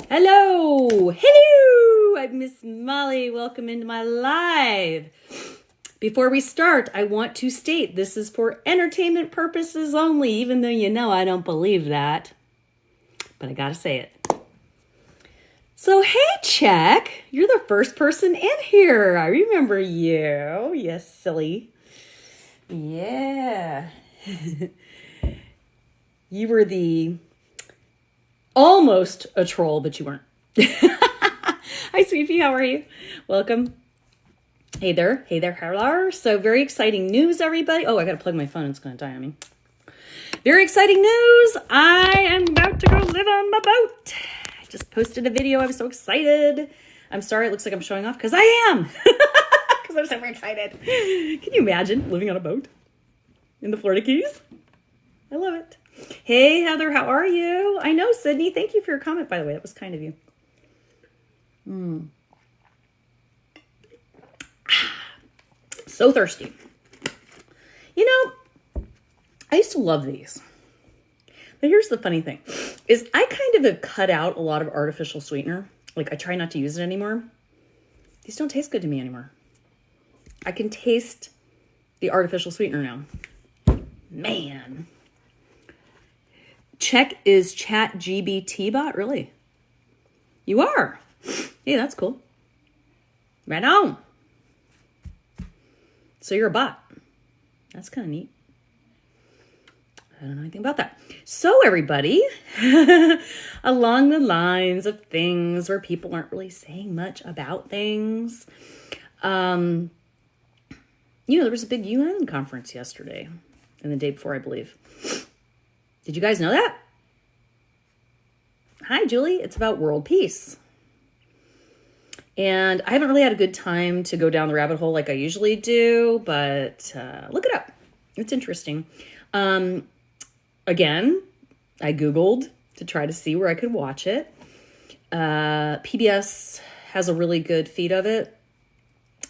Hello, hello, I'm Miss Molly. Welcome into my live. Before we start, I want to state this is for entertainment purposes only, even though you know I don't believe that. But I gotta say it. So, hey, Check, you're the first person in here. I remember you. Yes, silly. Yeah. You were the almost a troll, but you weren't. Hi, Sweetie. How are you? Welcome. Hey there. Hey there. Hello. So very exciting news, everybody. Oh, I got to plug my phone. It's going to die on me. Very exciting news. I am about to go live on my boat. I just posted a video. I was so excited. I'm sorry. It looks like I'm showing off because I am. Because I'm so excited. Can you imagine living on a boat in the Florida Keys? I love it. Hey, Heather, how are you? I know, Sydney. Thank you for your comment, by the way. That was kind of you. So thirsty. You know, I used to love these. But here's the funny thing, is I kind of have cut out a lot of artificial sweetener. Like, I try not to use it anymore. These don't taste good to me anymore. I can taste the artificial sweetener now. Man. Check is ChatGPT bot, really? You are? Hey, that's cool. Right on. So you're a bot. That's kind of neat. I don't know anything about that. So everybody, along the lines of things where people aren't really saying much about things, there was a big UN conference yesterday and the day before, I believe. Did you guys know that? Hi, Julie. It's about world peace. And I haven't really had a good time to go down the rabbit hole like I usually do, but look it up. It's interesting. Again, I Googled to try to see where I could watch it. PBS has a really good feed of it.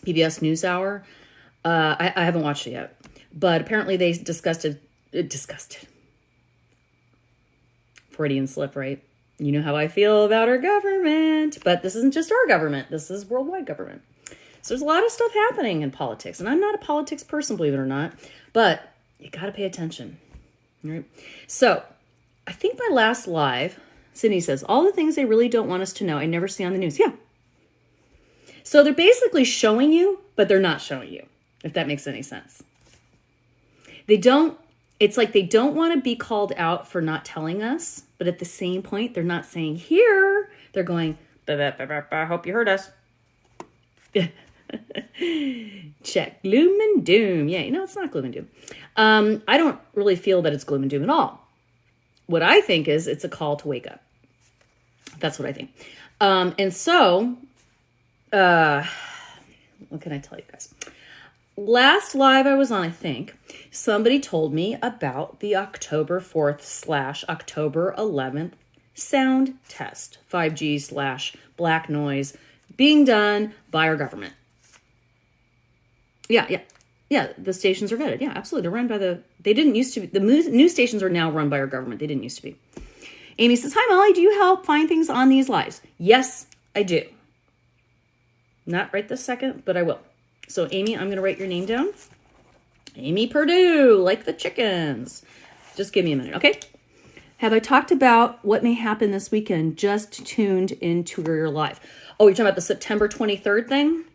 PBS NewsHour. I haven't watched it yet, but apparently they discussed it. Freudian slip, right? You know how I feel about our government, but this isn't just our government. This is worldwide government. So there's a lot of stuff happening in politics, and I'm not a politics person, believe it or not, but you got to pay attention. All right. So I think my last live, Sydney says, all the things they really don't want us to know, I never see on the news. Yeah. So they're basically showing you, but they're not showing you, if that makes any sense. It's like they don't want to be called out for not telling us, but at the same point, they're not saying here. They're going, I hope you heard us. Check. Gloom and doom. Yeah, it's not gloom and doom. I don't really feel that it's gloom and doom at all. What I think is it's a call to wake up. That's what I think. And so, what can I tell you guys? Last live I was on, I think, somebody told me about the October 4th / October 11th sound test, 5G / black noise, being done by our government. Yeah, the stations are vetted. Yeah, absolutely. They're run by they didn't used to be, the news stations are now run by our government. They didn't used to be. Amy says, hi, Molly, do you help find things on these lives? Yes, I do. Not right this second, but I will. So, Amy, I'm going to write your name down. Amy Purdue, like the chickens. Just give me a minute, okay? Have I talked about what may happen this weekend? Just tuned into your live. Oh, you're talking about the September 23rd thing?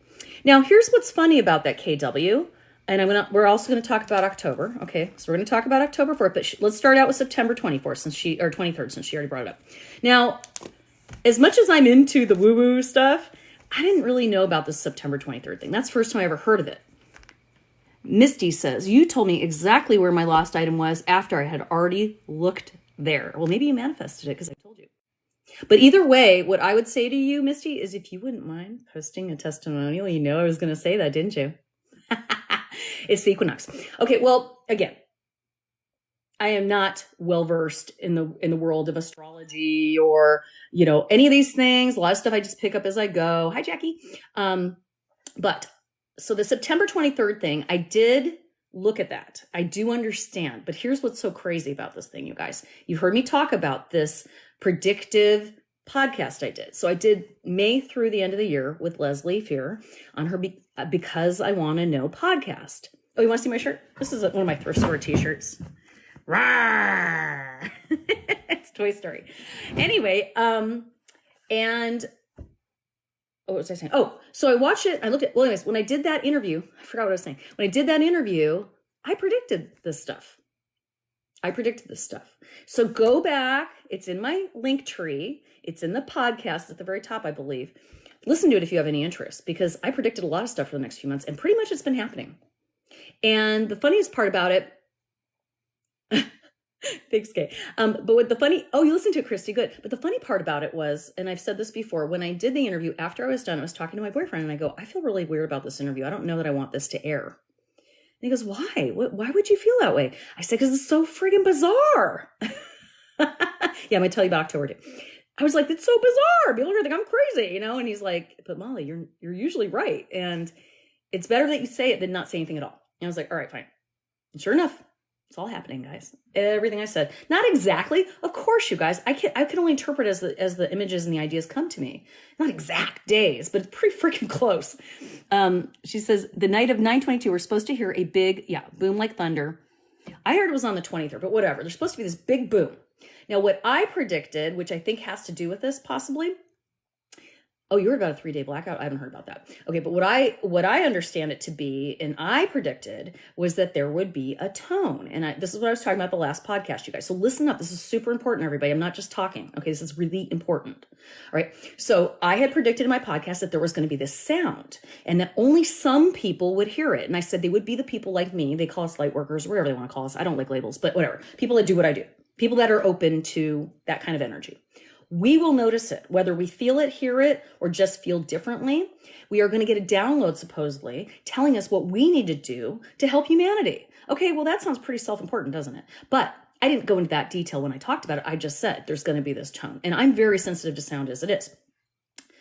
Now, here's what's funny about that, KW. And we're also going to talk about October. Okay, so we're going to talk about October 4th, but let's start out with September 24th, or 23rd, since she already brought it up. Now, as much as I'm into the woo-woo stuff, I didn't really know about this September 23rd thing. That's the first time I ever heard of it. Misty says, you told me exactly where my lost item was after I had already looked there. Well, maybe you manifested it because I told you. But either way, what I would say to you, Misty, is if you wouldn't mind posting a testimonial, I was going to say that, didn't you? It's the equinox. Okay, well, again, I am not well-versed in the world of astrology or, any of these things. A lot of stuff I just pick up as I go. Hi, Jackie. But so the September 23rd thing, I did look at that. I do understand. But here's what's so crazy about this thing, you guys. You've heard me talk about this predictive podcast I did. So I did May through the end of the year with Leslie Fear on her Because I Want to Know podcast. Oh, you want to see my shirt? This is one of my thrift store t-shirts. Rawr! It's Toy Story. Anyway, and what was I saying? Oh, so I watched it. I looked at, well, anyways, when I did that interview, I forgot what I was saying. When I did that interview, I predicted this stuff. So go back. It's in my link tree. It's in the podcast at the very top, I believe. Listen to it if you have any interest, because I predicted a lot of stuff for the next few months, and pretty much it's been happening. And the funniest part about it, thanks, Kay. But what the funny, oh, you listened to it, Christy, good. But the funny part about it was, and I've said this before, when I did the interview, after I was done, I was talking to my boyfriend, and I go, I feel really weird about this interview. I don't know that I want this to air. And he goes, why? Why would you feel that way? I said, because it's so friggin' bizarre. Yeah, I'm going to tell you about October too. I was like, it's so bizarre. People are going to think I'm crazy, And he's like, but Molly, you're usually right. And it's better that you say it than not say anything at all. And I was like, all right, fine. And sure enough, it's all happening, guys. Everything I said. Not exactly. Of course, you guys. I can only interpret as the images and the ideas come to me. Not exact days, but it's pretty freaking close. She says, the night of 9/22, we're supposed to hear a big, boom like thunder. I heard it was on the 23rd, but whatever. There's supposed to be this big boom. Now, what I predicted, which I think has to do with this possibly. Oh, you heard about a 3-day blackout? I haven't heard about that. Okay, but what I understand it to be, and I predicted, was that there would be a tone. And this is what I was talking about the last podcast, you guys. So listen up. This is super important, everybody. I'm not just talking. Okay, this is really important. All right. So I had predicted in my podcast that there was going to be this sound, and that only some people would hear it. And I said they would be the people like me. They call us light workers, whatever they want to call us. I don't like labels, but whatever. People that do what I do. People that are open to that kind of energy. We will notice it, whether we feel it, hear it, or just feel differently. We are going to get a download, supposedly, telling us what we need to do to help humanity. Okay, well, that sounds pretty self-important, doesn't it? But I didn't go into that detail when I talked about it. I just said there's going to be this tone. And I'm very sensitive to sound as it is.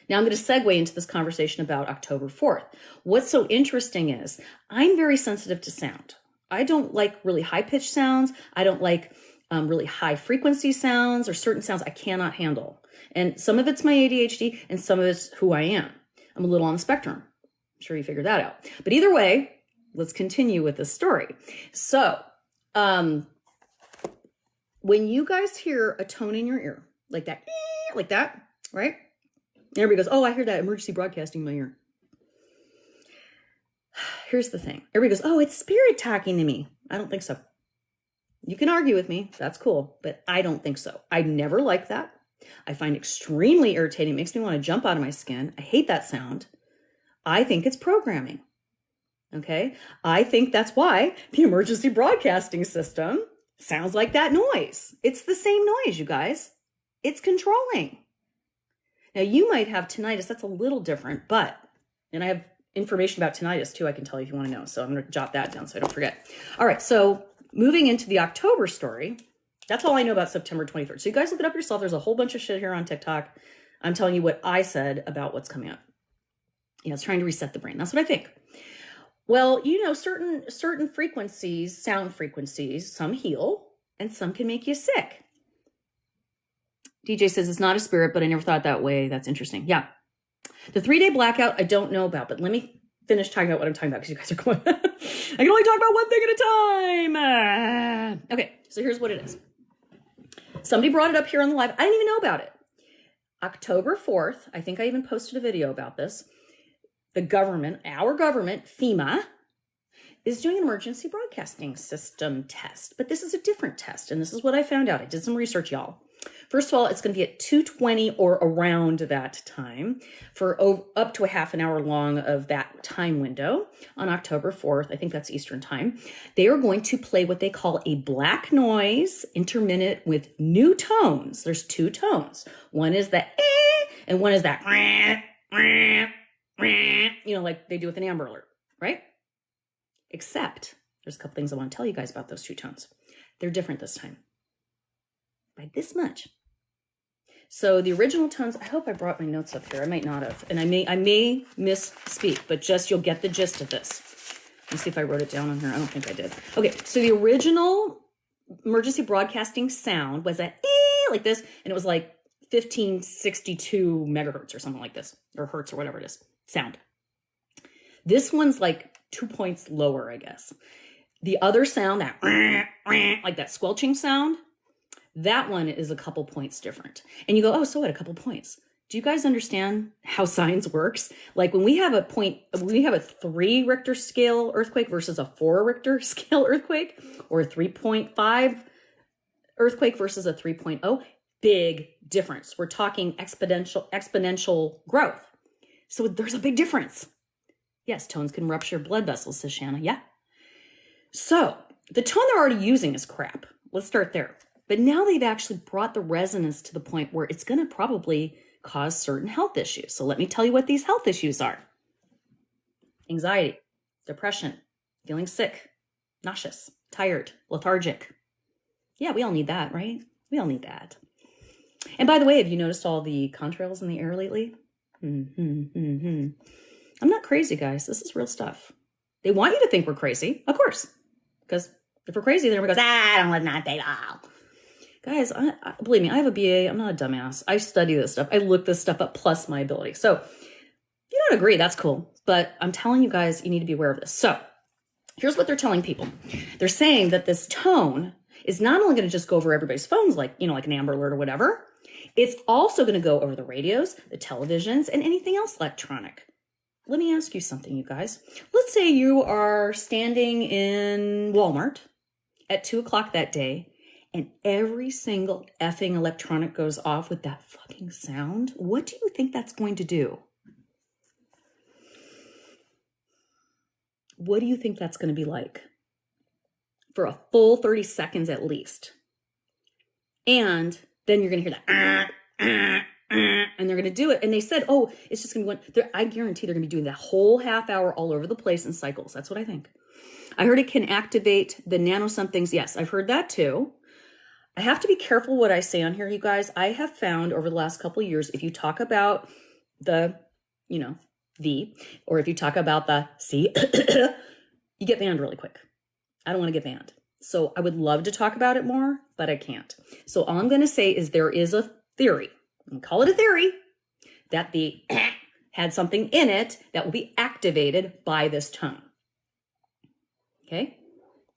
Now I'm going to segue into this conversation about October 4th. What's so interesting is I'm very sensitive to sound. I don't like really high-pitched sounds. I don't like really high frequency sounds or certain sounds I cannot handle. And some of it's my ADHD and some of it's who I am. I'm a little on the spectrum. I'm sure you figured that out. But either way, let's continue with this story. So, when you guys hear a tone in your ear, like that, right? And everybody goes, oh, I hear that emergency broadcasting in my ear. Here's the thing. Everybody goes, oh, it's spirit talking to me. I don't think so. You can argue with me. That's cool. But I don't think so. I never like that. I find it extremely irritating. It makes me want to jump out of my skin. I hate that sound. I think it's programming. Okay? I think that's why the emergency broadcasting system sounds like that noise. It's the same noise, you guys. It's controlling. Now, you might have tinnitus. That's a little different, and I have information about tinnitus too, I can tell you if you want to know. So I'm going to jot that down so I don't forget. All right. So moving into the October story, that's all I know about September 23rd. So you guys look it up yourself. There's a whole bunch of shit here on TikTok. I'm telling you what I said about what's coming up. It's trying to reset the brain. That's what I think. Well, certain frequencies, sound frequencies, some heal and some can make you sick. DJ says it's not a spirit, but I never thought that way. That's interesting. Yeah. The 3-day blackout, I don't know about, but let me finish talking about what I'm talking about because you guys are going, I can only talk about one thing at a time. Okay, so here's what it is. Somebody brought it up here on the live. I didn't even know about it. October 4th, I think I even posted a video about this. The government, our government, FEMA, is doing an emergency broadcasting system test. But this is a different test, and this is what I found out. I did some research, y'all. First of all, it's going to be at 2:20 or around that time for up to a half an hour long of that time window on October 4th. I think that's Eastern time. They are going to play what they call a black noise intermittent with new tones. There's 2 tones. One is the and one is that like they do with an Amber Alert, right? Except there's a couple things I want to tell you guys about those 2 tones. They're different this time by this much. So the original tones, I hope I brought my notes up here. I might not have. And I may misspeak, but just you'll get the gist of this. Let's see if I wrote it down on here. I don't think I did. Okay, so the original emergency broadcasting sound was that like this, and it was like 1562 megahertz or something like this, or hertz or whatever it is, sound. This one's like 2 points lower, I guess. The other sound, that like that squelching sound, that one is a couple points different. And you go, oh, so what, a couple points? Do you guys understand how science works? Like when we have a 3 Richter scale earthquake versus a 4 Richter scale earthquake, or a 3.5 earthquake versus a 3.0, big difference. We're talking exponential growth. So there's a big difference. Yes, tones can rupture blood vessels, says Shanna. Yeah. So the tone they're already using is crap. Let's start there. But now they've actually brought the resonance to the point where it's going to probably cause certain health issues. So let me tell you what these health issues are. Anxiety, depression, feeling sick, nauseous, tired, lethargic. Yeah, we all need that, right? We all need that. And by the way, have you noticed all the contrails in the air lately? I'm not crazy, guys. This is real stuff. They want you to think we're crazy, of course. Because if we're crazy, then everyone goes, I don't live not at all. Guys, believe me, I have a BA. I'm not a dumbass. I study this stuff. I look this stuff up, plus my ability. So if you don't agree, that's cool. But I'm telling you guys, you need to be aware of this. So here's what they're telling people. They're saying that this tone is not only going to just go over everybody's phones, like, like an Amber Alert or whatever. It's also going to go over the radios, the televisions, and anything else electronic. Let me ask you something, you guys. Let's say you are standing in Walmart at 2:00 that day, and every single effing electronic goes off with that fucking sound. What do you think that's going to do? What do you think that's going to be like? For a full 30 seconds at least. And then you're going to hear that, and they're going to do it. And they said, oh, it's just going to go, I guarantee they're going to be doing that whole half hour all over the place in cycles. That's what I think. I heard it can activate the nano somethings. Yes, I've heard that too. I have to be careful what I say on here, you guys. I have found over the last couple of years, if you talk about the, V, or if you talk about the C, you get banned really quick. I don't want to get banned. So I would love to talk about it more, but I can't. So all I'm going to say is there is a theory, and call it a theory, that the had something in it that will be activated by this tone. Okay?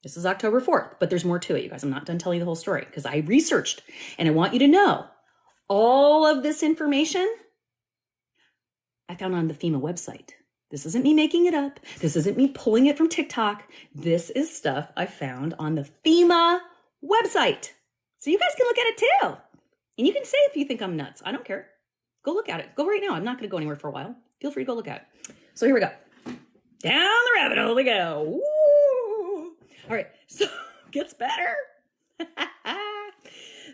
This is October 4th, but there's more to it, you guys. I'm not done telling you the whole story because I researched, and I want you to know all of this information I found on the FEMA website. This isn't me making it up. This isn't me pulling it from TikTok. This is stuff I found on the FEMA website. So you guys can look at it too. And you can say if you think I'm nuts. I don't care. Go look at it. Go right now. I'm not going to go anywhere for a while. Feel free to go look at it. So here we go. Down the rabbit hole we go. Woo! All right. So gets better.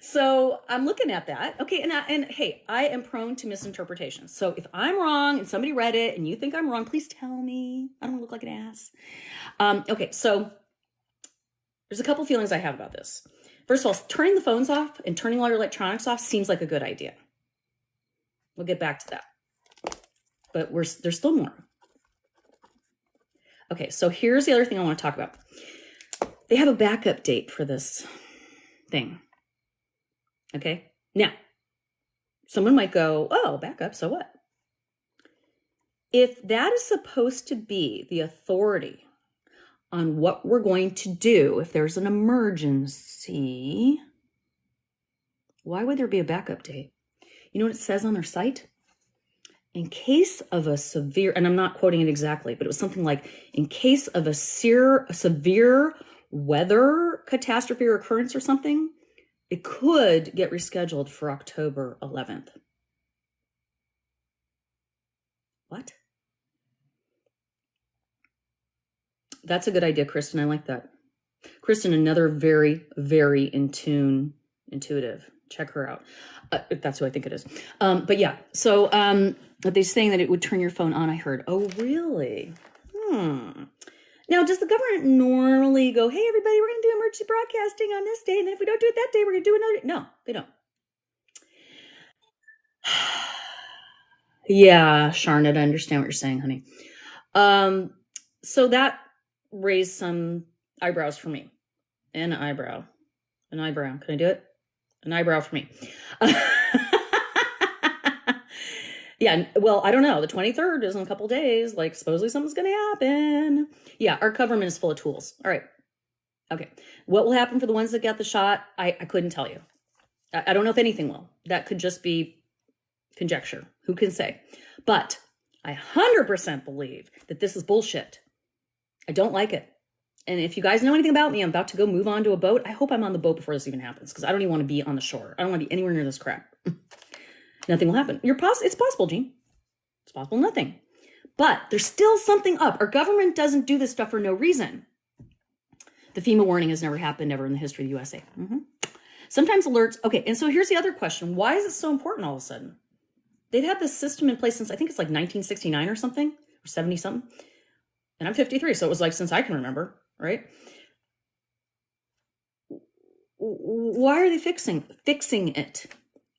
So I'm looking at that. Okay. And hey, I am prone to misinterpretation. So if I'm wrong and somebody read it and you think I'm wrong, please tell me. I don't want to look like an ass. Okay. So there's a couple feelings I have about this. First of all, turning the phones off and turning all your electronics off seems like a good idea. We'll get back to that. But there's still more. Okay. So here's the other thing I want to talk about. They have a backup date for this thing. Okay. Now, someone might go, oh, backup, so what? If that is supposed to be the authority on what we're going to do if there's an emergency, why would there be a backup date? You know what it says on their site? In case of a severe, and I'm not quoting it exactly, but it was something like, in case of a severe weather catastrophe or occurrence or something, it could get rescheduled for October 11th. What? That's a good idea, Kristen. I like that. Kristen, another very, very intuitive. Check her out. That's who I think it is. But yeah, so they're saying that it would turn your phone on, I heard. Oh, really? Now, does the government normally go, hey, everybody, we're going to do emergency broadcasting on this day, and then if we don't do it that day, we're going to do another day? No, they don't. Yeah, Charlotte, I understand what you're saying, honey. So that raised some eyebrows for me. An eyebrow. Can I do it? An eyebrow for me. Yeah, well, I don't know. The 23rd is in a couple days. Like, supposedly something's going to happen. Yeah, our government is full of tools. All right. Okay. What will happen for the ones that got the shot? I couldn't tell you. I don't know if anything will. That could just be conjecture. Who can say? But I 100% believe that this is bullshit. I don't like it. And if you guys know anything about me, I'm about to go move on to a boat. I hope I'm on the boat before this even happens, because I don't even want to be on the shore. I don't want to be anywhere near this crap. Nothing will happen. It's possible, Gene. It's possible nothing. But there's still something up. Our government doesn't do this stuff for no reason. The FEMA warning has never happened ever in the history of the USA. Sometimes alerts. Okay, and so here's the other question. Why is it so important all of a sudden? They've had this system in place since, I think it's like 1969 or something, or 70 something. And I'm 53, so it was like since I can remember, right? Why are they fixing it?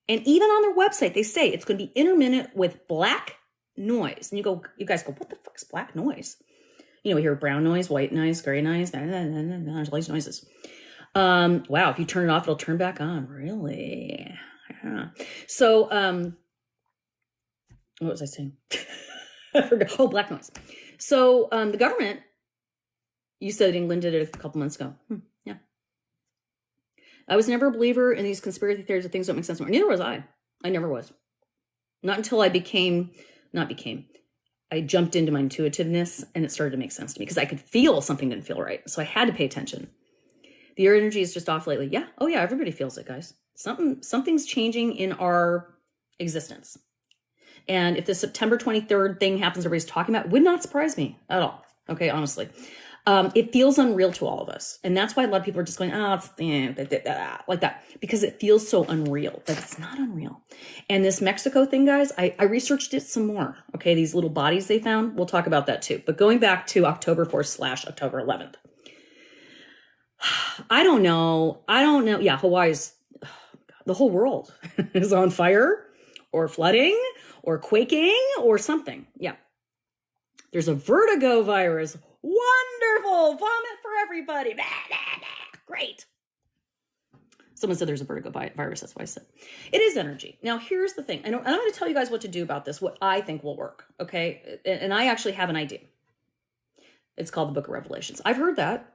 And even on their website, they say it's going to be intermittent with black noise. And you guys go, what the fuck is black noise? You know, we hear brown noise, white noise, gray noise, there's all these noises. Wow, if you turn it off, it'll turn back on. Really? Yeah. So, what was I saying? I forgot. Oh, black noise. So, the government, you said England did it a couple months ago. Yeah. I was never a believer in these conspiracy theories of things don't make sense anymore. Neither was I. I never was. Not until I I jumped into my intuitiveness and it started to make sense to me because I could feel something didn't feel right. So I had to pay attention. The air energy is just off lately. Yeah. Oh yeah. Everybody feels it, guys. Something's changing in our existence. And if the September 23rd thing happens, everybody's talking about, it would not surprise me at all. Okay. Honestly. It feels unreal to all of us. And that's why a lot of people are just going, it's like that, because it feels so unreal, but it's not unreal. And this Mexico thing, guys, I researched it some more. Okay. These little bodies they found, we'll talk about that too. But going back to October 4th / October 11th. I don't know. Yeah. Hawaii's, the whole world is on fire or flooding or quaking or something. Yeah. There's a vertigo virus. Wonderful. Vomit for everybody. Blah, blah, blah. Great. Someone said there's a vertigo virus. That's why I said it is energy. Now, here's the thing. I'm going to tell you guys what to do about this, what I think will work. Okay. And I actually have an idea. It's called the Book of Revelations. I've heard that.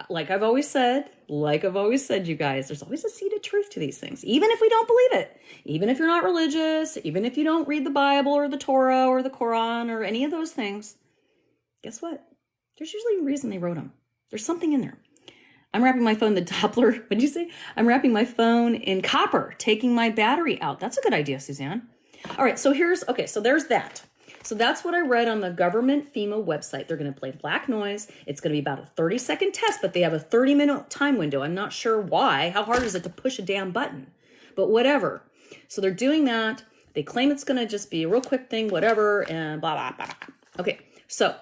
Like I've always said, you guys, there's always a seed of truth to these things, even if we don't believe it, even if you're not religious, even if you don't read the Bible or the Torah or the Quran or any of those things. Guess what? There's usually a reason they wrote them. There's something in there. I'm wrapping my phone, the Doppler, what'd you say? I'm wrapping my phone in copper, taking my battery out. That's a good idea, Suzanne. All right, so so there's that. So that's what I read on the government FEMA website. They're going to play black noise. It's going to be about a 30-second test, but they have a 30-minute time window. I'm not sure why. How hard is it to push a damn button? But whatever. So they're doing that. They claim it's going to just be a real quick thing, whatever, and blah, blah, blah. Okay, so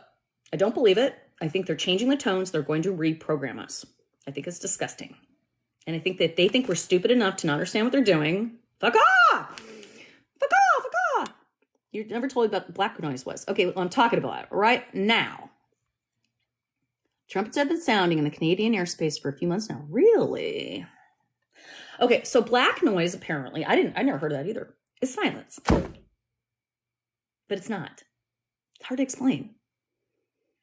I don't believe it. I think they're changing the tones. They're going to reprogram us. I think it's disgusting. And I think that they think we're stupid enough to not understand what they're doing. Fuck off! Fuck off! Fuck off! You never told me about what black noise was. Okay, well, I'm talking about it right now. Trumpets have been sounding in the Canadian airspace for a few months now. Really? Okay, so black noise, apparently, I never heard of that either. It's silence. But it's not. It's hard to explain.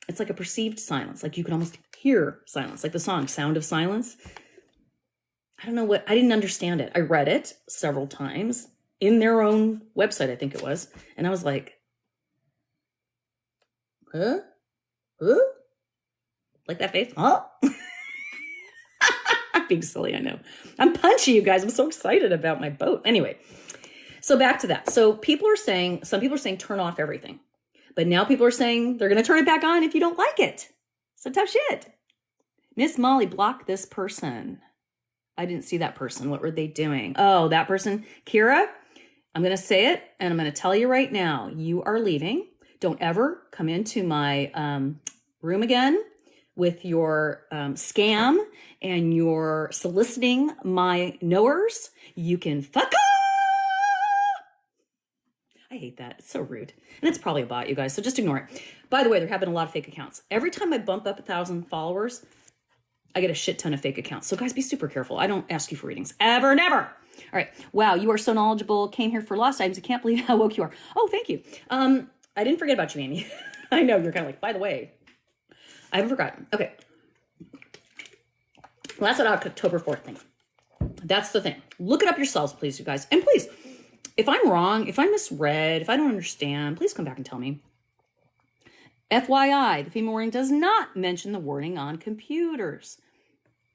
It's like a perceived silence. Like you can almost hear silence, like the song Sound of Silence. I don't know I didn't understand it. I read it several times in their own website, I think it was. And I was like, huh? Like that face? Huh? I'm being silly, I know. I'm punchy, you guys. I'm so excited about my boat. Anyway, so back to that. So some people are saying turn off everything. But now people are saying they're going to turn it back on if you don't like it. So tough shit. Miss Molly, block this person. I didn't see that person. What were they doing? Oh, that person. Kira, I'm going to say it, and I'm going to tell you right now. You are leaving. Don't ever come into my room again with your scam and your soliciting my knowers. You can fuck off. I hate that. It's so rude. And it's probably a bot, you guys, so just ignore it. By the way, there have been a lot of fake accounts. Every time I bump up 1,000 followers, I get a shit ton of fake accounts. So guys, be super careful. I don't ask you for readings. Ever, never. All right. Wow, you are so knowledgeable. Came here for lost items. I can't believe how woke you are. Oh, thank you. I didn't forget about you, Amy. I know you're kind of like, by the way, I haven't forgotten. Okay. Well, that's an October 4th thing. That's the thing. Look it up yourselves, please, you guys. And please, if I'm wrong, if I misread, if I don't understand, please come back and tell me. FYI, the theme warning does not mention the wording on computers.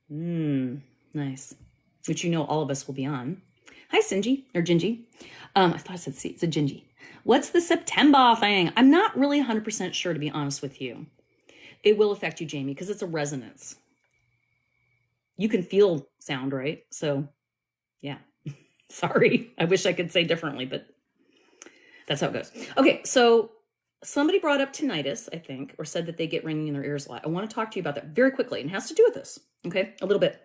Nice. Which you know all of us will be on. Hi, Sinji, or Gingy. I thought I said C. It's a Gingy. What's the September thing? I'm not really 100% sure, to be honest with you. It will affect you, Jamie, because it's a resonance. You can feel sound, right? So, yeah. Sorry. I wish I could say differently, but that's how it goes. Okay, so somebody brought up tinnitus, I think, or said that they get ringing in their ears a lot. I want to talk to you about that very quickly, and it has to do with this, okay? A little bit.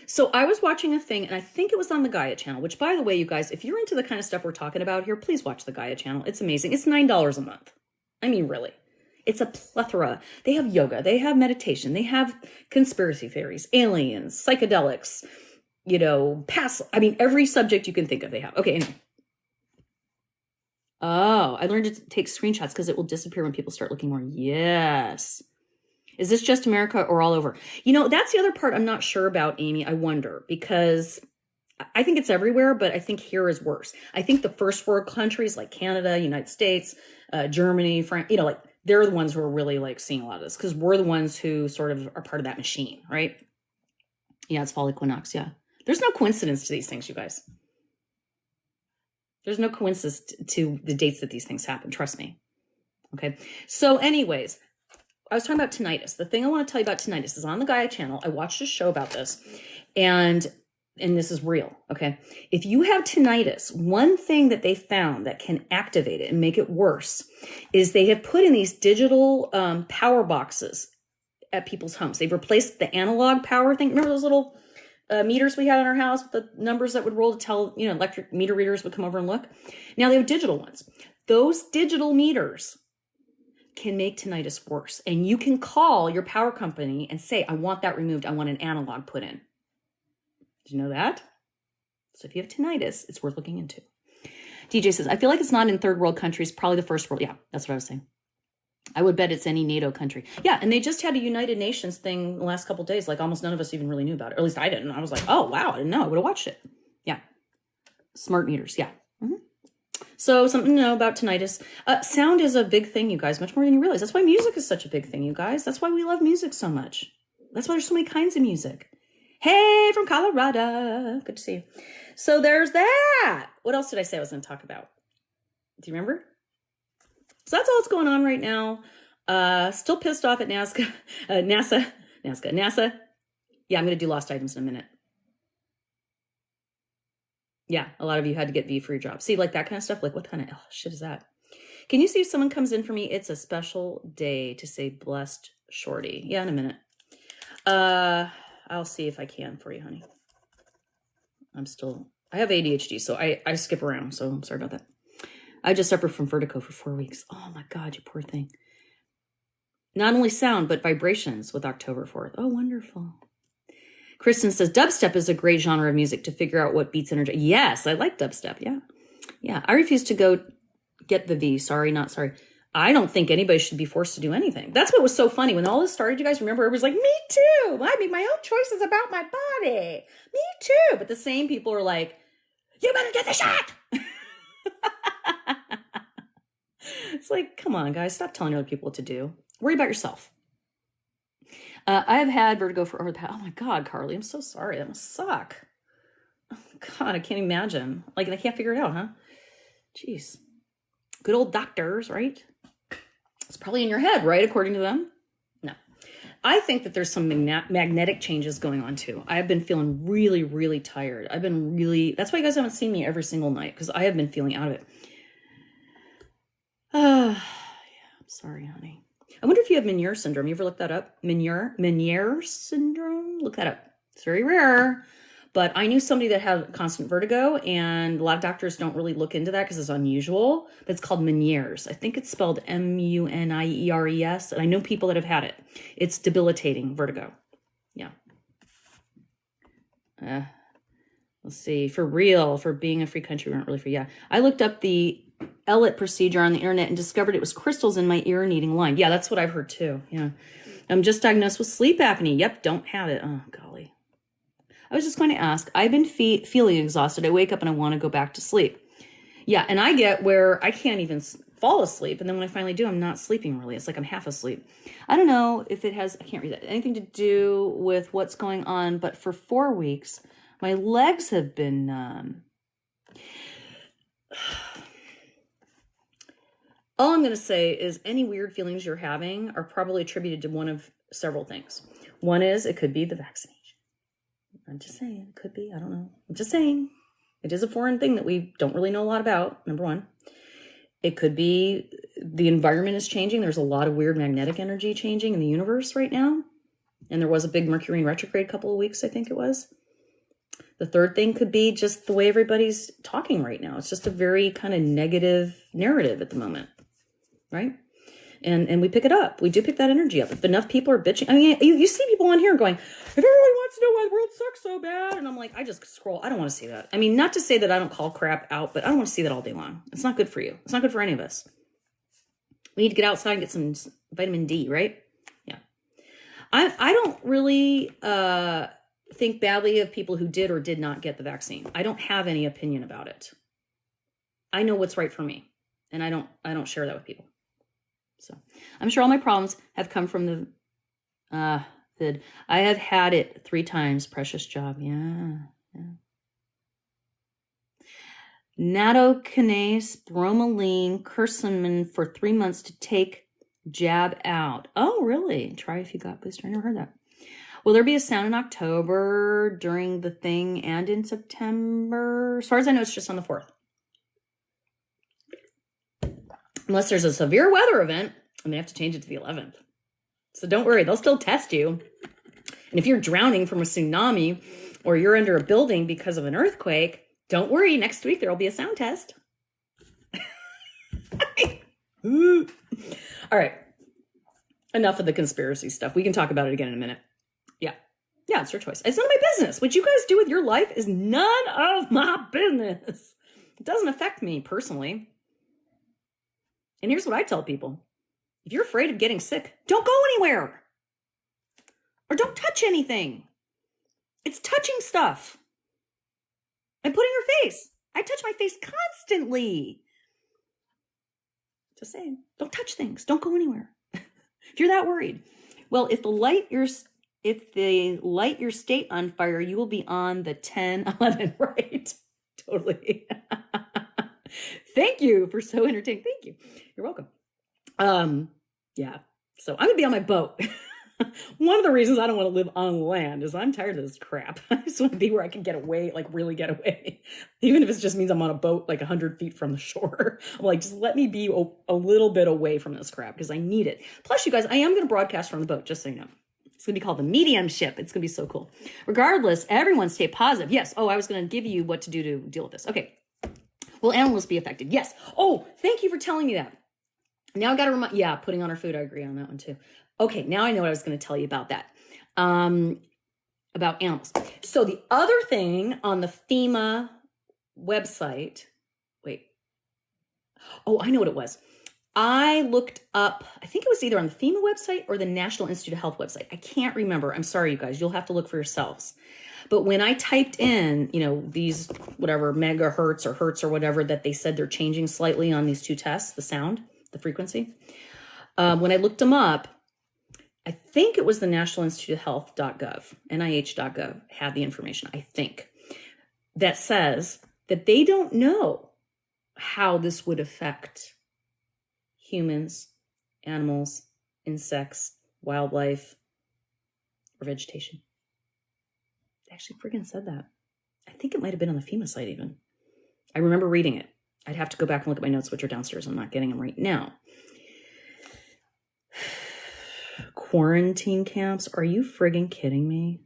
So I was watching a thing, and I think it was on the Gaia channel, which, by the way, you guys, if you're into the kind of stuff we're talking about here, please watch the Gaia channel. It's amazing. It's $9 a month. I mean, really. It's a plethora. They have yoga. They have meditation. They have conspiracy theories, aliens, psychedelics, you know, every subject you can think of they have. Okay, anyway. Oh, I learned to take screenshots because it will disappear when people start looking more. Yes. Is this just America or all over? You know, that's the other part I'm not sure about, Amy. I wonder, because I think it's everywhere, but I think here is worse. I think the first world countries like Canada, United States, Germany, France, you know, like they're the ones who are really like seeing a lot of this because we're the ones who sort of are part of that machine, right? Yeah, it's fall equinox. Yeah. There's no coincidence to these things, you guys. There's no coincidence to the dates that these things happen. Trust me. Okay. So anyways, I was talking about tinnitus. The thing I want to tell you about tinnitus is on the Gaia channel. I watched a show about this and this is real. Okay. If you have tinnitus, one thing that they found that can activate it and make it worse is they have put in these digital power boxes at people's homes. They've replaced the analog power thing. Remember those little meters we had in our house with the numbers that would roll to tell, you know, electric meter readers would come over and look. Now they have digital ones. Those digital meters can make tinnitus worse. And you can call your power company and say, I want that removed. I want an analog put in. Did you know that? So if you have tinnitus, it's worth looking into. DJ says, I feel like it's not in third world countries, probably the first world. Yeah, that's what I was saying. I would bet it's any NATO country. Yeah, and they just had a United Nations thing the last couple of days. Like almost none of us even really knew about it. Or at least I didn't. I was like, oh, wow, I didn't know. I would have watched it. Yeah. Smart meters. Yeah. So something to know about tinnitus. Sound is a big thing, you guys, much more than you realize. That's why music is such a big thing, you guys. That's why we love music so much. That's why there's so many kinds of music. Hey, from Colorado. Good to see you. So there's that. What else did I say I was going to talk about? Do you remember? So that's all that's going on right now. Still pissed off at NASA. Yeah, I'm going to do lost items in a minute. Yeah, a lot of you had to get V for your job. See, like that kind of stuff. Like, what kind of shit is that? Can you see if someone comes in for me? It's a special day to say blessed shorty. Yeah, in a minute. I'll see if I can for you, honey. I have ADHD, so I skip around. So I'm sorry about that. I just suffered from vertigo for 4 weeks. Oh my God, you poor thing. Not only sound, but vibrations with October 4th. Oh, wonderful. Kristen says, dubstep is a great genre of music to figure out what beats energy. Yes, I like dubstep. Yeah. Yeah. I refuse to go get the V. Sorry, not sorry. I don't think anybody should be forced to do anything. That's what was so funny. When all this started, you guys remember, it was like, me too. I make my own choices about my body. Me too. But the same people are like, you better get the shot. It's like, come on, guys. Stop telling other people what to do. Worry about yourself. I have had vertigo for over the past. Oh my God, Carly, I'm so sorry. That must suck. Oh God, I can't imagine. Like, I can't figure it out, huh? Jeez. Good old doctors, right? It's probably in your head, right? According to them. No. I think that there's some magnetic changes going on too. I have been feeling really, really tired. That's why you guys haven't seen me every single night, because I have been feeling out of it. Yeah, I'm sorry, honey. I wonder if you have Meniere syndrome. You ever look that up? Meniere syndrome? Look that up. It's very rare. But I knew somebody that had constant vertigo, and a lot of doctors don't really look into that because it's unusual. But it's called Meniere's. I think it's spelled Munieres. And I know people that have had it. It's debilitating vertigo. Yeah. Let's see. For real, for being a free country, we weren't really free. Yeah. I looked up the Ellet procedure on the internet and discovered it was crystals in my ear needing lined. Yeah, that's what I've heard too. Yeah. I'm just diagnosed with sleep apnea. Yep, don't have it. Oh, golly. I was just going to ask. I've been feeling exhausted. I wake up and I want to go back to sleep. Yeah, and I get where I can't even fall asleep. And then when I finally do, I'm not sleeping really. It's like I'm half asleep. I don't know if it has, I can't read that, anything to do with what's going on. But for 4 weeks, my legs have been numb. All I'm going to say is any weird feelings you're having are probably attributed to one of several things. One is it could be the vaccination. I'm just saying, it could be. I don't know. I'm just saying. It is a foreign thing that we don't really know a lot about, number one. It could be the environment is changing. There's a lot of weird magnetic energy changing in the universe right now. And there was a big Mercury in retrograde a couple of weeks, I think it was. The third thing could be just the way everybody's talking right now. It's just a very kind of negative narrative at the moment. Right? And we pick it up. We do pick that energy up. If enough people are bitching, I mean, you see people on here going, if everybody wants to know why the world sucks so bad, and I'm like, I just scroll. I don't want to see that. I mean, not to say that I don't call crap out, but I don't want to see that all day long. It's not good for you. It's not good for any of us. We need to get outside and get some vitamin D, right? Yeah. I don't really think badly of people who did or did not get the vaccine. I don't have any opinion about it. I know what's right for me, and I don't share that with people. So I'm sure all my problems have come from the vid. I have had it 3 times. Precious job. Yeah. Nattokinase, bromelain, curcumin for 3 months to take jab out. Oh, really? Try if you got booster. I never heard that. Will there be a sound in October during the thing and in September? As far as I know, it's just on the 4th. Unless there's a severe weather event, I'm going to have to change it to the 11th. So don't worry, they'll still test you. And if you're drowning from a tsunami or you're under a building because of an earthquake, don't worry, next week there will be a sound test. All right. Enough of the conspiracy stuff. We can talk about it again in a minute. Yeah, it's your choice. It's none of my business. What you guys do with your life is none of my business. It doesn't affect me personally. And here's what I tell people. If you're afraid of getting sick, don't go anywhere. Or don't touch anything. It's touching stuff. And putting your face. I touch my face constantly. Just saying, don't touch things. Don't go anywhere. If you're that worried. Well, if they light your state on fire, you will be on the 10-11, right? Totally. Thank you for so entertaining. Thank you. You're welcome. Yeah. So I'm gonna be on my boat. One of the reasons I don't want to live on land is I'm tired of this crap. I just want to be where I can get away, like really get away. Even if it just means I'm on a boat like 100 feet from the shore. I'm like, just let me be a little bit away from this crap because I need it. Plus, you guys, I am going to broadcast from the boat, just so you know. It's going to be called the Mediumship. It's going to be so cool. Regardless, everyone stay positive. Yes. Oh, I was going to give you what to do to deal with this. Okay. Will animals be affected? Yes. Oh, thank you for telling me that. Now I got to remind, yeah, putting on our food. I agree on that one too. Okay. Now I know what I was going to tell you about that. About animals. So the other thing on the FEMA website, wait. Oh, I know what it was. I looked up, I think it was either on the FEMA website or the National Institute of Health website. I can't remember. I'm sorry, you guys. You'll have to look for yourselves. But when I typed in, these whatever megahertz or hertz or whatever that they said they're changing slightly on these 2 tests, the sound, the frequency. When I looked them up, I think it was the National Institute of Health.gov, NIH.gov had the information, I think, that says that they don't know how this would affect humans, animals, insects, wildlife, or vegetation. They actually friggin' said that. I think it might have been on the FEMA site even. I remember reading it. I'd have to go back and look at my notes, which are downstairs. I'm not getting them right now. Quarantine camps? Are you friggin' kidding me?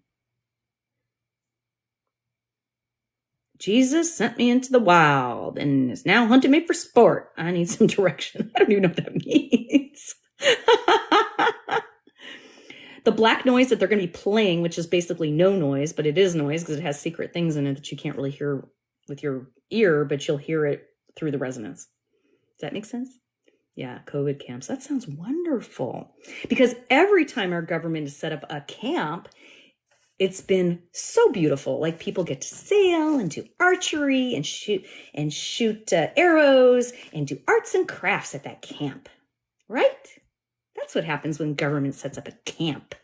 Jesus sent me into the wild and is now hunting me for sport. I need some direction. I don't even know what that means. The black noise that they're going to be playing, which is basically no noise, but it is noise because it has secret things in it that you can't really hear with your ear, but you'll hear it through the resonance. Does that make sense? Yeah, COVID camps. That sounds wonderful. Because every time our government has set up a camp, it's been so beautiful. Like people get to sail and do archery and shoot arrows and do arts and crafts at that camp, right? That's what happens when government sets up a camp,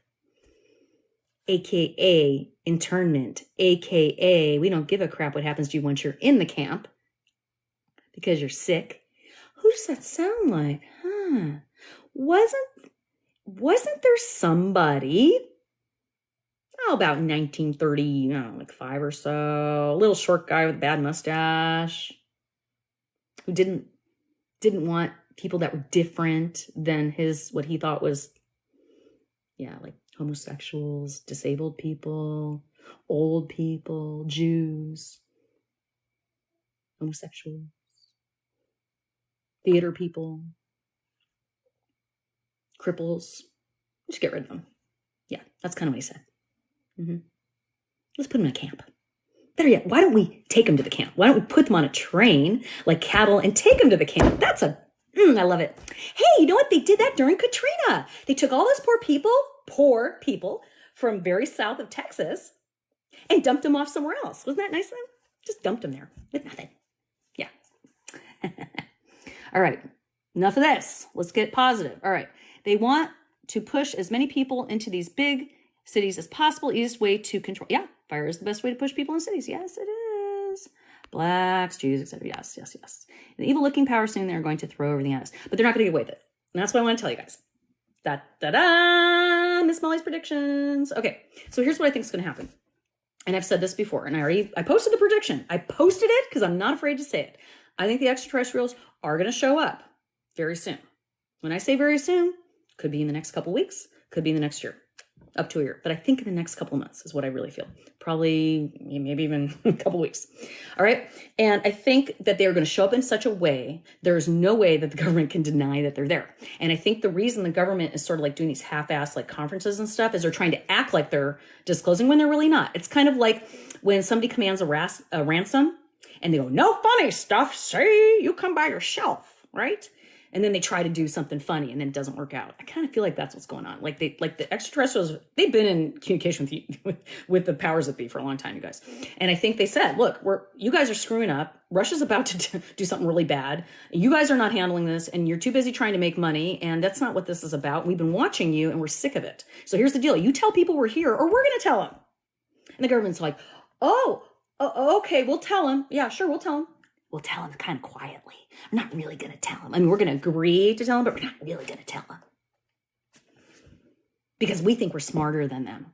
AKA internment, AKA we don't give a crap what happens to you once you're in the camp because you're sick. Who does that sound like? Wasn't there somebody, about 1930, like 5 or so, a little short guy with a bad mustache who didn't want people that were different than what he thought was, like homosexuals, disabled people, old people, Jews, homosexuals, theater people, cripples. Just get rid of them. Yeah, that's kind of what he said. Let's put them in a camp. Better yet, why don't we take them to the camp? Why don't we put them on a train like cattle and take them to the camp? I love it. Hey, you know what? They did that during Katrina. They took all those poor people from very south of Texas and dumped them off somewhere else. Wasn't that nice of them? Just dumped them there with nothing. Yeah. All right. Enough of this. Let's get positive. All right. They want to push as many people into these big cities as possible. Easiest way to control. Yeah. Fire is the best way to push people in cities. Yes, it is. Blacks, Jews, etc. Yes. The evil looking power soon they're going to throw everything at us. But they're not going to get away with it. And that's what I want to tell you guys. Miss Molly's predictions. Okay. So here's what I think is going to happen. And I've said this before, and I posted the prediction. I posted it because I'm not afraid to say it. I think the extraterrestrials are going to show up very soon. When I say very soon, could be in the next couple weeks, could be in the next year, up to a year. But I think in the next couple of months is what I really feel. Probably, maybe even a couple weeks. All right. And I think that they're going to show up in such a way, there's no way that the government can deny that they're there. And I think the reason the government is sort of like doing these half-assed like conferences and stuff is they're trying to act like they're disclosing when they're really not. It's kind of like when somebody commands a ransom and they go, no funny stuff, see, you come by yourself, right? And then they try to do something funny and then it doesn't work out. I kind of feel like that's what's going on. Like the extraterrestrials, they've been in communication with the powers that be for a long time, you guys. And I think they said, look, you guys are screwing up. Russia's about to do something really bad. You guys are not handling this and you're too busy trying to make money. And that's not what this is about. We've been watching you and we're sick of it. So here's the deal. You tell people we're here or we're going to tell them. And the government's like, okay, we'll tell them. Yeah, sure, we'll tell them. We'll tell them kind of quietly. We're not really going to tell them. I mean, we're going to agree to tell them, but we're not really going to tell them. Because we think we're smarter than them.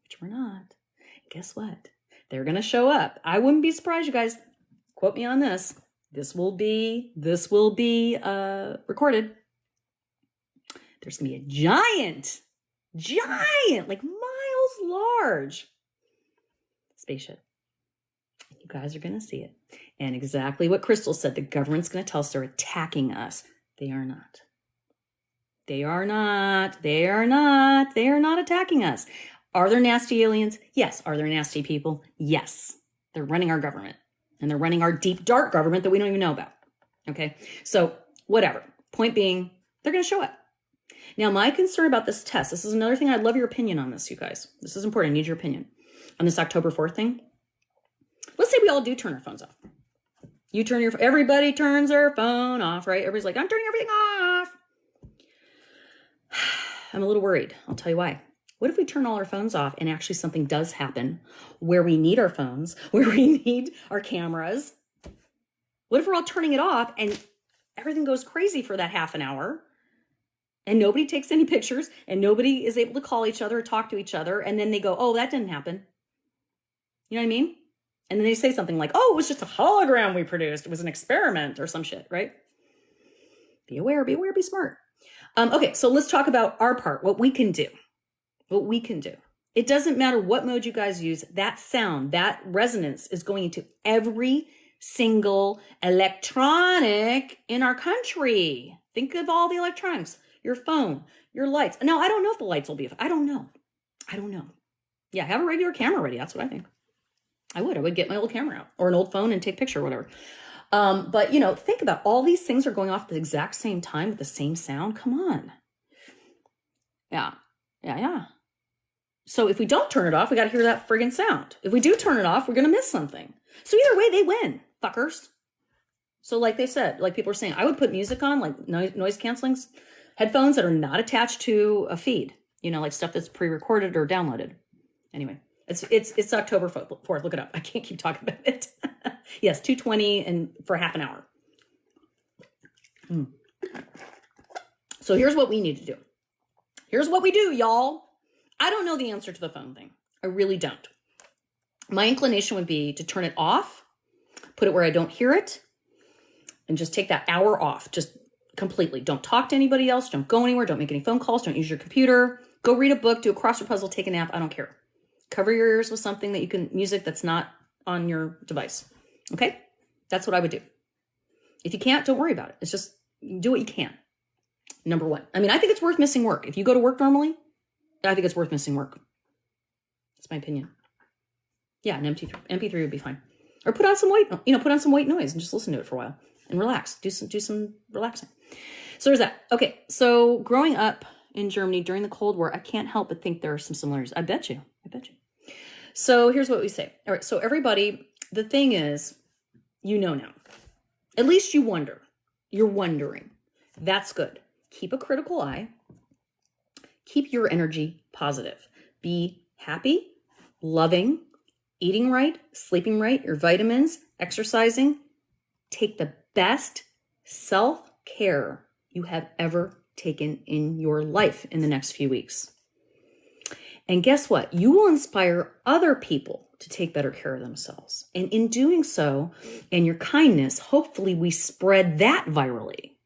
Which we're not. And guess what? They're going to show up. I wouldn't be surprised, you guys. Quote me on this. This will be recorded. There's going to be a giant, like miles large spaceship. You guys are going to see it. And exactly what Crystal said, the government's going to tell us they're attacking us. They are not. They are not. They are not. They are not attacking us. Are there nasty aliens? Yes. Are there nasty people? Yes. They're running our government. And they're running our deep, dark government that we don't even know about. Okay? So, whatever. Point being, they're going to show up. Now, my concern about this test, this is another thing. I'd love your opinion on this, you guys. This is important. I need your opinion. On this October 4th thing. Let's say we all do turn our phones off. Everybody turns their phone off, right? Everybody's like, I'm turning everything off. I'm a little worried. I'll tell you why. What if we turn all our phones off and actually something does happen where we need our phones, where we need our cameras? What if we're all turning it off and everything goes crazy for that half an hour and nobody takes any pictures and nobody is able to call each other or talk to each other and then they go, oh, that didn't happen. You know what I mean? And then they say something like, oh, it was just a hologram we produced. It was an experiment or some shit, right? Be aware, be smart. Okay, so let's talk about our part, what we can do. What we can do. It doesn't matter what mode you guys use. That sound, that resonance is going into every single electronic in our country. Think of all the electronics. your phone, your lights. Now, I don't know if the lights will be, I don't know. Yeah, have a regular camera ready. That's what I think. I would get my old camera out or an old phone and take a picture or whatever. But, you know, think about all these things are going off at the exact same time with the same sound. Come on. Yeah. So if we don't turn it off, we got to hear that friggin' sound. If we do turn it off, we're going to miss something. So either way, they win, fuckers. So like they said, like people are saying, I would put music on, like noise canceling headphones that are not attached to a feed, you know, like stuff that's pre-recorded or downloaded. Anyway, it's October 4th. Look it up. I can't keep talking about it. Yes, 2:20 and for half an hour. So here's what we need to do. Here's what we do, y'all. I don't know the answer to the phone thing. I really don't. My inclination would be to turn it off, put it where I don't hear it, and just take that hour off, just completely. Don't talk to anybody else. Don't go anywhere. Don't make any phone calls. Don't use your computer. Go read a book, do a crossword puzzle, take a nap. I don't care. Cover your ears with something that you can, music that's not on your device. Okay? That's what I would do. If you can't, don't worry about it. It's just do what you can. Number one. I mean, I think it's worth missing work. If you go to work normally, I think it's worth missing work. That's my opinion. Yeah, an MP3 would be fine. Or put on some white noise and just listen to it for a while and relax. Do some relaxing. So there's that. Okay, so growing up in Germany during the Cold War, I can't help but think there are some similarities. I bet you. So here's what we say. All right, so everybody, the thing is, you know now. At least you wonder. You're wondering. That's good. Keep a critical eye. Keep your energy positive. Be happy, loving, eating right, sleeping right, your vitamins, exercising. Take the best self-care you have ever taken in your life in the next few weeks. And guess what? You will inspire other people to take better care of themselves. And in doing so, and your kindness, hopefully we spread that virally.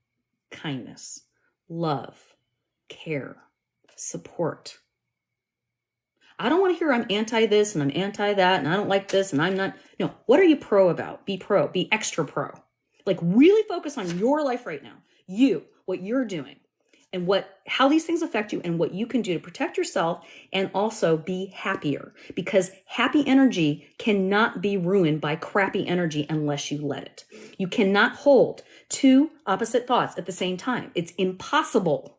Kindness, love, care, support. I don't want to hear I'm anti this and I'm anti that and I don't like this and I'm not. No, what are you pro about? Be pro, be extra pro. Like really focus on your life right now. You, what you're doing and how these things affect you and what you can do to protect yourself and also be happier, because happy energy cannot be ruined by crappy energy unless you let it. You cannot hold two opposite thoughts at the same time. It's impossible.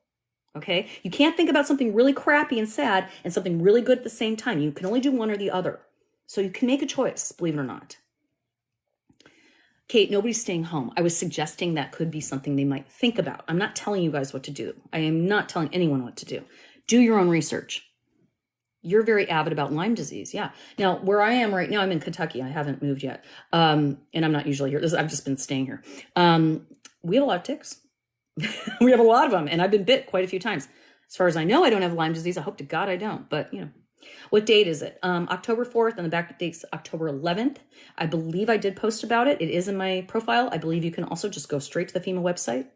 Okay? You can't think about something really crappy and sad and something really good at the same time. You can only do one or the other. So you can make a choice, believe it or not. Kate, nobody's staying home. I was suggesting that could be something they might think about. I'm not telling you guys what to do. I am not telling anyone what to do. Do your own research. You're very avid about Lyme disease. Yeah. Now, where I am right now, I'm in Kentucky. I haven't moved yet. And I'm not usually here. I've just been staying here. We have a lot of ticks. We have a lot of them. And I've been bit quite a few times. As far as I know, I don't have Lyme disease. I hope to God I don't. But, you know. What date is it? October 4th, and the back date's October 11th. I believe I did post about it. It is in my profile. I believe you can also just go straight to the FEMA website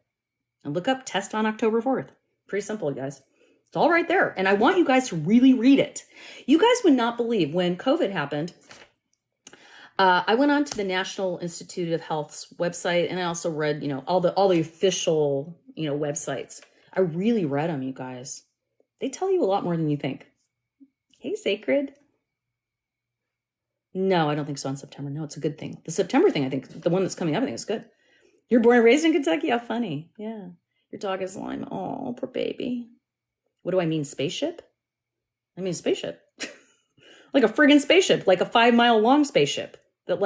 and look up test on October 4th. Pretty simple, guys. It's all right there. And I want you guys to really read it. You guys would not believe when COVID happened. I went on to the National Institute of Health's website, and I also read, all the official, websites. I really read them, you guys. They tell you a lot more than you think. Hey, Sacred. No, I don't think so on September. No, it's a good thing. The September thing, I think, the one that's coming up, I think is good. You're born and raised in Kentucky? How funny. Yeah. Your dog is Lyme. Oh, poor baby. What do I mean, spaceship? I mean, spaceship. Like a friggin' spaceship, like a 5-mile long spaceship. That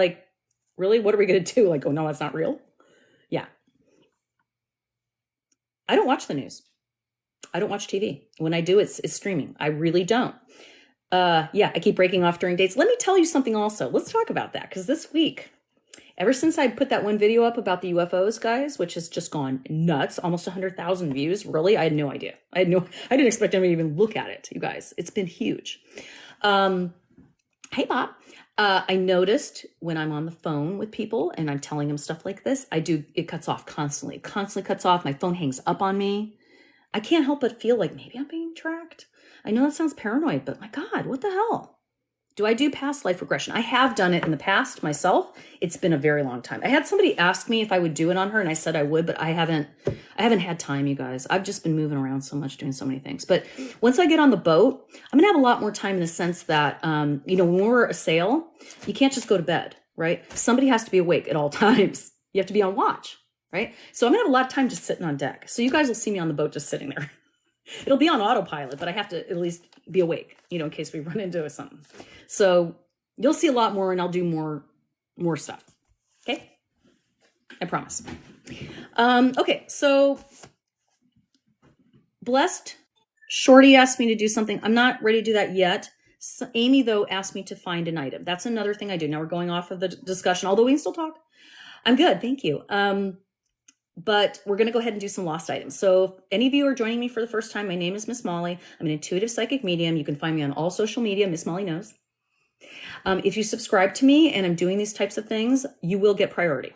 really, what are we going to do? Oh, no, that's not real? Yeah. I don't watch the news. I don't watch TV. When I do, it's streaming. I really don't. I keep breaking off during dates. Let me tell you something also. Let's talk about that, because this week, ever since I put that one video up about the UFOs, guys, which has just gone nuts, almost 100,000 views. Really? I had no idea. I didn't expect anybody to even look at it, you guys. It's been huge. Hey, Bob. I noticed when I'm on the phone with people and I'm telling them stuff like this, it cuts off constantly. It constantly cuts off. My phone hangs up on me. I can't help but feel like maybe I'm being tracked. I know that sounds paranoid, but my God, what the hell? Do I do past life regression? I have done it in the past myself. It's been a very long time. I had somebody ask me if I would do it on her, and I said I would, but I haven't had time, you guys. I've just been moving around so much, doing so many things. But once I get on the boat, I'm gonna have a lot more time in the sense that, you know, when we're a sail, you can't just go to bed, right? Somebody has to be awake at all times. You have to be on watch, right? So I'm gonna have a lot of time just sitting on deck. So you guys will see me on the boat just sitting there. It'll be on autopilot, but I have to at least be awake, you know, in case we run into something. So you'll see a lot more, and I'll do more stuff. Okay, I promise. Okay, so Blessed Shorty asked me to do something. I'm not ready to do that yet. So Amy, though, asked me to find an item. That's another thing I do. Now we're going off of the discussion, although we can still talk. I'm good, thank you. But we're going to go ahead and do some lost items. So if any of you are joining me for the first time, my name is Miss Molly. I'm an intuitive psychic medium. You can find me on all social media, Miss Molly Knows. If you subscribe to me and I'm doing these types of things, you will get priority.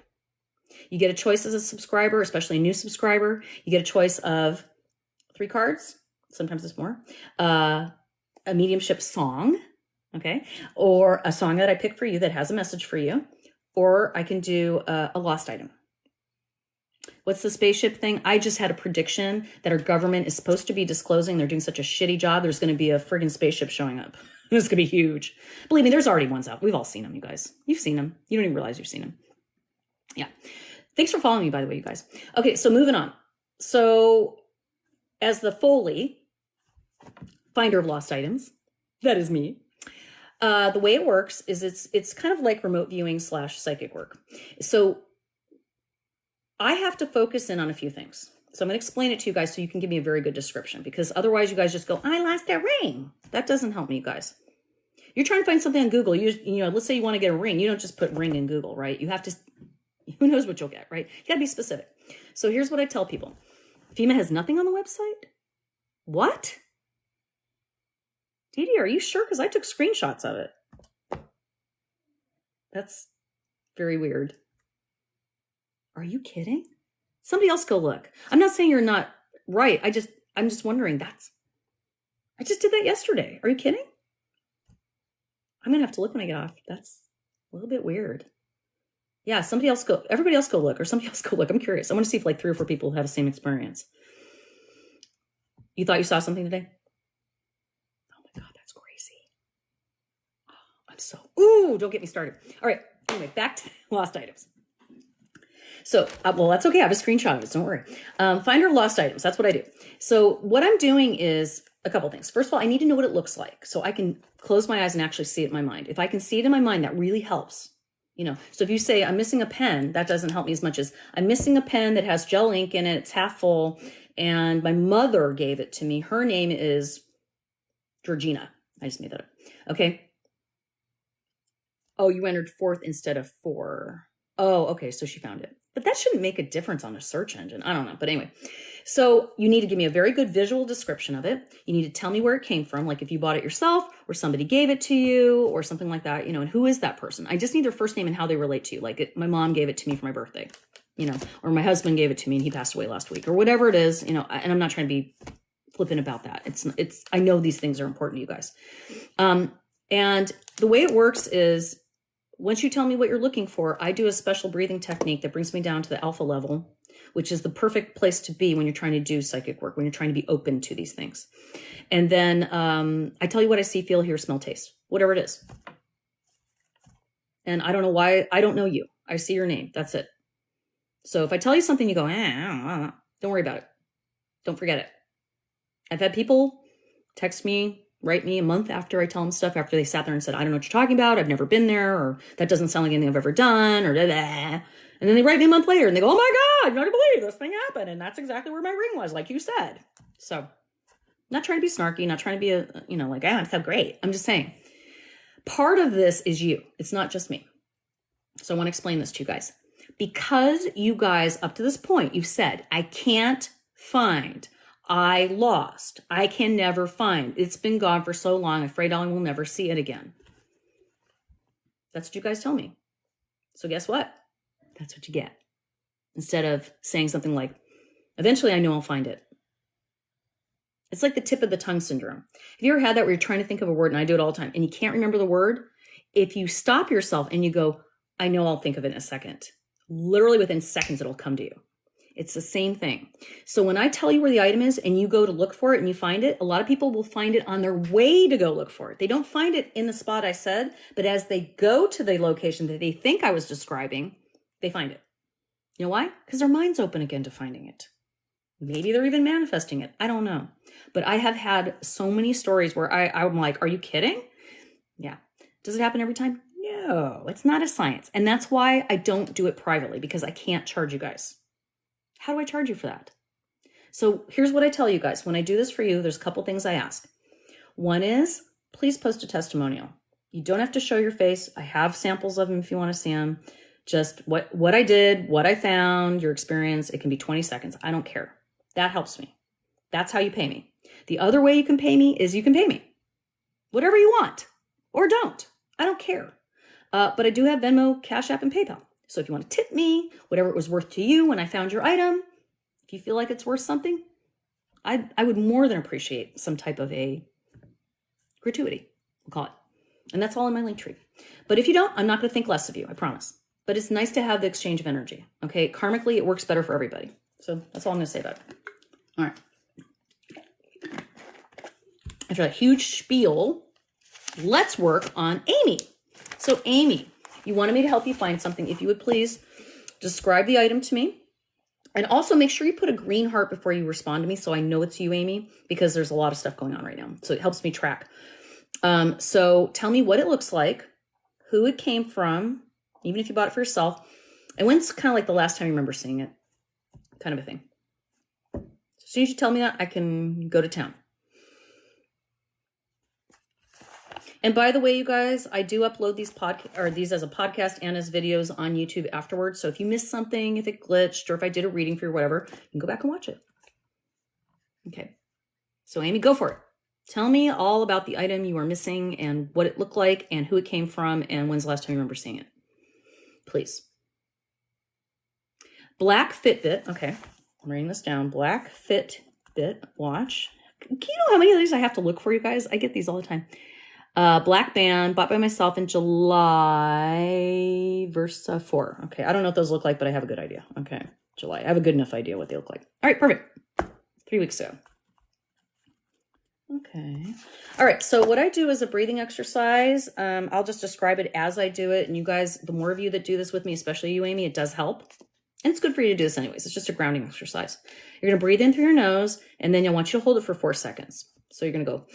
You get a choice as a subscriber, especially a new subscriber. You get a choice of 3 cards. Sometimes it's more. A mediumship song, okay? Or a song that I pick for you that has a message for you. Or I can do a lost item. What's the spaceship thing? I just had a prediction that our government is supposed to be disclosing. They're doing such a shitty job. There's going to be a friggin' spaceship showing up. It's going to be huge. Believe me, there's already ones out. We've all seen them, you guys. You've seen them. You don't even realize you've seen them. Yeah. Thanks for following me, by the way, you guys. Okay, so moving on. So as the FOLI, finder of lost items, that is me. The way it works is it's kind of like remote viewing / psychic work. So I have to focus in on a few things. So I'm going to explain it to you guys so you can give me a very good description, because otherwise you guys just go, I lost a ring. That doesn't help me, you guys. You're trying to find something on Google. You know, let's say you want to get a ring. You don't just put ring in Google, right? You have to, who knows what you'll get, right? You got to be specific. So here's what I tell people. FEMA has nothing on the website? What? Dee Dee, are you sure? Because I took screenshots of it. That's very weird. Are you kidding? Somebody else go look. I'm not saying you're not right. I'm just wondering. I just did that yesterday. Are you kidding? I'm going to have to look when I get off. That's a little bit weird. Yeah, everybody else go look, or somebody else go look. I'm curious. I want to see if like 3 or 4 people have the same experience. You thought you saw something today? Oh my God, that's crazy. Oh, don't get me started. All right. Anyway, back to lost items. So, well, that's okay. I have a screenshot of it. Don't worry. Finder lost items. That's what I do. So what I'm doing is a couple things. First of all, I need to know what it looks like so I can close my eyes and actually see it in my mind. If I can see it in my mind, that really helps. You know, so if you say I'm missing a pen, that doesn't help me as much as I'm missing a pen that has gel ink in it. It's half full. And my mother gave it to me. Her name is Georgina. I just made that up. Okay. Oh, you entered 4th instead of 4. Oh, okay. So she found it. But that shouldn't make a difference on a search engine. I don't know. But anyway, so you need to give me a very good visual description of it. You need to tell me where it came from, like if you bought it yourself or somebody gave it to you or something like that, you know, and who is that person? I just need their first name and how they relate to you. Like my mom gave it to me for my birthday, you know, or my husband gave it to me and he passed away last week or whatever it is, you know, and I'm not trying to be flippant about that. I know these things are important to you guys. And the way it works is, once you tell me what you're looking for, I do a special breathing technique that brings me down to the alpha level, which is the perfect place to be when you're trying to do psychic work, when you're trying to be open to these things. And then I tell you what I see, feel, hear, smell, taste, whatever it is. And I don't know why. I don't know you. I see your name. That's it. So if I tell you something, you go, don't worry about it. Don't forget it. I've had people text me, write me a month after I tell them stuff, after they sat there and said, I don't know what you're talking about. I've never been there, or that doesn't sound like anything I've ever done, or da, da. And then they write me a month later and they go, oh my God, not to believe this thing happened. And that's exactly where my ring was, like you said. So not trying to be snarky, not trying to be like, I'm so great. I'm just saying part of this is you. It's not just me. So I want to explain this to you guys. Because you guys up to this point, you've said, I can't find, I lost, I can never find. It's been gone for so long, I'm afraid I will never see it again. That's what you guys tell me. So guess what? That's what you get. Instead of saying something like, eventually I know I'll find it. It's like the tip of the tongue syndrome. Have you ever had that where you're trying to think of a word, and I do it all the time, and you can't remember the word? If you stop yourself and you go, I know I'll think of it in a second. Literally within seconds, it'll come to you. It's the same thing. So when I tell you where the item is and you go to look for it and you find it, a lot of people will find it on their way to go look for it. They don't find it in the spot I said, but as they go to the location that they think I was describing, they find it. You know why? Because their mind's open again to finding it. Maybe they're even manifesting it. I don't know. But I have had so many stories where I'm like, are you kidding? Yeah. Does it happen every time? No, it's not a science. And that's why I don't do it privately, because I can't charge you guys. How do I charge you for that? So here's what I tell you guys. When I do this for you, there's a couple things I ask. One is, please post a testimonial. You don't have to show your face. I have samples of them if you want to see them. Just what I did, what I found, your experience. It can be 20 seconds. I don't care. That helps me. That's how you pay me. The other way you can pay me is you can pay me. Whatever you want, or don't. I don't care. But I do have Venmo, Cash App, and PayPal. So if you want to tip me, whatever it was worth to you when I found your item, if you feel like it's worth something, I would more than appreciate some type of a gratuity, we'll call it. And that's all in my link tree. But if you don't, I'm not going to think less of you, I promise. But it's nice to have the exchange of energy, okay? Karmically, it works better for everybody. So that's all I'm going to say about it. All right. After that huge spiel, let's work on Amy. So Amy, you wanted me to help you find something. If you would please describe the item to me. And also make sure you put a green heart before you respond to me so I know it's you, Amy, because there's a lot of stuff going on right now. So it helps me track. So tell me what it looks like, who it came from, even if you bought it for yourself, and when's kind of like the last time you remember seeing it, kind of a thing. So as soon as you tell me that, I can go to town. And by the way, you guys, I do upload these as a podcast and as videos on YouTube afterwards. So if you missed something, if it glitched, or if I did a reading for you or whatever, you can go back and watch it. Okay. So Amy, go for it. Tell me all about the item you are missing and what it looked like and who it came from and when's the last time you remember seeing it. Please. Black Fitbit. Okay. I'm writing this down. Black Fitbit watch. Do you know how many of these I have to look for, you guys? I get these all the time. Black band, bought by myself in July, Versa 4. Okay, I don't know what those look like, but I have a good idea. Okay, July. I have a good enough idea what they look like. All right, perfect. 3 weeks ago. Okay. All right, so what I do is a breathing exercise. I'll just describe it as I do it. And you guys, the more of you that do this with me, especially you, Amy, it does help. And it's good for you to do this anyways. It's just a grounding exercise. You're going to breathe in through your nose, and then I want you to hold it for 4 seconds. So you're going to go...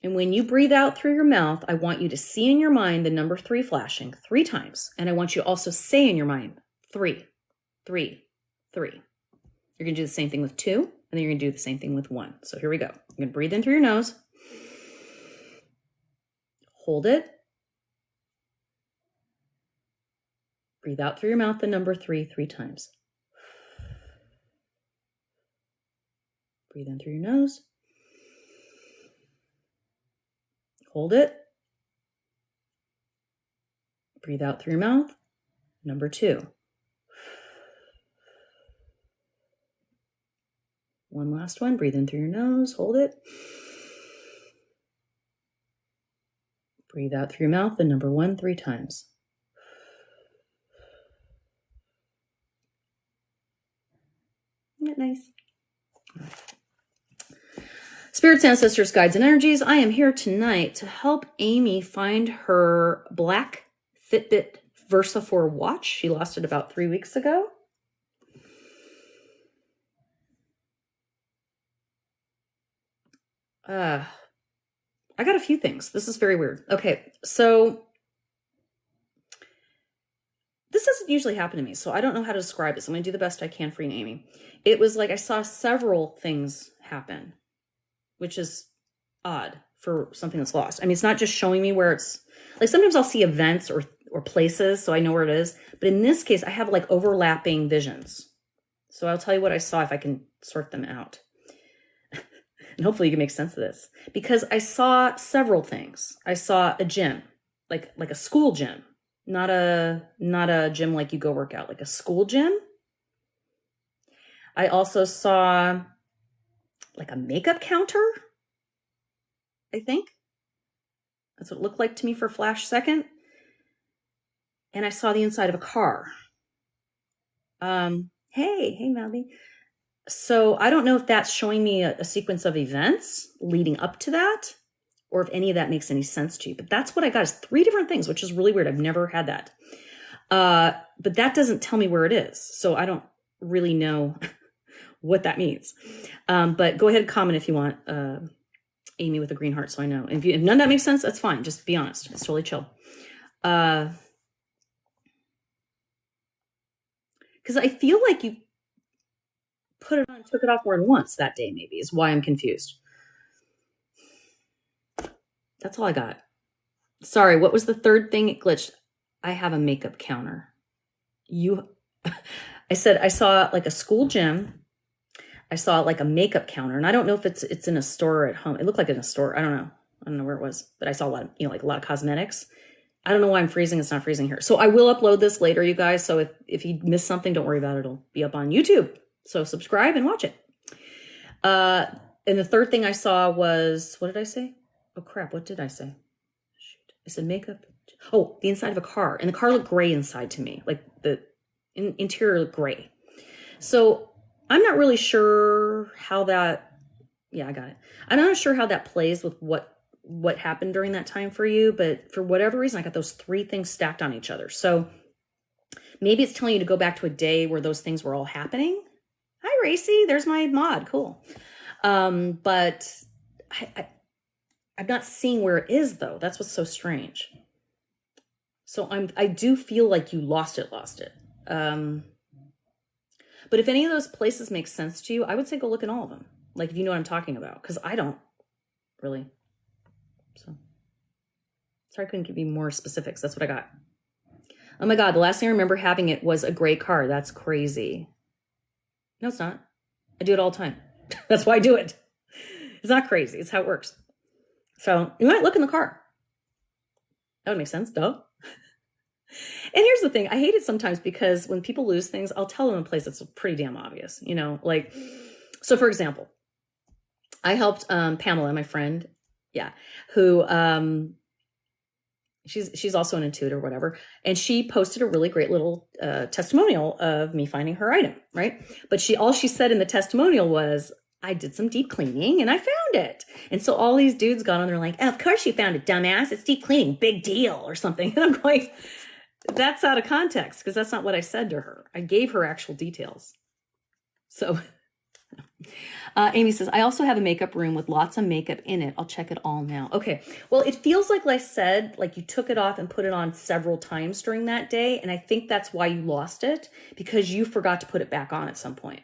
And when you breathe out through your mouth, I want you to see in your mind the number 3 flashing 3 times. And I want you to also say in your mind, 3, 3, 3. You're going to do the same thing with 2, and then you're going to do the same thing with 1. So here we go. You're going to breathe in through your nose. Hold it. Breathe out through your mouth the number 3 times. Breathe in through your nose. Hold it. Breathe out through your mouth. Number 2. One last one. Breathe in through your nose. Hold it. Breathe out through your mouth. The number 1 3 times. Isn't that nice? Spirits, ancestors, guides, and energies, I am here tonight to help Amy find her black Fitbit Versa 4 watch. She lost it about 3 weeks ago. I got a few things. This is very weird. Okay, so this doesn't usually happen to me, so I don't know how to describe it. So I'm going to do the best I can for you, Amy. It was like I saw several things happen, which is odd for something that's lost. I mean, it's not just showing me where it's, like sometimes I'll see events or places, so I know where it is. But in this case, I have like overlapping visions. So I'll tell you what I saw if I can sort them out. And hopefully you can make sense of this. Because I saw several things. I saw a gym, like a school gym. Not a gym like you go work out, like a school gym. I also saw like a makeup counter, I think. That's what it looked like to me for a flash second. And I saw the inside of a car. Hey, Melody. So I don't know if that's showing me a sequence of events leading up to that, or if any of that makes any sense to you. But that's what I got, is 3 different things, which is really weird. I've never had that. But that doesn't tell me where it is. So I don't really know what that means. But go ahead and comment if you want, Amy with a green heart, so I know. If none of that makes sense, that's fine. Just be honest. It's totally chill. Because I feel like you put it on and took it off more than once that day, maybe, is why I'm confused. That's all I got. Sorry, what was the third thing? It glitched. I have a makeup counter. I said I saw like a school gym. I saw like a makeup counter, and I don't know if it's in a store or at home. It looked like in a store. I don't know where it was, but I saw a lot of, like a lot of cosmetics. I don't know why I'm freezing. It's not freezing here. So I will upload this later, you guys. So if you missed something, don't worry about it. It'll be up on YouTube. So subscribe and watch it. And the third thing I saw was, what did I say? Oh crap, what did I say? Shoot. I said makeup. Oh, the inside of a car. And the car looked gray inside to me. Like the interior looked gray. So I'm not really sure how that, yeah, I got it. I'm not sure how that plays with what happened during that time for you, but for whatever reason, I got those 3 things stacked on each other. So maybe it's telling you to go back to a day where those things were all happening. Hi, Racy. There's my mod. Cool. But I'm not seeing where it is, though. That's what's so strange. So I do feel like you lost it. But if any of those places make sense to you, I would say go look in all of them. Like, if you know what I'm talking about, because I don't really. So sorry I couldn't give you more specifics. That's what I got. Oh my God, the last thing I remember having it was a gray car. That's crazy. No, it's not. I do it all the time. That's why I do it. It's not crazy. It's how it works. So you might look in the car. That would make sense, duh. And here's the thing. I hate it sometimes because when people lose things, I'll tell them a place that's pretty damn obvious, like, so for example, I helped Pamela, my friend, who she's also an intuitor or whatever, and she posted a really great little testimonial of me finding her item, right? But all she said in the testimonial was, I did some deep cleaning and I found it. And so all these dudes got on there like, oh, of course you found it, dumbass. It's deep cleaning, big deal or something. And I'm like, that's out of context because that's not what I said to her. I gave her actual details. So Amy says, I also have a makeup room with lots of makeup in it. I'll check it all now. Okay. Well, it feels like I said, like you took it off and put it on several times during that day. And I think that's why you lost it, because you forgot to put it back on at some point.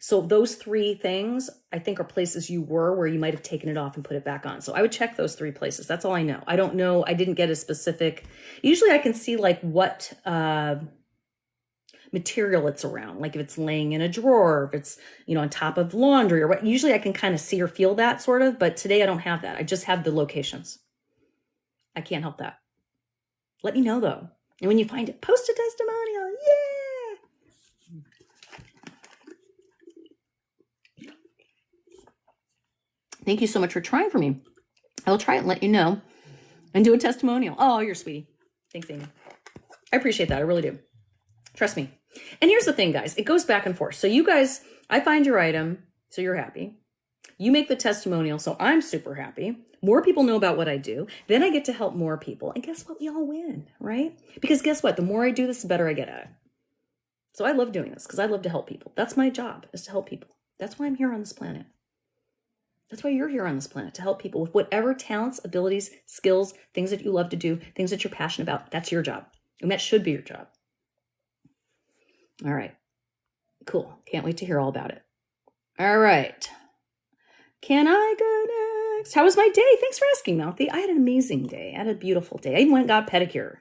So those 3 things, I think, are places you were where you might have taken it off and put it back on. So I would check those 3 places. That's all I know. I don't know. I didn't get a specific. Usually I can see like what material it's around. Like if it's laying in a drawer, if it's, on top of laundry or what. Usually I can kind of see or feel that sort of. But today I don't have that. I just have the locations. I can't help that. Let me know though. And when you find it, post a testimonial. Yeah. Thank you so much for trying for me. I'll try it and let you know and do a testimonial. Oh, you're sweetie. Thanks, Amy. I appreciate that. I really do. Trust me. And here's the thing, guys. It goes back and forth. So you guys, I find your item, so you're happy. You make the testimonial, so I'm super happy. More people know about what I do. Then I get to help more people. And guess what? We all win, right? Because guess what? The more I do this, the better I get at it. So I love doing this because I love to help people. That's my job, is to help people. That's why I'm here on this planet. That's why you're here on this planet, to help people with whatever talents, abilities, skills, things that you love to do, things that you're passionate about. That's your job. And that should be your job. All right. Cool. Can't wait to hear all about it. All right. Can I go next? How was my day? Thanks for asking, Mouthy. I had an amazing day. I had a beautiful day. I even went and got a pedicure.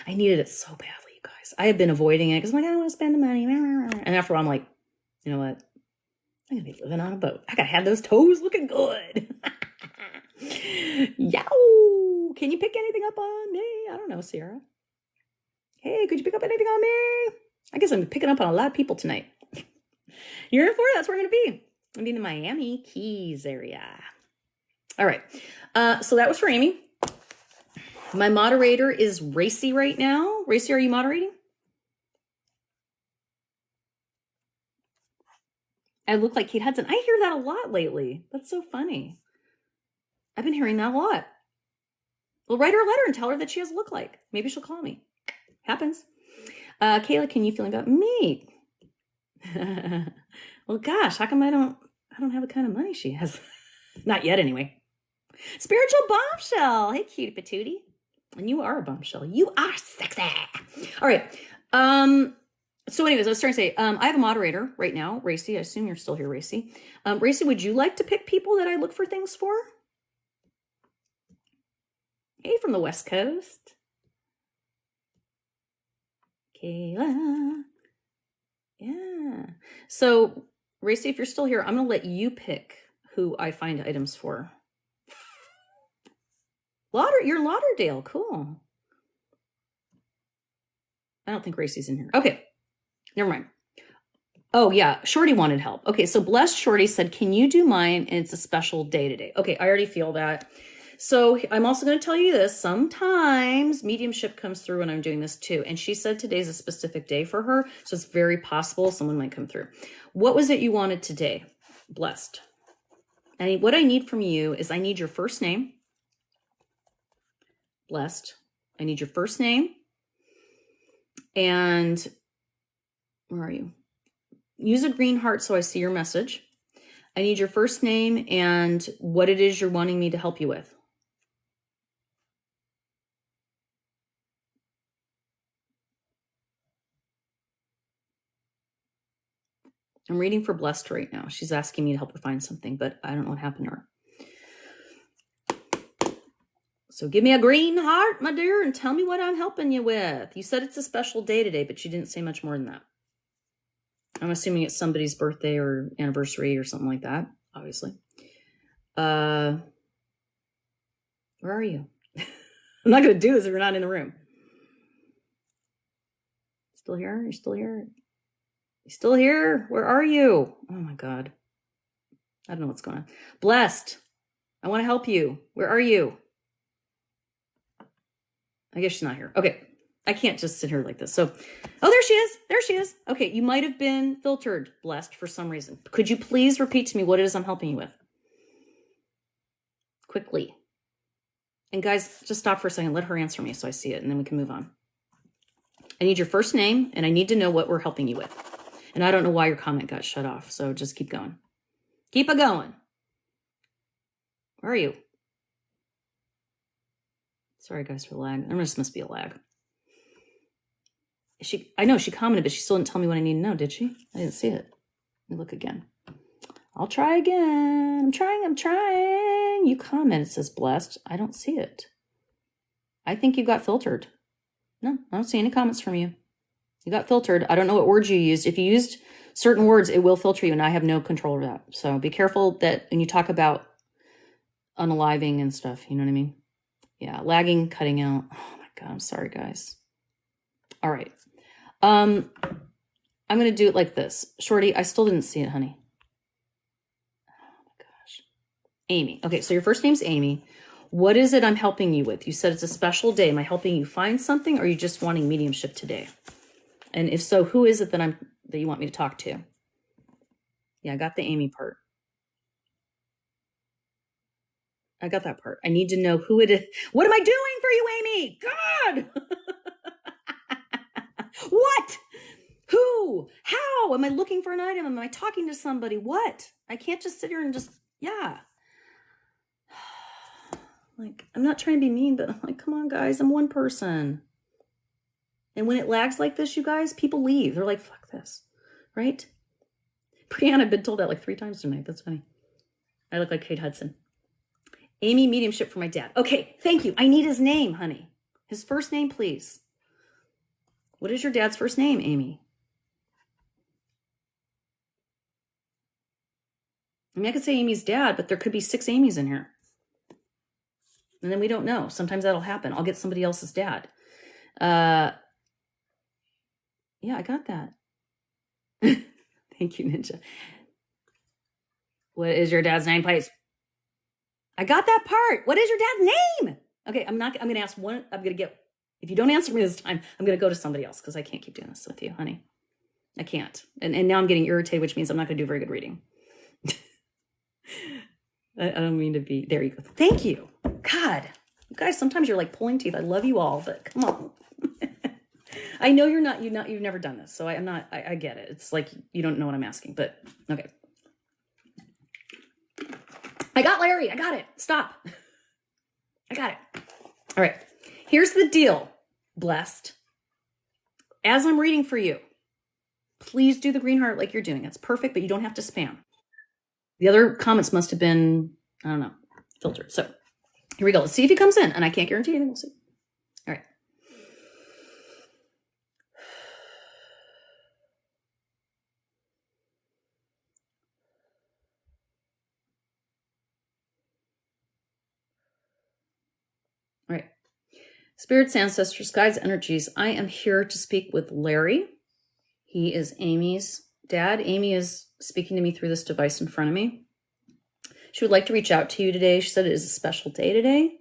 I needed it so badly, you guys. I have been avoiding it because I'm like, I don't want to spend the money. And after a while, I'm like, you know what? I'm going to be living on a boat. I got to have those toes looking good. Yow! Can you pick anything up on me? I don't know, Sierra. Hey, could you pick up anything on me? I guess I'm picking up on a lot of people tonight. You're in Florida. That's where I'm going to be. I'm in the Miami Keys area. All right. So that was for Amy. My moderator is Racy right now. Racy, are you moderating? I look like Kate Hudson. I hear that a lot lately. That's so funny. I've been hearing that a lot. Well, write her a letter and tell her that she has a look like. Maybe she'll call me. Happens. Kayla, can you feel about me? Well, gosh, how come I don't have the kind of money she has? Not yet, anyway. Spiritual bombshell. Hey, cutie patootie. And you are a bombshell. You are sexy. All right. So anyways, I was starting to say, I have a moderator right now, Racy. I assume you're still here, Racy. Racy, would you like to pick people that I look for things for? Hey, from the West Coast. Kayla. Yeah. So, Racy, if you're still here, I'm going to let you pick who I find items for. You're Lauderdale. Cool. I don't think Racy's in here. Okay. Never mind. Oh, yeah. Shorty wanted help. Okay. So, Blessed Shorty said, can you do mine? And it's a special day today. Okay. I already feel that. So I'm also going to tell you this. Sometimes mediumship comes through when I'm doing this too. And she said today's a specific day for her. So it's very possible someone might come through. What was it you wanted today? Blessed. And what I need from you is I need your first name. Blessed. I need your first name. And where are you? Use a green heart so I see your message. I need your first name and what it is you're wanting me to help you with. I'm reading for Blessed right now. She's asking me to help her find something, but I don't know what happened to her. So give me a green heart, my dear, and tell me what I'm helping you with. You said it's a special day today, but you didn't say much more than that. I'm assuming it's somebody's birthday or anniversary or something like that, obviously. Where are you? I'm not going to do this if you're not in the room. Still here? You're still here? You still here? Where are you? Oh my God. I don't know what's going on. Blessed. I want to help you. Where are you? I guess she's not here. Okay. I can't just sit here like this. So, oh, there she is. There she is. Okay. You might have been filtered, Blessed, for some reason. Could you please repeat to me what it is I'm helping you with? Quickly. And guys, just stop for a second. Let her answer me so I see it, and then we can move on. I need your first name, and I need to know what we're helping you with. And I don't know why your comment got shut off, so just keep going. Keep it going. Where are you? Sorry, guys, for the lag. There must be a lag. I know she commented, but she still didn't tell me what I need to know, did she? I didn't see it. Let me look again. I'll try again. I'm trying. You comment. It says Blessed. I don't see it. I think you got filtered. No, I don't see any comments from you. You got filtered. I don't know what words you used. If you used certain words, it will filter you, and I have no control over that. So be careful that when you talk about unaliving and stuff, you know what I mean? Yeah, lagging, cutting out. Oh my God, I'm sorry, guys. All right. I'm going to do it like this. Shorty, I still didn't see it, honey. Oh my gosh. Amy. Okay, so your first name's Amy. What is it I'm helping you with? You said it's a special day. Am I helping you find something, or are you just wanting mediumship today? And if so, who is it that you want me to talk to? Yeah, I got the Amy part. I got that part. I need to know who it is. What am I doing for you, Amy? God! What? Who? How? Am I looking for an item? Am I talking to somebody? What? I can't just sit here and just, yeah. Like, I'm not trying to be mean, but I'm like, come on, guys. I'm one person. And when it lags like this, you guys, people leave. They're like, fuck this. Right? Brianna, I've been told that like 3 times tonight. That's funny. I look like Kate Hudson. Amy, mediumship for my dad. Okay, thank you. I need his name, honey. His first name, please. What is your dad's first name, Amy? I mean, I could say Amy's dad, but there could be 6 Amy's in here. And then we don't know. Sometimes that'll happen. I'll get somebody else's dad. Yeah, I got that. Thank Thank you, Ninja. What is your dad's name, please? I got that part. What is your dad's name? Okay, I'm going to ask one. I'm going to get, if you don't answer me this time, I'm going to go to somebody else because I can't keep doing this with you, honey. I can't. And now I'm getting irritated, which means I'm not going to do very good reading. I don't mean to be, there you go. Thank you. God, you guys, sometimes you're like pulling teeth. I love you all, but come on. I know you've never done this. So I get it. It's like, you don't know what I'm asking, but okay. I got Larry. I got it. Stop. I got it. All right. Here's the deal, blessed. As I'm reading for you, please do the green heart like you're doing. It's perfect, but you don't have to spam. The other comments must have been, I don't know, filtered. So here we go. Let's see if he comes in. And I can't guarantee anything. We'll see. All right. All right. Spirits, ancestors, guides, energies. I am here to speak with Larry. He is Amy's dad. Amy is speaking to me through this device in front of me. She would like to reach out to you today. She said it is a special day today.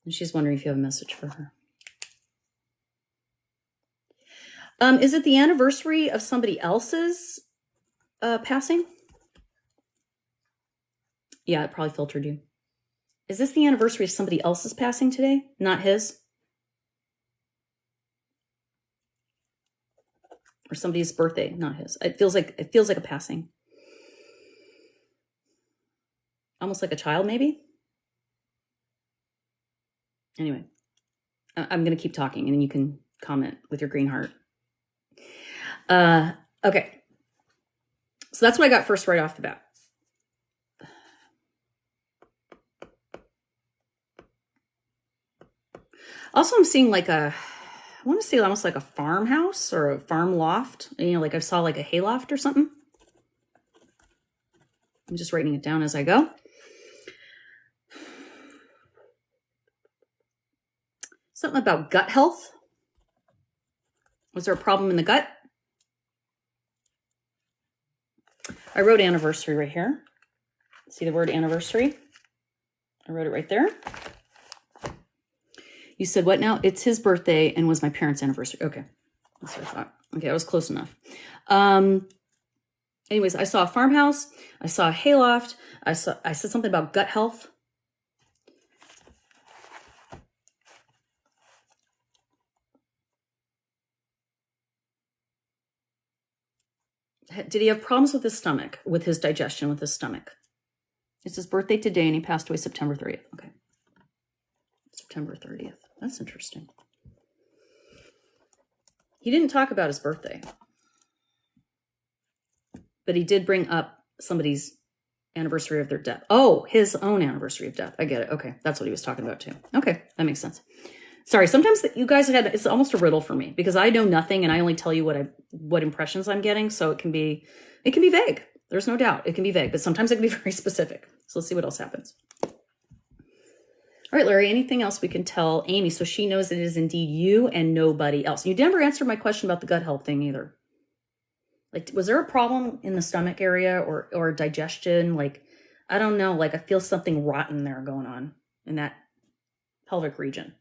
And she's wondering if you have a message for her. Is it the anniversary of somebody else's passing? Yeah, it probably filtered you. Is this the anniversary of somebody else's passing today? Not his? Or somebody's birthday, not his. It feels like a passing. Almost like a child, maybe? Anyway, I'm going to keep talking and you can comment with your green heart. Okay. So that's what I got first right off the bat. Also, I'm seeing like I want to say almost like a farmhouse or a farm loft. You know, like I saw like a hayloft or something. I'm just writing it down as I go. Something about gut health. Was there a problem in the gut? I wrote anniversary right here. See the word anniversary? I wrote it right there. You said what now? It's his birthday and was my parents' anniversary. Okay. That's what I thought. Okay, I was close enough. Anyways, I saw a farmhouse. I saw a hayloft. I said something about gut health. Did he have problems with his stomach, with his digestion, with his stomach? It's his birthday today and he passed away September 30th. Okay. September 30th. That's interesting. He didn't talk about his birthday, but he did bring up somebody's anniversary of their death. Oh, his own anniversary of death. I get it. Okay. That's what he was talking about too. Okay. That makes sense. Sorry. Sometimes you guys it's almost a riddle for me because I know nothing and I only tell you what impressions I'm getting. So it can be vague. There's no doubt it can be vague, but sometimes it can be very specific. So let's see what else happens. All right, Larry, anything else we can tell Amy so she knows it is indeed you and nobody else? You never answered my question about the gut health thing either. Like, was there a problem in the stomach area or digestion? Like, I don't know. Like, I feel something rotten there going on in that pelvic region.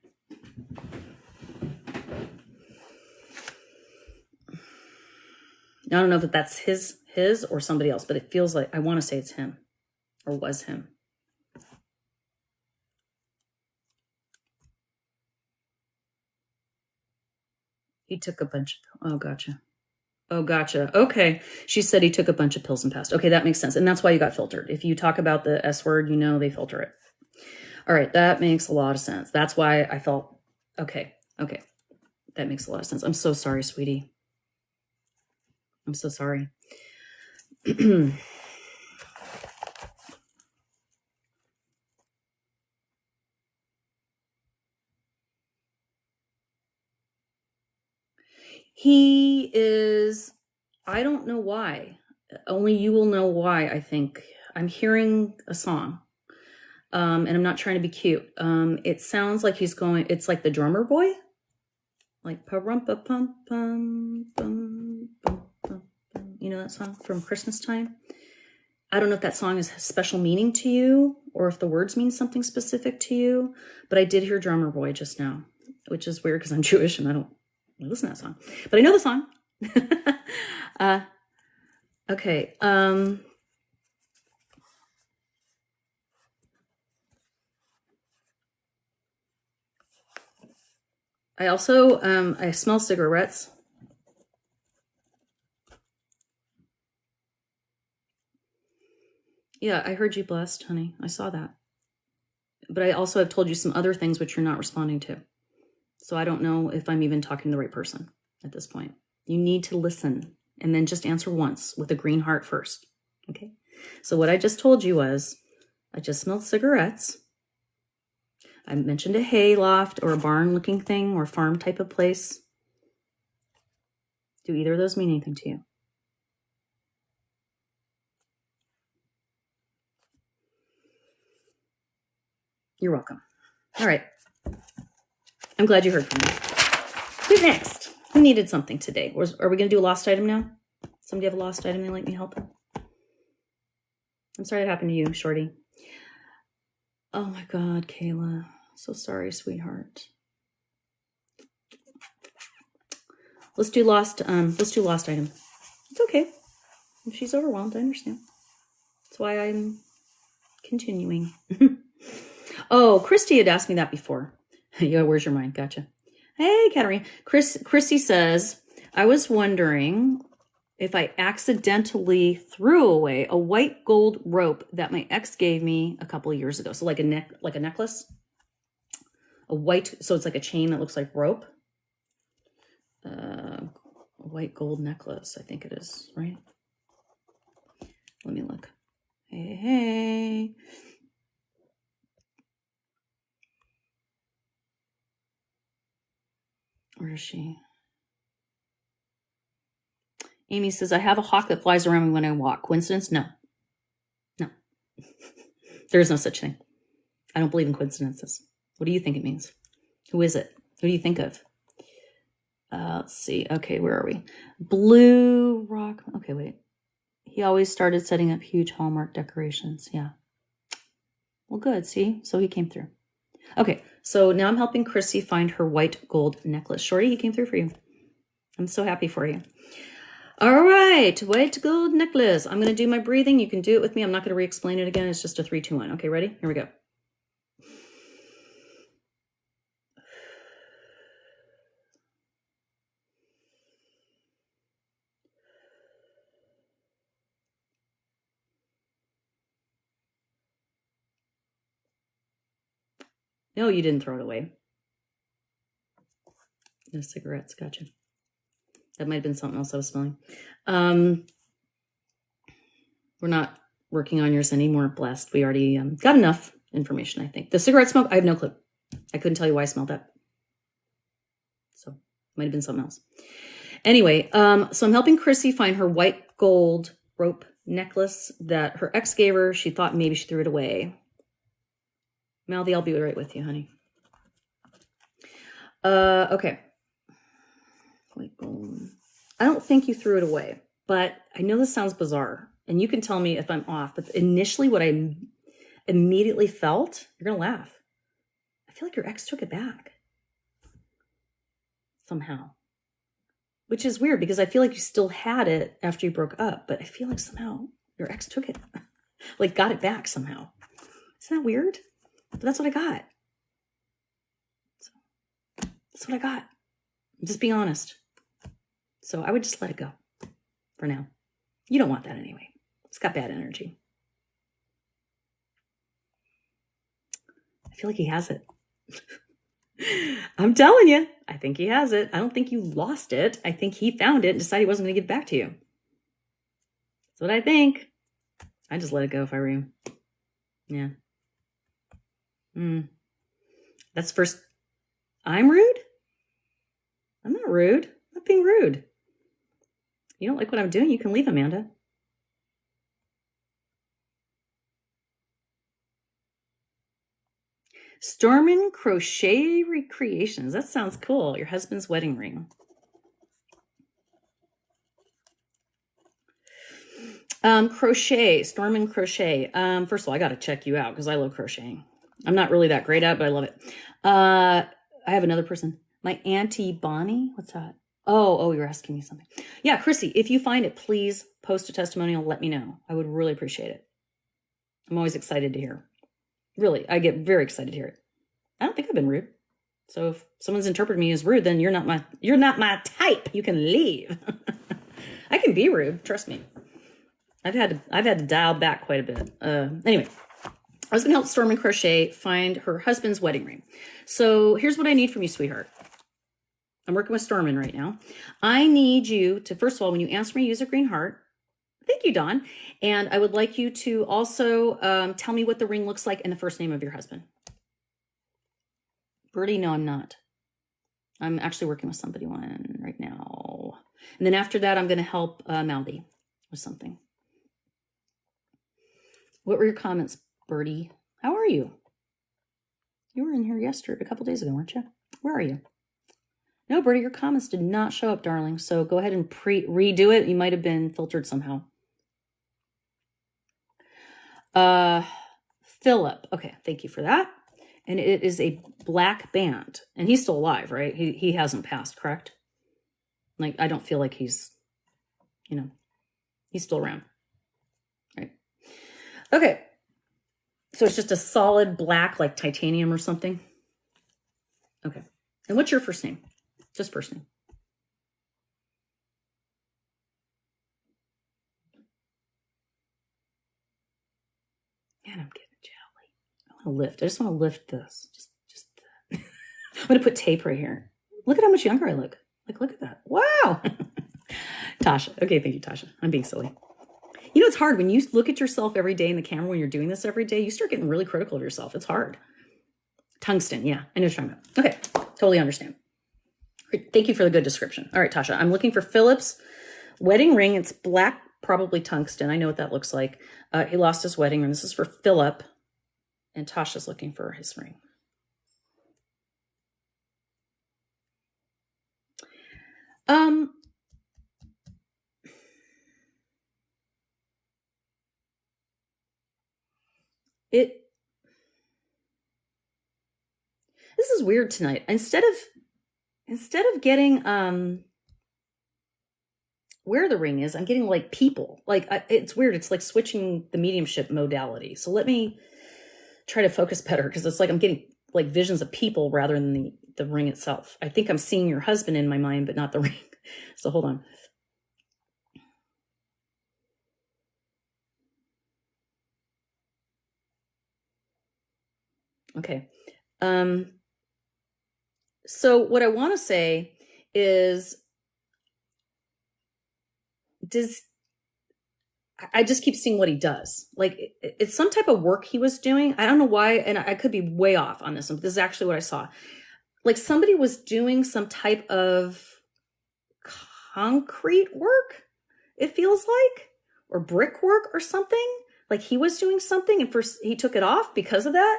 I don't know if that's his or somebody else, but it feels like I want to say it's him or was him. He took a bunch of, oh, gotcha. Oh, gotcha. Okay. She said he took a bunch of pills and passed. Okay, that makes sense. And that's why you got filtered. If you talk about the S word, you know they filter it. All right, that makes a lot of sense. That's why I felt, okay. That makes a lot of sense. I'm so sorry, sweetie. I'm so sorry. He is, I don't know why. Only you will know why, I think. I'm hearing a song. And I'm not trying to be cute. It sounds like he's going, it's like the drummer boy. Like pa-rum-pa-pum-pum-pum-pum. You know that song from Christmas time? I don't know if that song has special meaning to you or if the words mean something specific to you, but I did hear Drummer Boy just now, which is weird because I'm Jewish and I don't listen to that song, but I know the song. Okay. I also, I smell cigarettes. Yeah, I heard you blessed, honey. I saw that. But I also have told you some other things which you're not responding to. So I don't know if I'm even talking to the right person at this point. You need to listen and then just answer once with a green heart first. Okay? So what I just told you was, I just smelled cigarettes. I mentioned a hay loft or a barn looking thing or farm type of place. Do either of those mean anything to you? You're welcome. All right. I'm glad you heard from me. Who's next? Who needed something today? Or are we going to do a lost item now? Somebody have a lost item they'd like me to help them? I'm sorry it happened to you, Shorty. Oh my God, Kayla. So sorry, sweetheart. Let's do lost item. It's okay. If she's overwhelmed, I understand. That's why I'm continuing. Oh, Christy had asked me that before. Yeah, where's your mind? Gotcha. Hey, Katarina. Christy says, I was wondering if I accidentally threw away a white gold rope that my ex gave me a couple of years ago. So like a necklace. A white, so it's like a chain that looks like rope. A white gold necklace, I think it is, right? Let me look. Hey. Where is she? Amy says, I have a hawk that flies around me when I walk. Coincidence? No. No. There is no such thing. I don't believe in coincidences. What do you think it means? Who is it? Who do you think of? Let's see. Okay, where are we? Blue rock. Okay, wait. He always started setting up huge Hallmark decorations. Yeah. Well, good. See? So he came through. Okay, so now I'm helping Chrissy find her white gold necklace. Shorty, he came through for you. I'm so happy for you. All right, white gold necklace. I'm going to do my breathing. You can do it with me. I'm not going to re-explain it again. It's just a 3, 2, 1. Okay, ready? Here we go. No, you didn't throw it away. No cigarettes. Gotcha. That might have been something else I was smelling. We're not working on yours anymore. Blessed. We already got enough information, I think. The cigarette smoke, I have no clue. I couldn't tell you why I smelled that. So might have been something else. Anyway, so I'm helping Chrissy find her white gold rope necklace that her ex gave her. She thought maybe she threw it away. Mouthy, I'll be right with you, honey. Okay. White gold. I don't think you threw it away, but I know this sounds bizarre, and you can tell me if I'm off, but initially what I immediately felt, you're going to laugh. I feel like your ex took it back. Somehow. Which is weird because I feel like you still had it after you broke up, but I feel like somehow your ex took it. Like got it back somehow. Isn't that weird? But that's what I got. So, that's what I got. I'm just being honest. So I would just let it go for now. You don't want that anyway. It's got bad energy. I feel like he has it. I'm telling you, I think he has it. I don't think you lost it. I think he found it and decided he wasn't going to give it back to you. That's what I think. I just let it go if I were you. Yeah. That's first. I'm rude? I'm not rude. I'm not being rude. You don't like what I'm doing? You can leave, Amanda. Stormin Crochet Recreations. That sounds cool. Your husband's wedding ring. Crochet, Storm and Crochet. First of all, I got to check you out because I love crocheting. I'm not really that great at it, but I love it. I have another person. My Auntie Bonnie. What's that? Oh, you're asking me something. Yeah, Chrissy, if you find it, please post a testimonial. Let me know. I would really appreciate it. I'm always excited to hear. Really, I get very excited to hear it. I don't think I've been rude. So if someone's interpreted me as rude, then you're not my type. You can leave. I can be rude. Trust me. I've had to dial back quite a bit. Anyway, I was going to help Storm and Crochet find her husband's wedding ring. So here's what I need from you, sweetheart. I'm working with Stormin right now. I need you to, first of all, when you answer me, use a green heart. Thank you, Dawn. And I would like you to also tell me what the ring looks like and the first name of your husband. Birdie, no, I'm not. I'm actually working with somebody one right now. And then after that, I'm going to help Mouthy with something. What were your comments, Birdie? How are you? You were in here yesterday, a couple days ago, weren't you? Where are you? No, Birdie, your comments did not show up, darling. So go ahead and redo it. You might have been filtered somehow. Philip. Okay, thank you for that. And it is a black band. And he's still alive, right? He hasn't passed, correct? Like, I don't feel like he's, he's still around. Right. Okay. So it's just a solid black, like titanium or something. Okay. And what's your first name? Just first name. Man, I'm getting jelly. I want to lift. I just want to lift this. Just. I'm going to put tape right here. Look at how much younger I look. Like, look at that. Wow. Tasha. Okay, thank you, Tasha. I'm being silly. You know, it's hard when you look at yourself every day in the camera, when you're doing this every day, you start getting really critical of yourself. It's hard. Tungsten. Yeah, I know what you're talking about. Okay, totally understand. Great. Thank you for the good description. All right, Tasha, I'm looking for Philip's wedding ring. It's black, probably tungsten. I know what that looks like. He lost his wedding ring. This is for Philip. And Tasha's looking for his ring. This is weird tonight. Instead of getting where the ring is, I'm getting like people. Like it's weird. It's like switching the mediumship modality. So let me try to focus better, because it's like I'm getting like visions of people rather than the ring itself. I think I'm seeing your husband in my mind, but not the ring. So hold on. Okay. So what I want to say is, I just keep seeing what he does. Like it's some type of work he was doing. I don't know why, and I could be way off on this one, but this is actually what I saw. Like somebody was doing some type of concrete work, it feels like, or brickwork or something. Like he was doing something, and first he took it off because of that.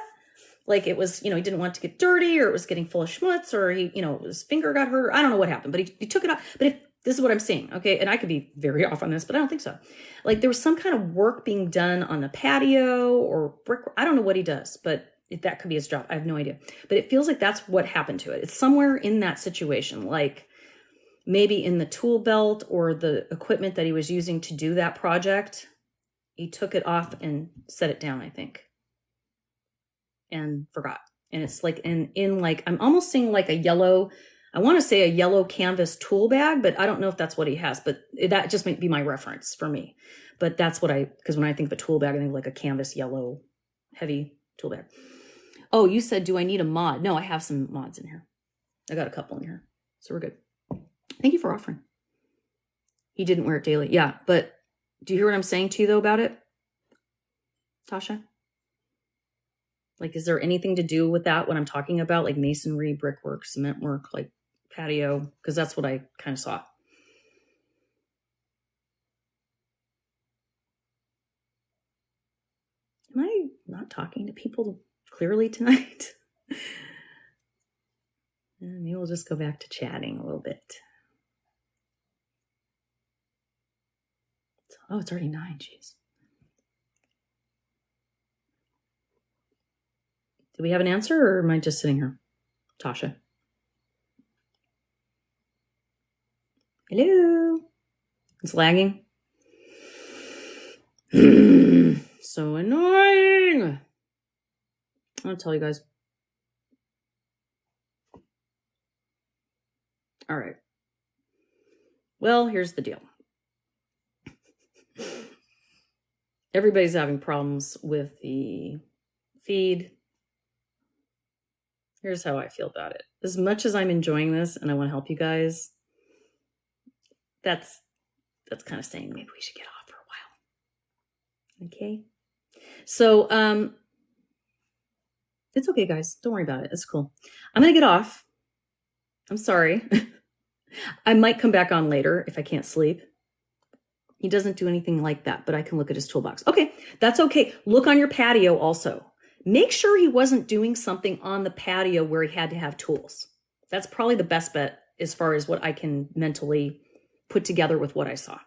Like it was, he didn't want it to get dirty, or it was getting full of schmutz, or he, his finger got hurt. I don't know what happened, but he took it off. But this is what I'm seeing, okay? And I could be very off on this, but I don't think so. Like there was some kind of work being done on the patio or brick. I don't know what he does, but that could be his job. I have no idea. But it feels like that's what happened to it. It's somewhere in that situation, like maybe in the tool belt or the equipment that he was using to do that project. He took it off and set it down, I think, and forgot. And it's like in like, I'm almost seeing like a yellow, I want to say a yellow canvas tool bag, but I don't know if that's what he has, but that just might be my reference for me. But that's what because when I think of a tool bag, I think of like a canvas yellow heavy tool bag. Oh, you said, do I need a mod? No, I have some mods in here. I got a couple in here. So we're good. Thank you for offering. He didn't wear it daily. Yeah, but do you hear what I'm saying to you though about it, Tasha? Like, is there anything to do with that when I'm talking about like masonry, brickwork, cement work, like patio? Because that's what I kind of saw. Am I not talking to people clearly tonight? Maybe we'll just go back to chatting a little bit. It's Oh, it's already 9. Jeez. Do we have an answer, or am I just sitting here? Tasha. Hello. It's lagging. So annoying. I'll tell you guys. All right. Well, here's the deal. Everybody's having problems with the feed. Here's how I feel about it. As much as I'm enjoying this and I want to help you guys, that's kind of saying maybe we should get off for a while. Okay. So, it's okay, guys. Don't worry about it. It's cool. I'm going to get off. I'm sorry. I might come back on later if I can't sleep. He doesn't do anything like that, but I can look at his toolbox. Okay, that's okay. Look on your patio also. Make sure he wasn't doing something on the patio where he had to have tools. That's probably the best bet as far as what I can mentally put together with what I saw.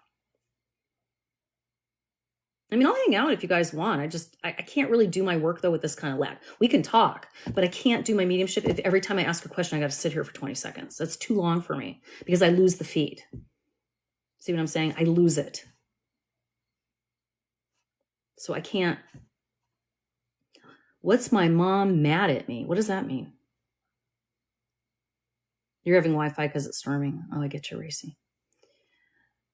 I mean, I'll hang out if you guys want. I can't really do my work, though, with this kind of lag. We can talk, but I can't do my mediumship if every time I ask a question, I got to sit here for 20 seconds. That's too long for me because I lose the feed. See what I'm saying? I lose it. So I can't. What's my mom mad at me? What does that mean? You're having Wi-Fi because it's storming. Oh, I get you, Racy.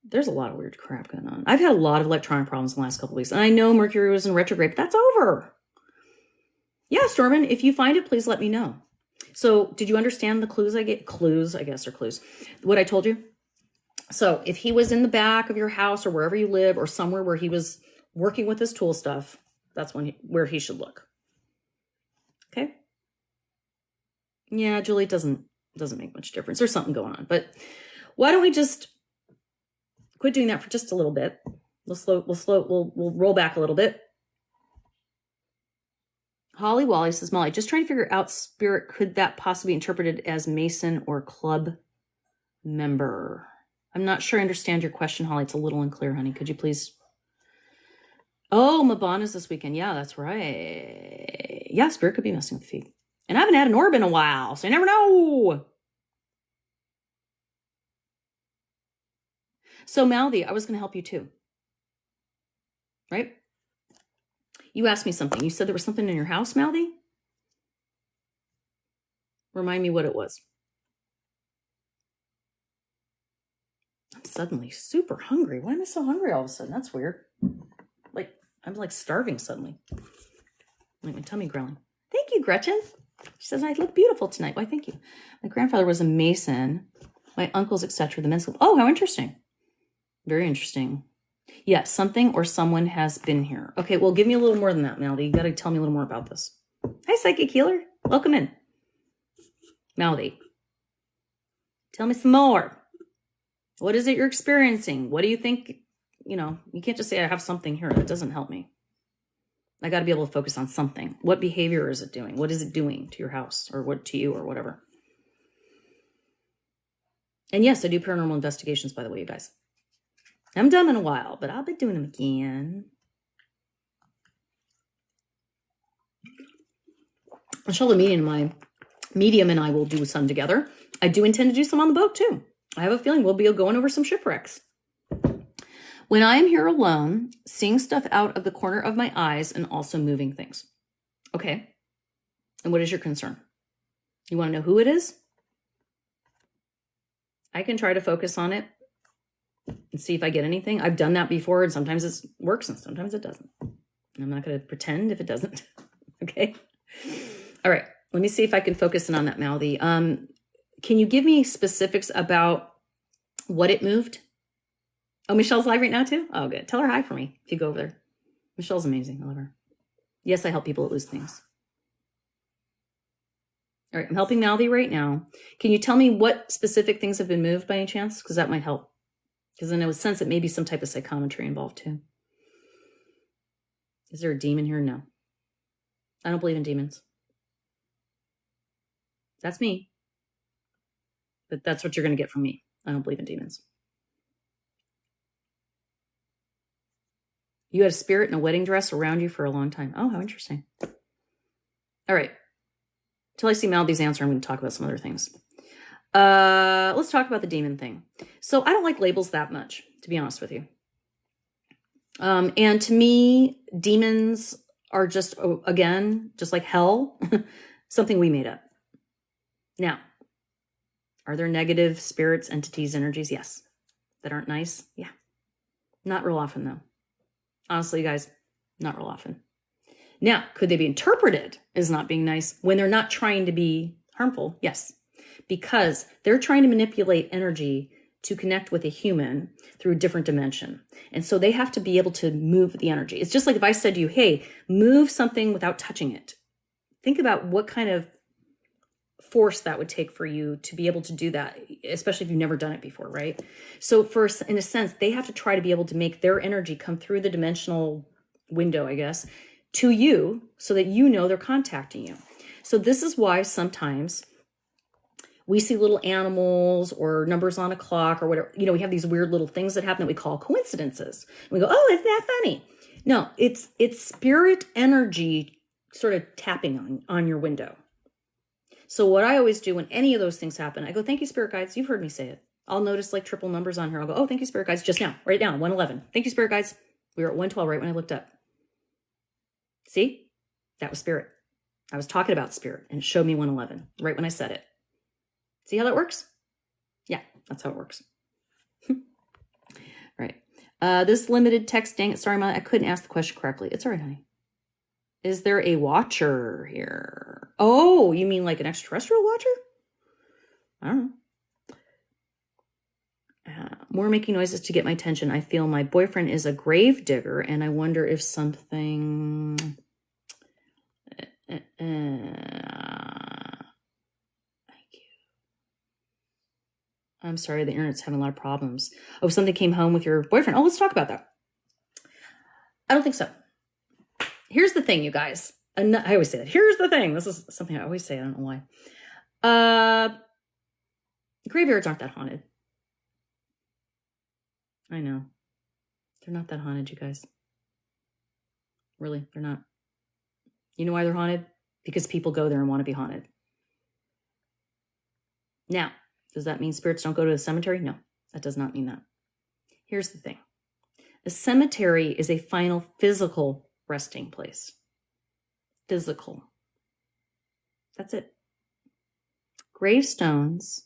There's a lot of weird crap going on. I've had a lot of electronic problems in the last couple of weeks. And I know Mercury was in retrograde, but that's over. Yeah, Stormin, if you find it, please let me know. So did you understand the clues I get? Clues, I guess, or clues. What I told you? So if he was in the back of your house or wherever you live or somewhere where he was working with his tool stuff, that's where he should look. Okay? Yeah, Julie, doesn't make much difference. There's something going on. But why don't we just quit doing that for just a little bit? We'll roll back a little bit. Holly Wally says, Molly, just trying to figure out spirit. Could that possibly be interpreted as Mason or club member? I'm not sure I understand your question, Holly. It's a little unclear, honey. Could you please? Oh, Mabana's this weekend. Yeah, that's right. Yeah, spirit could be messing with the feet. And I haven't had an orb in a while, so you never know. So, Mouthy, I was going to help you too. Right? You asked me something. You said there was something in your house, Mouthy? Remind me what it was. I'm suddenly super hungry. Why am I so hungry all of a sudden? That's weird. Like, I'm like starving suddenly. Like my tummy growling. Thank you, Gretchen. She says, I look beautiful tonight. Why, thank you. My grandfather was a Mason. My uncles, etc. The men's club. Oh, how interesting. Very interesting. Yeah, something or someone has been here. Okay, well, give me a little more than that, Mouthy. You got to tell me a little more about this. Hi, Psychic Healer. Welcome in. Mouthy. Tell me some more. What is it you're experiencing? What do you think? You know, you can't just say I have something here. That doesn't help me. I got to be able to focus on something. What behavior is it doing? What is it doing to your house or what to you or whatever? And yes, I do paranormal investigations, by the way, you guys. I haven't done them in a while, but I'll be doing them again. Michelle, the medium and I will do some together. I do intend to do some on the boat too. I have a feeling we'll be going over some shipwrecks. When I am here alone, seeing stuff out of the corner of my eyes and also moving things. Okay. And what is your concern? You want to know who it is? I can try to focus on it and see if I get anything. I've done that before, and sometimes it works and sometimes it doesn't. I'm not going to pretend if it doesn't. Okay. All right. Let me see if I can focus in on that, Mouthy. Can you give me specifics about what it moved? Oh, Michelle's live right now too? Oh, good. Tell her hi for me if you go over there. Michelle's amazing. I love her. Yes, I help people that lose things. All right. I'm helping Mouthy right now. Can you tell me what specific things have been moved by any chance? Because that might help. Because then I would sense that maybe some type of psychometry involved too. Is there a demon here? No. I don't believe in demons. That's me. But that's what you're going to get from me. I don't believe in demons. You had a spirit in a wedding dress around you for a long time. Oh, how interesting. All right. Till I see Maldy's answer, I'm going to talk about some other things. Let's talk about the demon thing. So I don't like labels that much, to be honest with you. And to me, demons are just, again, just like hell, something we made up. Now, are there negative spirits, entities, energies? Yes. That aren't nice? Yeah. Not real often, though. Honestly, guys, not real often. Now, could they be interpreted as not being nice when they're not trying to be harmful? Yes. Because they're trying to manipulate energy to connect with a human through a different dimension. And so they have to be able to move the energy. It's just like if I said to you, hey, move something without touching it. Think about what kind of force that would take for you to be able to do that, especially if you've never done it before, right? So first, in a sense, they have to try to be able to make their energy come through the dimensional window, I guess, to you so that you know they're contacting you. So this is why sometimes we see little animals or numbers on a clock or whatever. You know, we have these weird little things that happen that we call coincidences. We go, oh, isn't that funny? No, it's spirit energy sort of tapping on your window. So what I always do when any of those things happen, I go, thank you, spirit guides. You've heard me say it. I'll notice like triple numbers on here. I'll go, oh, thank you, spirit guides. Just now, write it down, 111. Thank you, spirit guides. We were at 112 right when I looked up. See, that was spirit. I was talking about spirit and it showed me 111 right when I said it. See how that works? Yeah, that's how it works. Right. This limited text, dang it. Sorry, I couldn't ask the question correctly. It's all right, honey. Is there a watcher here? Oh, you mean like an extraterrestrial watcher? I don't know. More making noises to get my attention. I feel my boyfriend is a grave digger, and I wonder if something... Thank you. I'm sorry, the internet's having a lot of problems. Oh, something came home with your boyfriend. Oh, let's talk about that. I don't think so. Here's the thing, you guys. I always say that. Here's the thing. This is something I always say. I don't know why. Graveyards aren't that haunted. I know. They're not that haunted, you guys. Really, they're not. You know why they're haunted? Because people go there and want to be haunted. Now, does that mean spirits don't go to the cemetery? No, that does not mean that. Here's the thing. A cemetery is a final physical resting place. Physical. That's it. Gravestones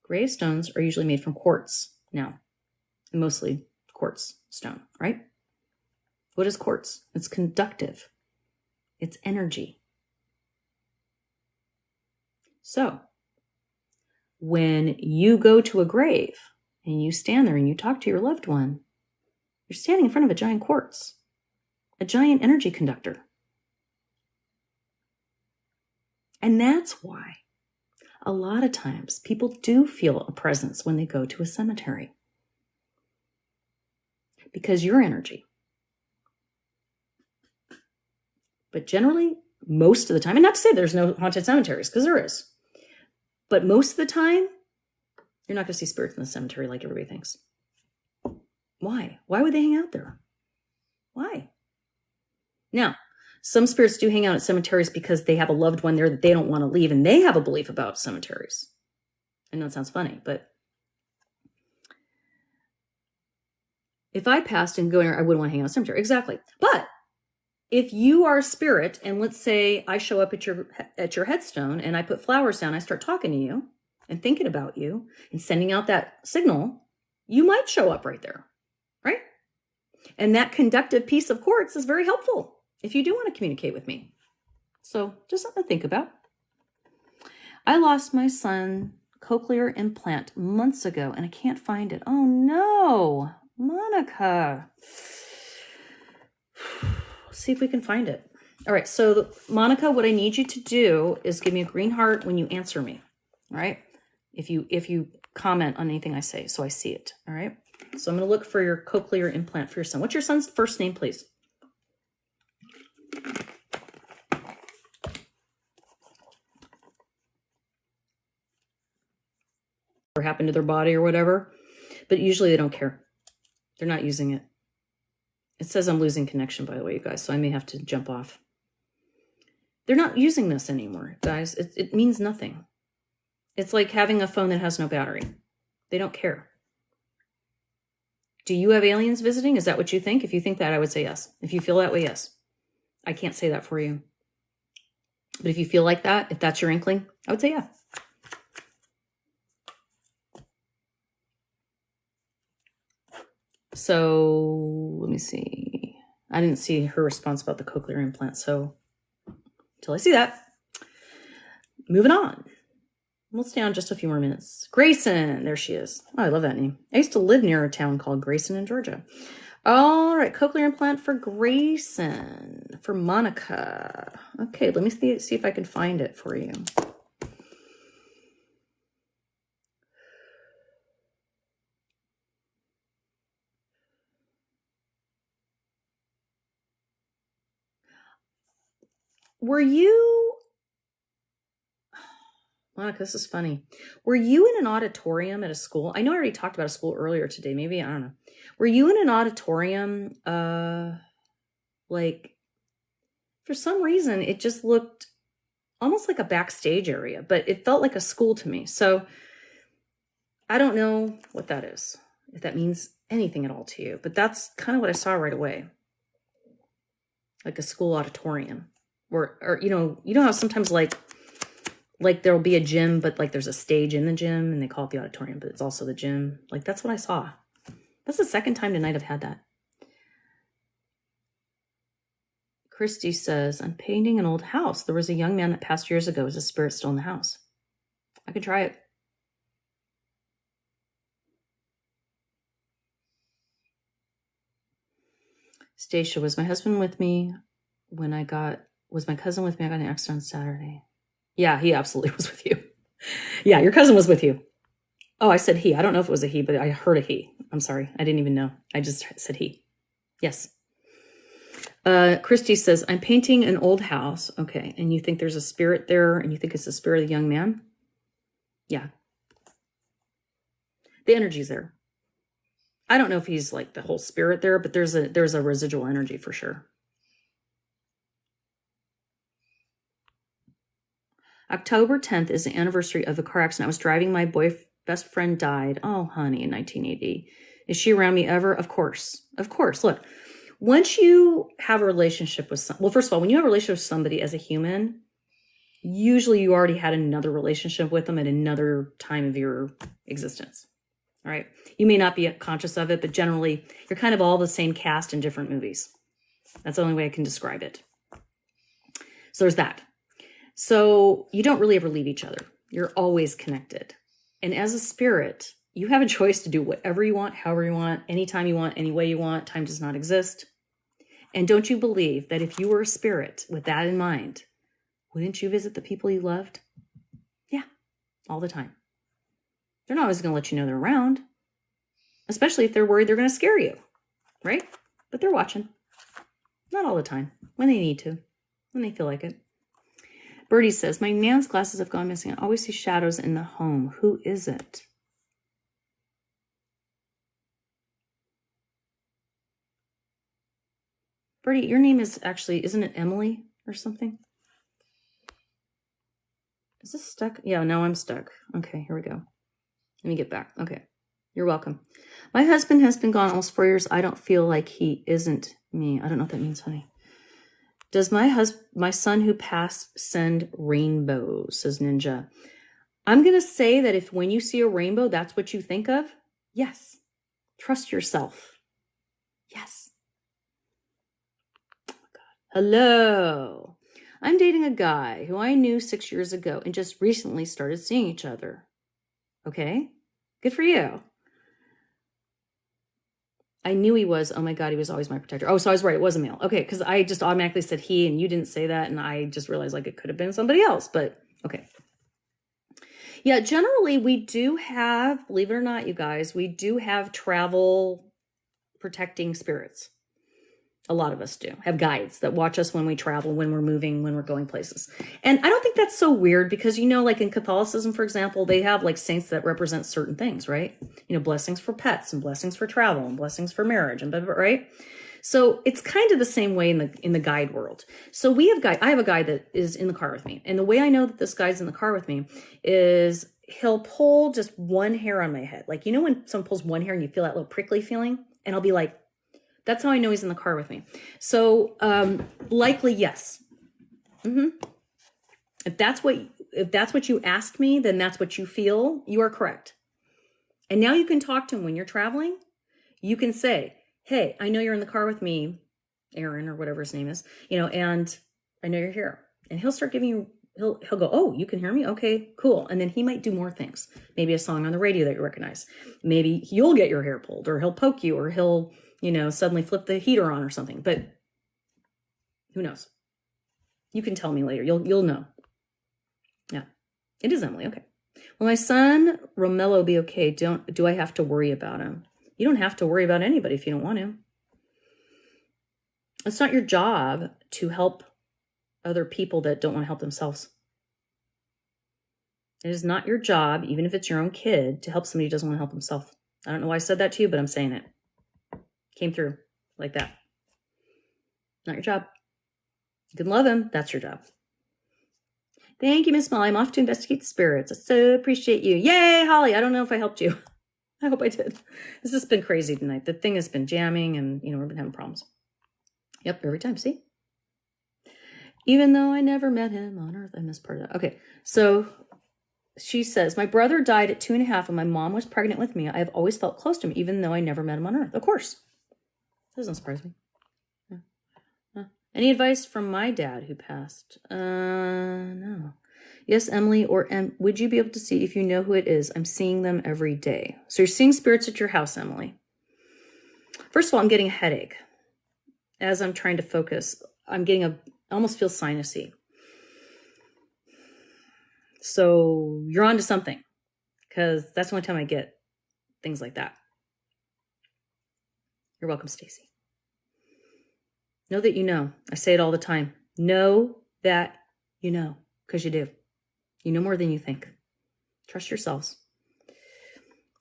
are usually made from quartz now. Mostly quartz stone, right? What is quartz? It's conductive. It's energy. So, when you go to a grave and you stand there and you talk to your loved one, you're standing in front of a giant quartz, a giant energy conductor. And that's why a lot of times people do feel a presence when they go to a cemetery. Because your energy. But generally, most of the time, and not to say there's no haunted cemeteries, because there is. But most of the time, you're not going to see spirits in the cemetery like everybody thinks. Why? Why would they hang out there? Why? Now, some spirits do hang out at cemeteries because they have a loved one there that they don't want to leave, and they have a belief about cemeteries. I know it sounds funny, but if I passed and go in there, I wouldn't want to hang out at a cemetery. Exactly. But if you are a spirit, and let's say I show up at your headstone and I put flowers down, I start talking to you and thinking about you and sending out that signal, you might show up right there, right? And that conductive piece of quartz is very helpful if you do want to communicate with me. So just something to think about. I lost my son cochlear implant months ago and I can't find it. Oh no, Monica. See if we can find it. All right. So Monica, what I need you to do is give me a green heart when you answer me. All right. If you comment on anything I say, so I see it. All right. So I'm going to look for your cochlear implant for your son. What's your son's first name, please? Or happened to their body or whatever, but usually they don't care. They're not using it. It says I'm losing connection, by the way, you guys, so I may have to jump off. They're not using this anymore, guys. It means nothing. It's like having a phone that has no battery. They don't care. Do you have aliens visiting? Is that what you think? If you think that, I would say yes. If you feel that way, yes. I can't say that for you. But if you feel like that, if that's your inkling, I would say yeah. So let me see. I didn't see her response about the cochlear implant. So until I see that, moving on. We'll stay on just a few more minutes. Grayson, there she is. Oh, I love that name. I used to live near a town called Grayson in Georgia. All right, cochlear implant for Grayson, for Monica. Okay, let me see if I can find it for you. Were you... Monica, this is funny. Were you in an auditorium at a school? I know I already talked about a school earlier today. Maybe, I don't know. Were you in an auditorium? Like, for some reason, it just looked almost like a backstage area, but it felt like a school to me. So I don't know what that is, if that means anything at all to you, but that's kind of what I saw right away. Like a school auditorium, or you know how sometimes like there'll be a gym, but like there's a stage in the gym and they call it the auditorium, but it's also the gym. Like that's what I saw. That's the second time tonight I've had that. Christy says, I'm painting an old house. There was a young man that passed years ago. Is a spirit still in the house? I could try it. Stacia, was my husband with me when was my cousin with me? I got an accident on Saturday. Yeah, he absolutely was with you. Yeah, your cousin was with you. Oh, I said he. I don't know if it was a he, but I heard a he. I'm sorry. I didn't even know. I just said he. Yes. Christy says, I'm painting an old house. Okay. And you think there's a spirit there and you think it's the spirit of the young man? Yeah. The energy's there. I don't know if he's like the whole spirit there, but there's a residual energy for sure. October 10th is the anniversary of the car accident. I was driving. My best friend died. Oh, honey, in 1980. Is she around me ever? Of course. Of course. Look, once you have a relationship with well, first of all, when you have a relationship with somebody as a human, usually you already had another relationship with them at another time of your existence. All right. You may not be conscious of it, but generally you're kind of all the same cast in different movies. That's the only way I can describe it. So there's that. So you don't really ever leave each other. You're always connected. And as a spirit, you have a choice to do whatever you want, however you want, anytime you want, any way you want. Time does not exist. And don't you believe that if you were a spirit with that in mind, wouldn't you visit the people you loved? Yeah, all the time. They're not always going to let you know they're around, especially if they're worried they're going to scare you, right? But they're watching. Not all the time, when they need to, when they feel like it. Birdie says, my man's glasses have gone missing. I always see shadows in the home. Who is it? Birdie, your name is actually, isn't it Emily or something? Is this stuck? Yeah, now I'm stuck. Okay, here we go. Let me get back. Okay, you're welcome. My husband has been gone almost 4 years. I don't feel like he isn't me. I don't know what that means, honey. Does my son who passed send rainbows, says Ninja. I'm going to say that if when you see a rainbow, that's what you think of. Yes. Trust yourself. Yes. Oh my God. Hello. I'm dating a guy who I knew 6 years ago and just recently started seeing each other. Okay. Good for you. I knew he was, oh my God, he was always my protector. Oh, so I was right. It was a male. Okay. Because I just automatically said he and you didn't say that. And I just realized like it could have been somebody else, but okay. Yeah, generally we do have, believe it or not, you guys, we do have travel protecting spirits. A lot of us do have guides that watch us when we travel, when we're moving, when we're going places. And I don't think that's so weird because, you know, like in Catholicism, for example, they have like saints that represent certain things, right? You know, blessings for pets and blessings for travel and blessings for marriage and right? So it's kind of the same way in the guide world. So I have a guy that is in the car with me. And the way I know that this guy's in the car with me is he'll pull just one hair on my head. Like, you know, when someone pulls one hair and you feel that little prickly feeling, and I'll be like, that's how I know he's in the car with me. So likely, yes. If that's what you asked me, then that's what you feel. You are correct. And now you can talk to him when you're traveling. You can say, hey, I know you're in the car with me, Aaron, or whatever his name is, you know, and I know you're here. And he'll start giving you, he'll go, oh, you can hear me? Okay, cool. And then he might do more things. Maybe a song on the radio that you recognize. Maybe you'll get your hair pulled, or he'll poke you, or he'll, you know, suddenly flip the heater on or something. But who knows? You can tell me later. You'll know. Yeah, it is Emily. Okay. Will my son Romello be okay? Do I have to worry about him? You don't have to worry about anybody if you don't want to. It's not your job to help other people that don't want to help themselves. It is not your job, even if it's your own kid, to help somebody who doesn't want to help himself. I don't know why I said that to you, but I'm saying it. Came through like that. Not your job. You can love him. That's your job. Thank you, Miss Molly. I'm off to investigate the spirits. I so appreciate you. Yay, Holly. I don't know if I helped you. I hope I did. It's just been crazy tonight. The thing has been jamming and, you know, we've been having problems. Yep, every time. See? Even though I never met him on Earth, I missed part of that. Okay, so she says, my brother died at 2.5 and my mom was pregnant with me. I have always felt close to him, even though I never met him on Earth. Of course. That doesn't surprise me. Any advice from my dad who passed? No. Yes, Emily, or would you be able to see if you know who it is? I'm seeing them every day. So you're seeing spirits at your house, Emily. First of all, I'm getting a headache as I'm trying to focus. I almost feel sinusy. So you're on to something, because that's the only time I get things like that. You're welcome, Stacy. Know that you know. I say it all the time. Know that you know, because you do. You know more than you think. Trust yourselves.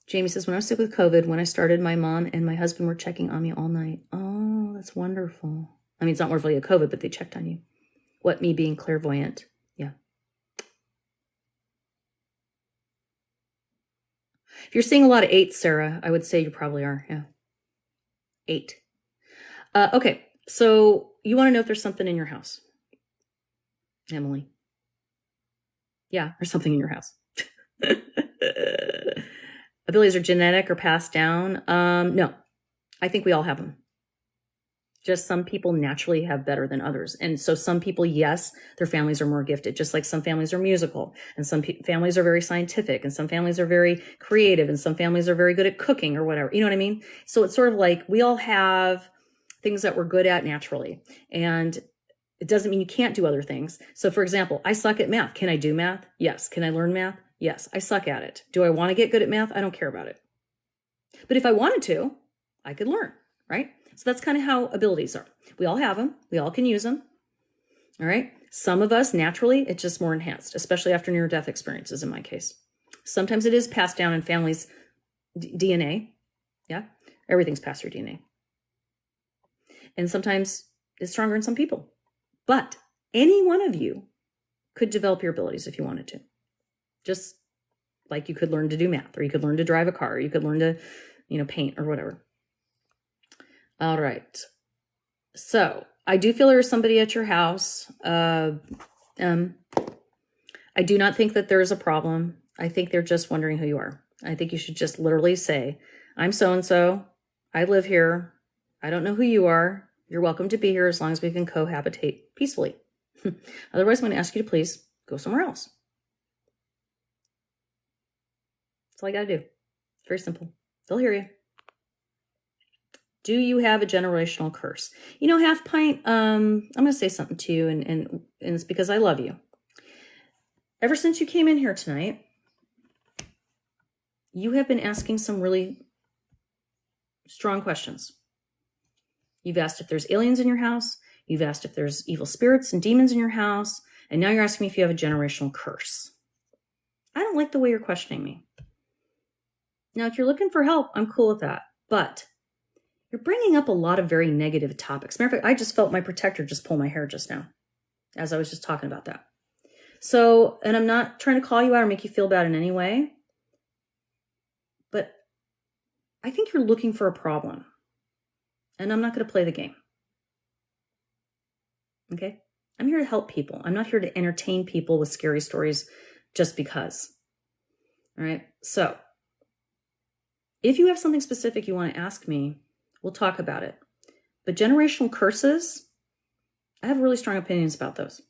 Jamie says, when I was sick with COVID, when I started, my mom and my husband were checking on me all night. Oh, that's wonderful. I mean, it's not wonderful you had COVID, but they checked on you. What, me being clairvoyant? Yeah. If you're seeing a lot of 8s, Sarah, I would say you probably are. Yeah. 8. Okay. So you want to know if there's something in your house, Emily? Yeah, there's something in your house. Abilities are genetic or passed down. No, I think we all have them. Just some people naturally have better than others. And so some people, yes, their families are more gifted, just like some families are musical and some families are very scientific and some families are very creative and some families are very good at cooking or whatever. You know what I mean? So it's sort of like we all have things that we're good at naturally. And it doesn't mean you can't do other things. So for example, I suck at math. Can I do math? Yes. Can I learn math? Yes. I suck at it. Do I want to get good at math? I don't care about it. But if I wanted to, I could learn, right? So that's kind of how abilities are. We all have them. We all can use them. All right. Some of us, naturally, it's just more enhanced, especially after near-death experiences in my case. Sometimes it is passed down in families' DNA. Yeah. Everything's passed through DNA. And sometimes it's stronger in some people. But any one of you could develop your abilities if you wanted to. Just like you could learn to do math, or you could learn to drive a car, or you could learn to, paint or whatever. All right. So I do feel there's somebody at your house. I do not think that there is a problem. I think they're just wondering who you are. I think you should just literally say, I'm so-and-so. I live here. I don't know who you are. You're welcome to be here as long as we can cohabitate peacefully. Otherwise, I'm going to ask you to please go somewhere else. That's all I got to do. It's very simple. They'll hear you. Do you have a generational curse? Half pint, I'm going to say something to you, and it's because I love you. Ever since you came in here tonight, you have been asking some really strong questions. You've asked if there's aliens in your house. You've asked if there's evil spirits and demons in your house. And now you're asking me if you have a generational curse. I don't like the way you're questioning me. Now, if you're looking for help, I'm cool with that. But You're bringing up a lot of very negative topics. Matter of fact, I just felt my protector just pull my hair just now as I was just talking about that. So, and I'm not trying to call you out or make you feel bad in any way, but I think you're looking for a problem, and I'm not going to play the game. Okay? I'm here to help people. I'm not here to entertain people with scary stories just because. All right? So, if you have something specific you want to ask me, we'll talk about it. But generational curses, I have really strong opinions about those.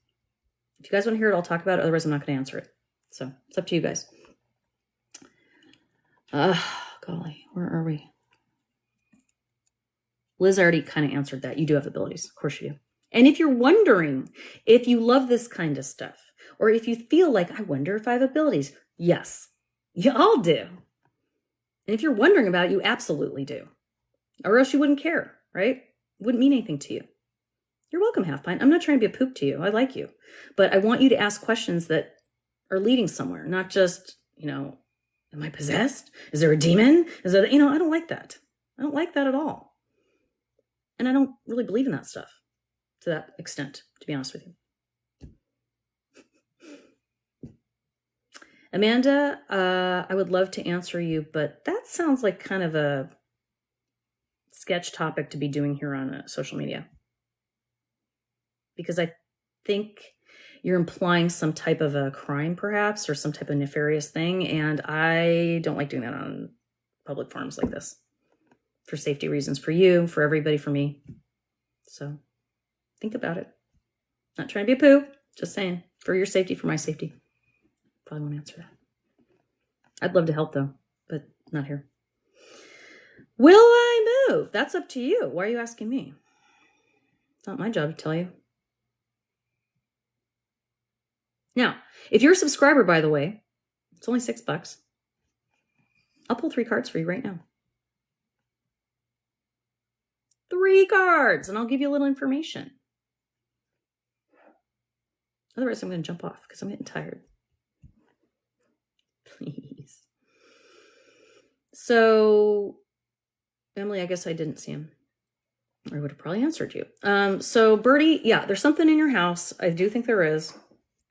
If you guys want to hear it, I'll talk about it. Otherwise, I'm not going to answer it. So it's up to you guys. Golly, where are we? Liz already kind of answered that. You do have abilities. Of course you do. And if you're wondering if you love this kind of stuff, or if you feel like, I wonder if I have abilities, yes, you all do. And if you're wondering about it, you absolutely do. Or else you wouldn't care, right? It wouldn't mean anything to you. You're welcome, Half Pint. I'm not trying to be a poop to you. I like you. But I want you to ask questions that are leading somewhere, not just, am I possessed? Is there a demon? Is there, I don't like that. I don't like that at all. And I don't really believe in that stuff to that extent, to be honest with you. Amanda, I would love to answer you, but that sounds like kind of a sketch topic to be doing here on social media. Because I think you're implying some type of a crime, perhaps, or some type of nefarious thing, and I don't like doing that on public forums like this. For safety reasons, for you, for everybody, for me. So think about it. Not trying to be a poo, just saying. For your safety, for my safety. Probably won't answer that. I'd love to help, though, but not here. Will I move? That's up to you. Why are you asking me? It's not my job to tell you. Now, if you're a subscriber, by the way, it's only $6. I'll pull 3 cards for you right now. 3 cards, and I'll give you a little information. Otherwise, I'm going to jump off because I'm getting tired. Please. So, Emily, I guess I didn't see him. I would have probably answered you. So, Birdie, yeah, there's something in your house. I do think there is.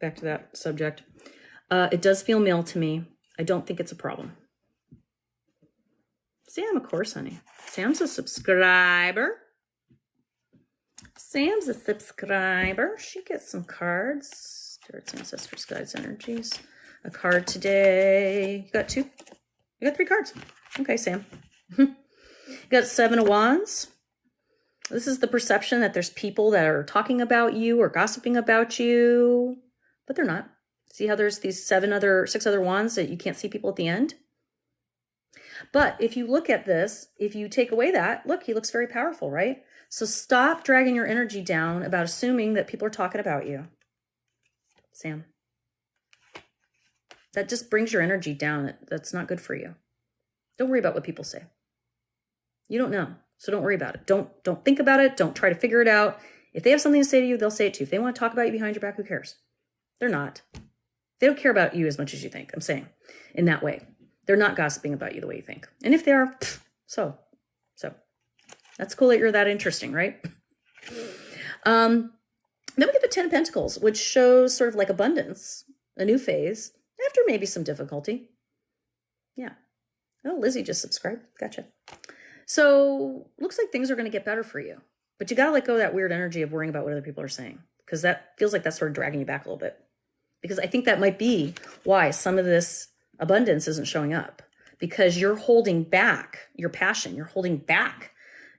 Back to that subject. It does feel male to me. I don't think it's a problem. Sam, of course, honey. Sam's a subscriber. Sam's a subscriber. She gets some cards. Spirits, Ancestors, Guides, Energies. A card today. You got 2? You got 3 cards. Okay, Sam. You got 7 of Wands. This is the perception that there's people that are talking about you or gossiping about you, but they're not. See how there's these 6 other wands that you can't see people at the end? But if you look at this, if you take away that, look, he looks very powerful, right? So stop dragging your energy down about assuming that people are talking about you. Sam. That just brings your energy down. That's not good for you. Don't worry about what people say. You don't know, so don't worry about it. Don't think about it. Don't try to figure it out. If they have something to say to you, they'll say it to you. If they want to talk about you behind your back, who cares? They're not. They don't care about you as much as you think, I'm saying, in that way. They're not gossiping about you the way you think. And if they are, so. That's cool that you're that interesting, right? Then we get the 10 of Pentacles, which shows sort of like abundance, a new phase, after maybe some difficulty. Yeah. Oh, Lizzie just subscribed. Gotcha. So looks like things are going to get better for you. But you got to let go of that weird energy of worrying about what other people are saying, because that feels like that's sort of dragging you back a little bit. Because I think that might be why some of this abundance isn't showing up, because you're holding back your passion. You're holding back.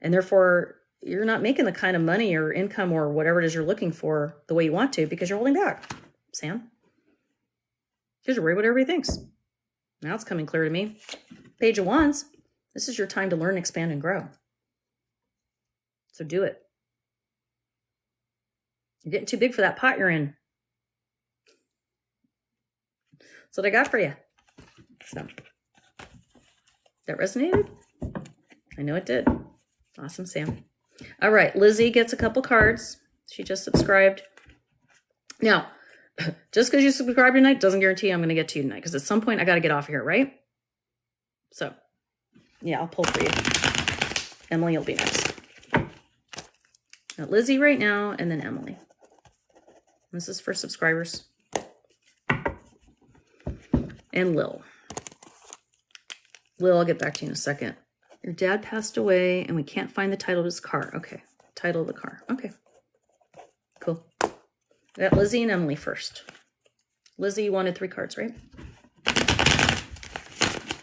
And therefore, you're not making the kind of money or income or whatever it is you're looking for the way you want to, because you're holding back, Sam. Because you're worried what everybody thinks. Now it's coming clear to me. Page of Wands. This is your time to learn, expand, and grow. So do it. You're getting too big for that pot you're in. That's what I got for you. So, that resonated? I know it did. Awesome, Sam. All right, Lizzie gets a couple cards. She just subscribed. Now, just because you subscribe tonight doesn't guarantee I'm going to get to you tonight, because at some point I got to get off here, right? So, yeah, I'll pull for you. Emily will be next. Got Lizzie right now, and then Emily. This is for subscribers. And Lil. Lil, I'll get back to you in a second. Your dad passed away, and we can't find the title of his car. Okay. Title of the car. Okay. Cool. We got Lizzie and Emily first. Lizzie, you wanted 3 cards, right?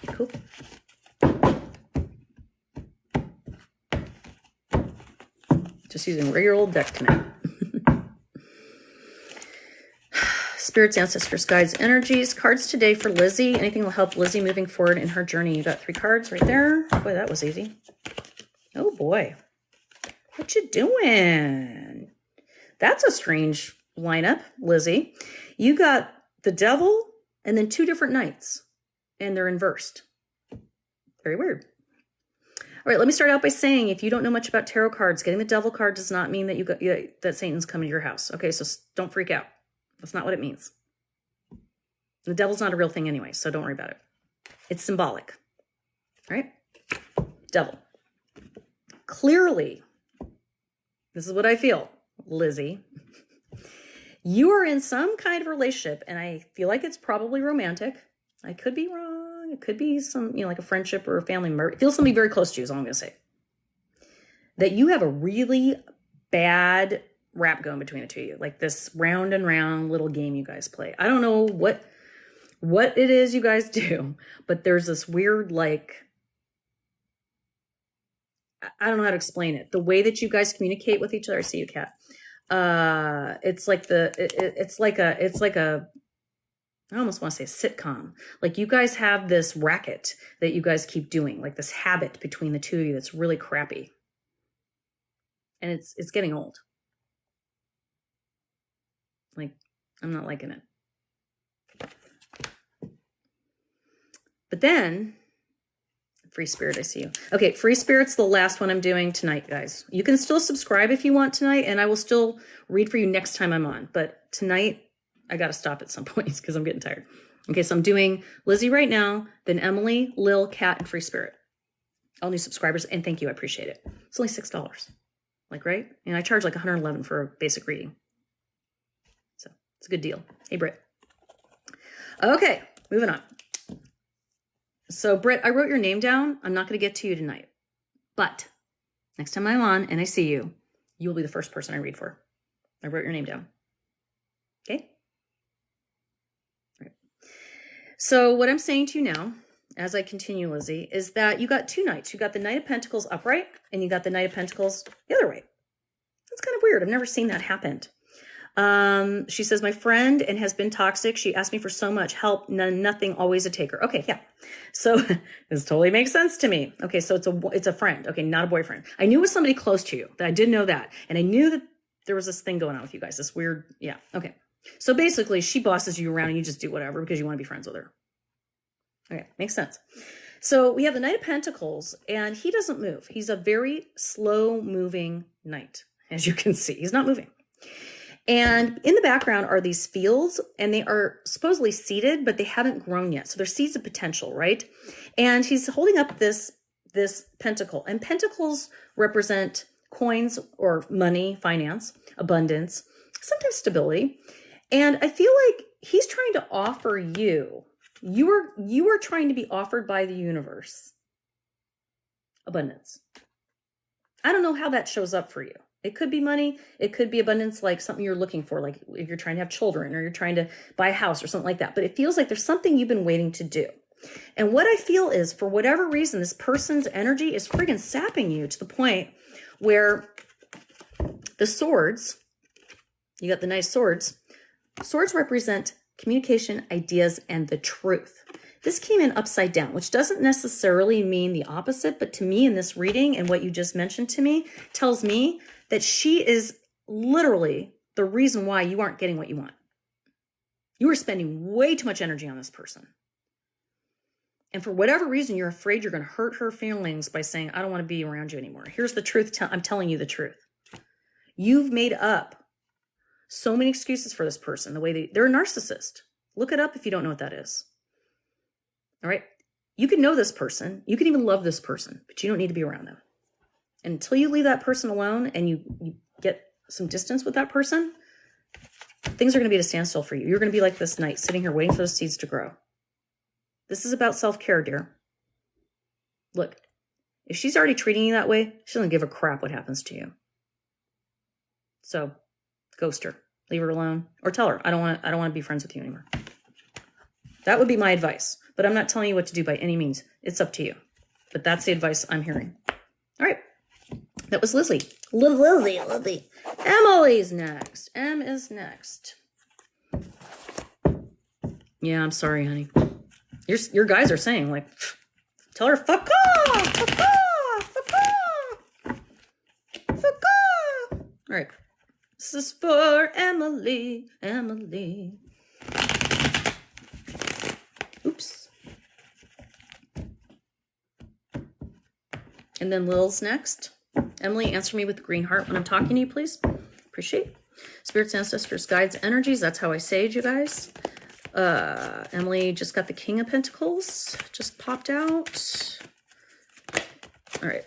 Cool. Just using a regular old deck tonight. Spirits, ancestors, guides, energies. Cards today for Lizzie. Anything will help Lizzie moving forward in her journey. You got 3 cards right there. Boy, that was easy. Oh boy. What you doing? That's a strange lineup, Lizzie. You got the devil and then 2 different knights. And they're inversed. Very weird. All right, let me start out by saying, if you don't know much about tarot cards, getting the devil card does not mean that that Satan's coming to your house. Okay, so don't freak out. That's not what it means. The devil's not a real thing anyway, so don't worry about it. It's symbolic. All right? Devil. Clearly, this is what I feel, Lizzie. You are in some kind of relationship, and I feel like it's probably romantic. I could be wrong. It could be some, like a friendship or a family member. It feels somebody very close to you is all I'm going to say. That you have a really bad rap going between the two of you. Like this round and round little game you guys play. I don't know what it is you guys do, but there's this weird, like, I don't know how to explain it. The way that you guys communicate with each other. I see you, Kat. It's like I almost want to say sitcom. Like you guys have this racket that you guys keep doing, like this habit between the two of you that's really crappy. And it's getting old. Like, I'm not liking it. But then, Free Spirit, I see you. Okay, Free Spirit's the last one I'm doing tonight, guys. You can still subscribe if you want tonight, and I will still read for you next time I'm on. But tonight, I got to stop at some points because I'm getting tired. Okay, so I'm doing Lizzie right now, then Emily, Lil, Kat, and Free Spirit. All new subscribers, and thank you. I appreciate it. It's only $6. Like, right? And I charge like $111 for a basic reading. So it's a good deal. Hey, Britt. Okay, moving on. So, Britt, I wrote your name down. I'm not going to get to you tonight. But next time I'm on and I see you, you will be the first person I read for. I wrote your name down. Okay? All right. So what I'm saying to you now, as I continue, Lizzie, is that you got 2 knights. You got the Knight of Pentacles upright, and you got the Knight of Pentacles the other way. That's kind of weird. I've never seen that happen. She says, my friend and has been toxic. She asked me for so much help. Nothing, always a taker. Okay. Yeah. So this totally makes sense to me. Okay. So it's a friend. Okay. Not a boyfriend. I knew it was somebody close to you. That I did know that. And I knew that there was this thing going on with you guys. This weird. Yeah. Okay. So basically she bosses you around and you just do whatever because you want to be friends with her. Okay. Makes sense. So we have the Knight of Pentacles and he doesn't move. He's a very slow moving knight. As you can see, he's not moving. And in the background are these fields, and they are supposedly seeded, but they haven't grown yet. So they're seeds of potential, right? And he's holding up this pentacle. And pentacles represent coins or money, finance, abundance, sometimes stability. And I feel like he's trying to offer you are trying to be offered by the universe abundance. I don't know how that shows up for you. It could be money. It could be abundance, like something you're looking for, like if you're trying to have children or you're trying to buy a house or something like that. But it feels like there's something you've been waiting to do. And what I feel is, for whatever reason, this person's energy is friggin' sapping you to the point where the swords, you got the nice swords. Swords represent communication, ideas, and the truth. This came in upside down, which doesn't necessarily mean the opposite, but to me in this reading and what you just mentioned to me tells me that she is literally the reason why you aren't getting what you want. You are spending way too much energy on this person. And for whatever reason, you're afraid you're going to hurt her feelings by saying, I don't want to be around you anymore. Here's the truth. I'm telling you the truth. You've made up so many excuses for this person. The way they're a narcissist. Look it up if you don't know what that is. All right. You can know this person. You can even love this person, but you don't need to be around them. And until you leave that person alone and you get some distance with that person, things are going to be at a standstill for you. You're going to be like this knight sitting here waiting for those seeds to grow. This is about self-care, dear. Look, if she's already treating you that way, she doesn't give a crap what happens to you. So ghost her, leave her alone, or tell her, I don't want to be friends with you anymore. That would be my advice, but I'm not telling you what to do by any means. It's up to you. But that's the advice I'm hearing. All right. That was Lizzie. Lizzie. Emily's next. Em is next. Yeah, I'm sorry, honey. Your guys are saying, like, tell her, fuck off, fuck off, fuck off, fuck off. All right. This is for Emily. Oops. And then Lil's next. Emily, answer me with the green heart when I'm talking to you, please. Appreciate. Spirits, ancestors, guides, energies. That's how I sage, you guys. Emily just got the King of Pentacles. Just popped out. All right.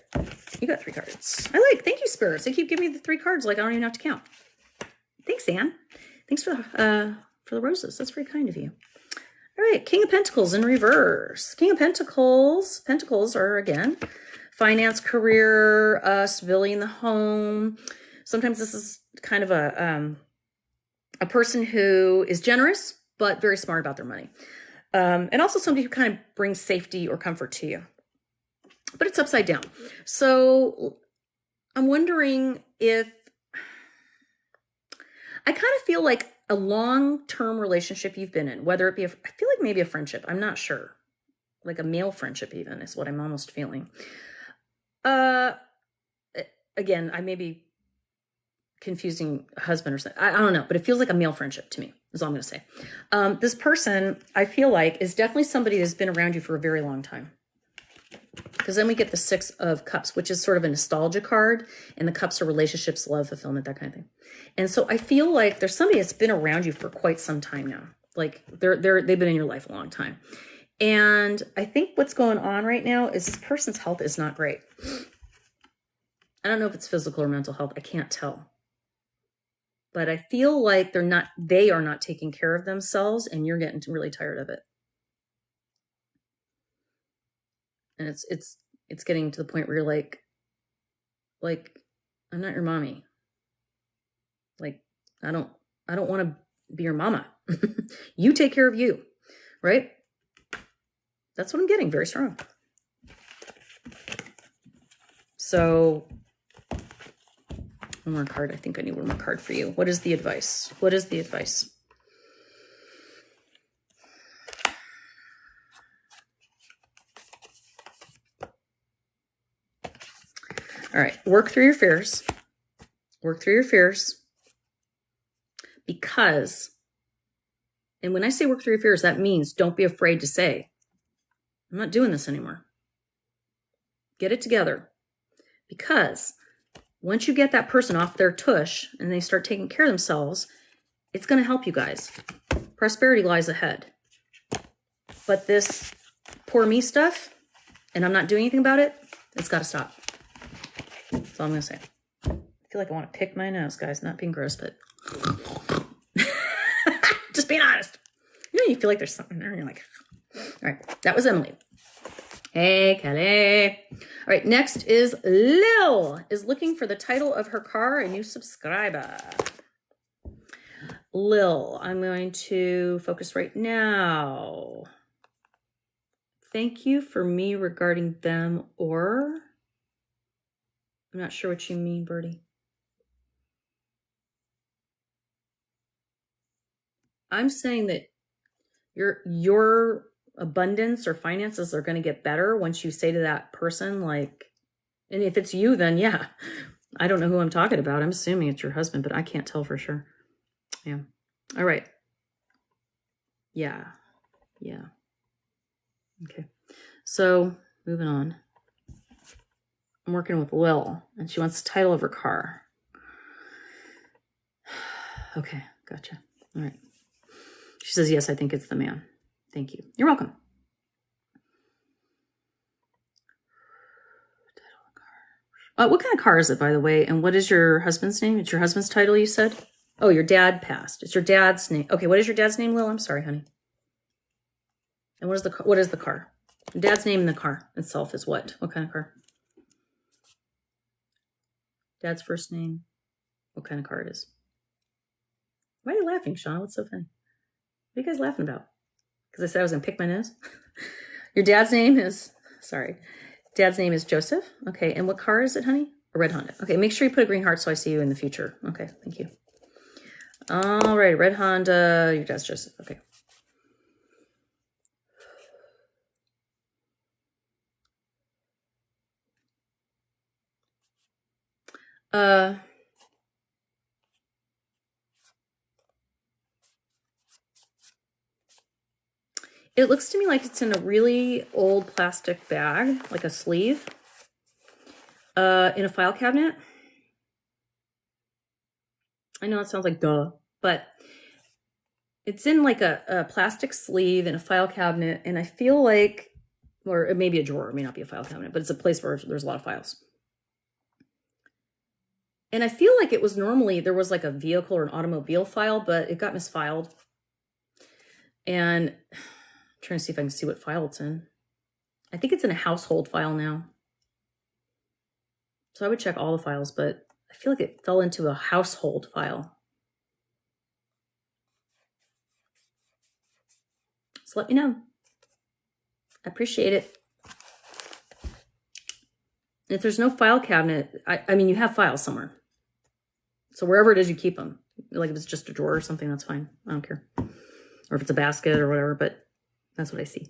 You got 3 cards. Thank you, spirits. They keep giving me the 3 cards like I don't even have to count. Thanks, Anne. Thanks for the roses. That's very kind of you. All right. King of Pentacles in reverse. King of Pentacles. Pentacles are, again, finance, career, stability in the home. Sometimes this is kind of a person who is generous, but very smart about their money. And also somebody who kind of brings safety or comfort to you. But it's upside down. So I'm wondering if I kind of feel like a long-term relationship you've been in, whether it be, I feel like maybe a friendship. I'm not sure. Like a male friendship even is what I'm almost feeling. Again, I may be confusing husband or something. I don't know, but it feels like a male friendship to me, is all I'm going to say. This person, I feel like, is definitely somebody that's been around you for a very long time. Because then we get the 6 of Cups, which is sort of a nostalgia card, and the Cups are relationships, love, fulfillment, that kind of thing. And so I feel like there's somebody that's been around you for quite some time now. Like they've been in your life a long time. And I think what's going on right now is this person's health is not great. I don't know if it's physical or mental health. I can't tell. But I feel like they are not taking care of themselves, and you're getting really tired of it. And it's getting to the point where you're like, I'm not your mommy. Like, I don't want to be your mama. You take care of you, right? That's what I'm getting, very strong. So, one more card. I think I need one more card for you. What is the advice? What is the advice? All right. Work through your fears. Work through your fears. Because, and when I say work through your fears, that means don't be afraid to say, I'm not doing this anymore. Get it together. Because once you get that person off their tush and they start taking care of themselves, it's going to help you guys. Prosperity lies ahead. But this poor me stuff, and I'm not doing anything about it, it's got to stop. That's all I'm going to say. I feel like I want to pick my nose, guys. Not being gross, but just being honest. You know, you feel like there's something there and you're like, all right, that was Emily. Hey, Kelly. All right, next is Lil, is looking for the title of her car, a new subscriber. Lil, I'm going to focus right now. Thank you for me regarding them, or I'm not sure what you mean, Birdie. I'm saying that your abundance or finances are going to get better once you say to that person, like, and if it's you, then yeah, I don't know who I'm talking about. I'm assuming it's your husband, but I can't tell for sure. Yeah. All right. Yeah. Yeah. Okay. So moving on. I'm working with Lil, and she wants the title of her car. Okay. Gotcha. All right. She says, yes, I think it's the man. Thank you. You're welcome. Title of the car. What kind of car is it, by the way? And what is your husband's name? It's your husband's title, you said? Oh, your dad passed. It's your dad's name. Okay, what is your dad's name, Lil? I'm sorry, honey. And what is the car? Your dad's name in the car itself is what? What kind of car? Dad's first name. What kind of car it is? Why are you laughing, Sean? What's so funny? What are you guys laughing about? Because I said I was going to pick my nose? Your dad's name is, sorry. Dad's name is Joseph. Okay, and what car is it, honey? A red Honda. Okay, make sure you put a green heart so I see you in the future. Okay, thank you. All right, red Honda. Your dad's Joseph. Okay. It looks to me like it's in a really old plastic bag, like a sleeve, in a file cabinet. I know it sounds like duh, but it's in like a plastic sleeve in a file cabinet, and I feel like, or it may be a drawer, it may not be a file cabinet, but it's a place where there's a lot of files. And I feel like it was normally, there was like a vehicle or an automobile file, but it got misfiled. And I'm trying to see if I can see what file it's in. I think it's in a household file now. So I would check all the files, but I feel like it fell into a household file. So let me know. I appreciate it. And if there's no file cabinet, I mean, you have files somewhere. So wherever it is, you keep them. Like if it's just a drawer or something, that's fine. I don't care. Or if it's a basket or whatever, but that's what I see.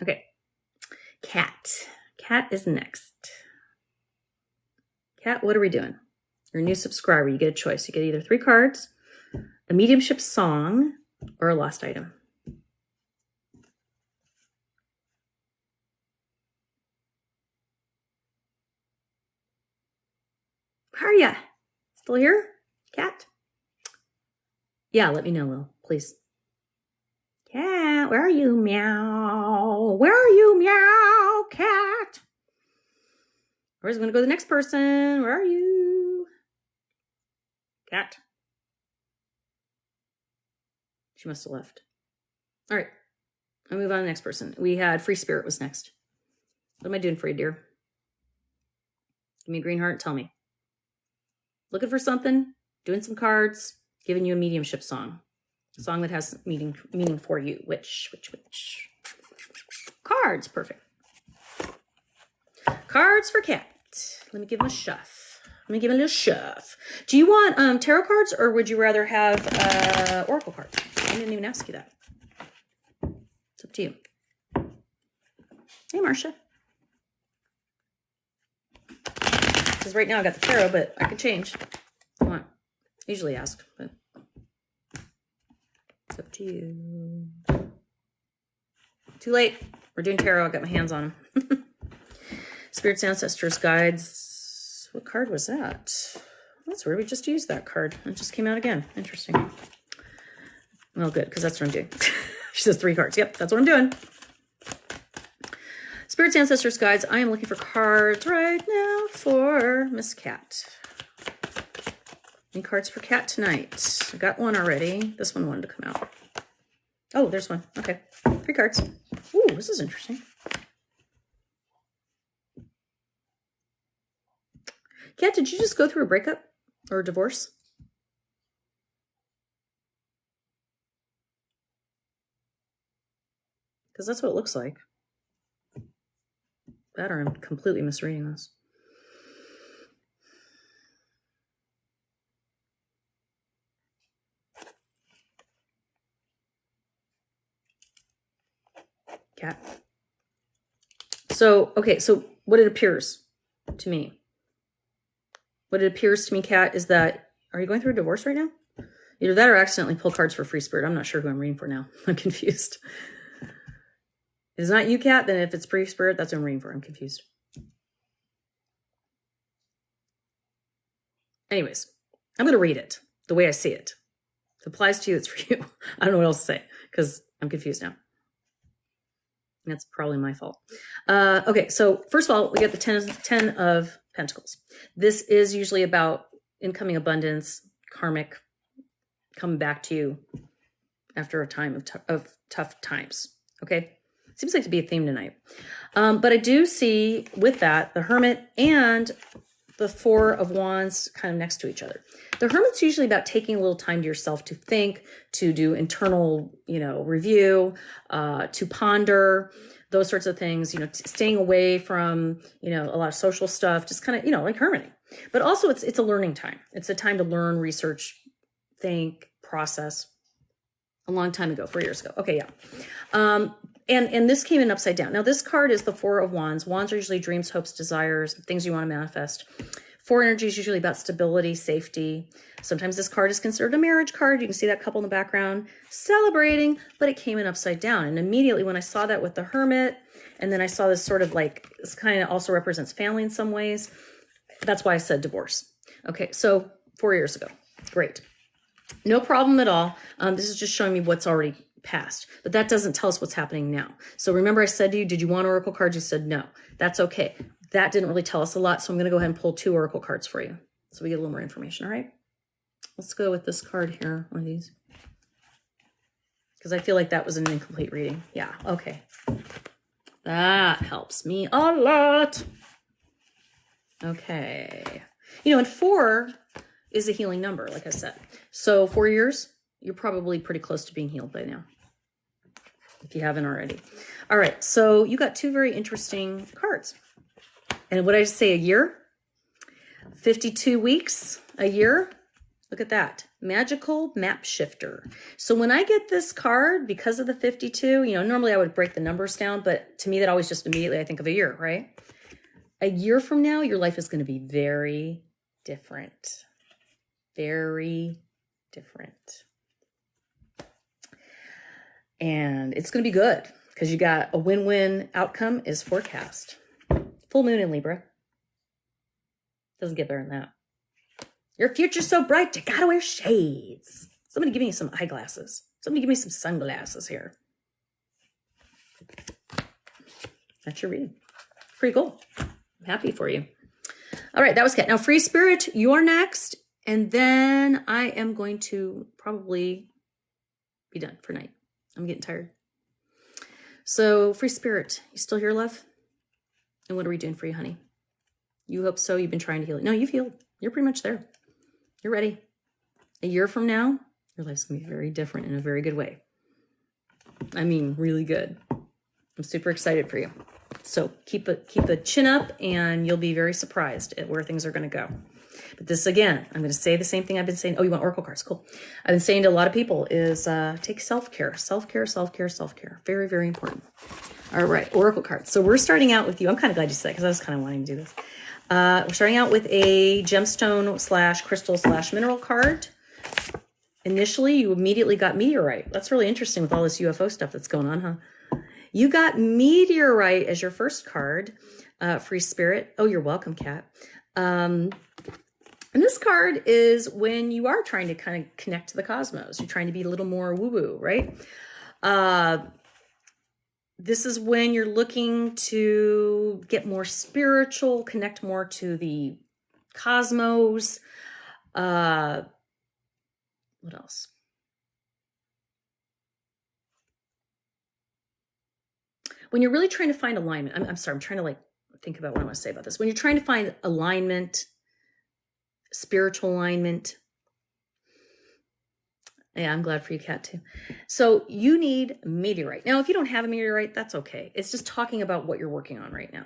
Okay. Cat. Cat is next. Cat, what are we doing? You're a new subscriber. You get a choice. You get either 3 cards, a mediumship song, or a lost item. How are ya? Still here? Cat? Yeah, let me know, Lil, please. Cat, where are you? Meow. Where are you? Meow, cat. Or is going to go to the next person. Where are you? Cat. She must have left. All right. I'll move on to the next person. We had Free Spirit was next. What am I doing for you, dear? Give me a green heart. Tell me. Looking for something, doing some cards, giving you a mediumship song. A song that has meaning for you. Which? Cards. Perfect. Cards for Cat. Let me give him a shove. Let me give him a little shove. Do you want tarot cards or would you rather have oracle cards? I didn't even ask you that. It's up to you. Hey, Marcia. Because right now I got the tarot, but I can change. Come on. Usually ask, but it's up to you. Too late. We're doing tarot. I got my hands on them. Spirits, ancestors, guides. What card was that? That's weird. We just used that card. It just came out again. Interesting. Well, good, because that's what I'm doing. She says 3 cards. Yep, that's what I'm doing. Spirits, ancestors, guides. I am looking for cards right now for Miss Cat. Any cards for Cat tonight? I got one already. This one wanted to come out. Oh, there's one. Okay. 3 cards. Ooh, this is interesting. Cat, did you just go through a breakup or a divorce? Because that's what it looks like. That or I'm completely misreading this. Cat. So, okay, so what it appears to me. What it appears to me, Cat, is that, are you going through a divorce right now? Either that or accidentally pull cards for Free Spirit. I'm not sure who I'm reading for now. I'm confused. If it's not you, Cat, then if it's Free Spirit, that's what I'm reading for. I'm confused. Anyways, I'm going to read it the way I see it. If it applies to you, it's for you. I don't know what else to say because I'm confused now. That's probably my fault. Okay, so first of all, we get the 10 of Pentacles. This is usually about incoming abundance, karmic, coming back to you after a time of tough times. Okay, seems like to be a theme tonight. But I do see with that the Hermit and the Four of Wands kind of next to each other. The Hermit's usually about taking a little time to yourself to think, to do internal, review, to ponder, those sorts of things, staying away from, a lot of social stuff, just kind of, like hermiting. But also it's a learning time. It's a time to learn, research, think, process. A long time ago, 4 years ago. Okay, yeah. And this came in upside down. Now, this card is the Four of Wands. Wands are usually dreams, hopes, desires, things you want to manifest. Four energy is usually about stability, safety. Sometimes this card is considered a marriage card. You can see that couple in the background celebrating, but it came in upside down. And immediately when I saw that with the Hermit, and then I saw this sort of like, this kind of also represents family in some ways. That's why I said divorce. Okay, so 4 years ago. Great. No problem at all. This is just showing me what's already passed, but that doesn't tell us what's happening now. So remember I said to you, did you want oracle cards? You said no. That's okay. That didn't really tell us a lot. So I'm going to go ahead and pull 2 oracle cards for you, so we get a little more information. All right. Let's go with this card here. One of these, because I feel like that was an incomplete reading. Yeah. Okay. That helps me a lot. Okay. And 4 is a healing number, like I said. So 4 years, you're probably pretty close to being healed by now, if you haven't already. All right, so you got 2 very interesting cards. And what did I just say, a year? 52 weeks, a year? Look at that. Magical map shifter. So when I get this card, because of the 52, normally I would break the numbers down, but to me that always just immediately I think of a year, right? A year from now, your life is going to be very different. Very different. And it's going to be good because you got a win-win outcome is forecast. Full moon in Libra. Doesn't get better than that. Your future's so bright, you gotta wear shades. Somebody give me some eyeglasses. Somebody give me some sunglasses here. That's your reading. Pretty cool. I'm happy for you. All right, that was Kat. Now, Free Spirit, you're next. And then I am going to probably be done for night. I'm getting tired. So, Free Spirit, you still here, love? And what are we doing for you, honey? You hope so. You've been trying to heal it. No, you've healed. You're pretty much there. You're ready. A year from now, your life's going to be very different in a very good way. I mean, really good. I'm super excited for you. So keep a chin up and you'll be very surprised at where things are going to go. But this, again, I'm going to say the same thing I've been saying. Oh, you want oracle cards? Cool. I've been saying to a lot of people is take self-care. Self-care, self-care, self-care. Very, very important. All right, oracle cards. So we're starting out with you. I'm kind of glad you said that because I was kind of wanting to do this. We're starting out with a gemstone / crystal / mineral card. Initially, you immediately got meteorite. That's really interesting with all this UFO stuff that's going on, huh? You got meteorite as your first card, Free Spirit. Oh, you're welcome, Kat. And this card is when you are trying to kind of connect to the cosmos. You're trying to be a little more woo-woo, right? This is when you're looking to get more spiritual, connect more to the cosmos. What else? When you're really trying to find alignment, I'm sorry, I'm trying to think about what I want to say about this. When you're trying to find alignment, spiritual alignment. Yeah, I'm glad for you, Kat, too. So you need meteorite. Now, if you don't have a meteorite, that's okay. It's just talking about what you're working on right now.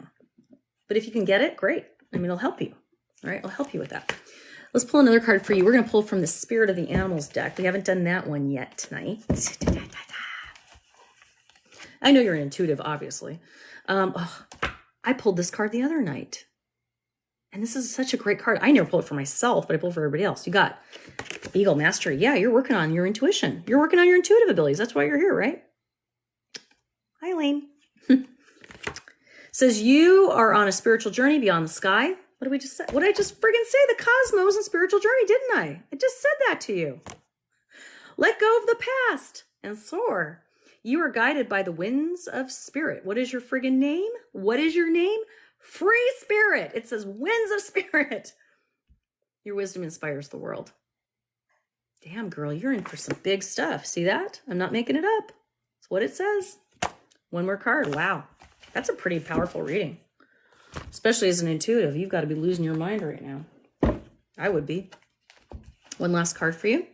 But if you can get it, great. I mean, it'll help you. All right, I'll help you with that. Let's pull another card for you. We're going to pull from the Spirit of the Animals deck. We haven't done that one yet tonight. I know you're an intuitive, obviously. I pulled this card the other night. And this is such a great card. I never pulled it for myself, but I pulled it for everybody else. You got Eagle Mastery. Yeah, you're working on your intuition. You're working on your intuitive abilities. That's why you're here, right? Hi, Elaine. Says you are on a spiritual journey beyond the sky. What did we just say? What did I just friggin' say? The cosmos and spiritual journey, didn't I? I just said that to you. Let go of the past and soar. You are guided by the winds of spirit. What is your friggin' name? What is your name? Free spirit. It says winds of spirit. Your wisdom inspires the world. Damn, girl, you're in for some big stuff. See that? I'm not making it up. It's what it says. One more card. Wow. That's a pretty powerful reading. Especially as an intuitive. You've got to be losing your mind right now. I would be. One last card for you.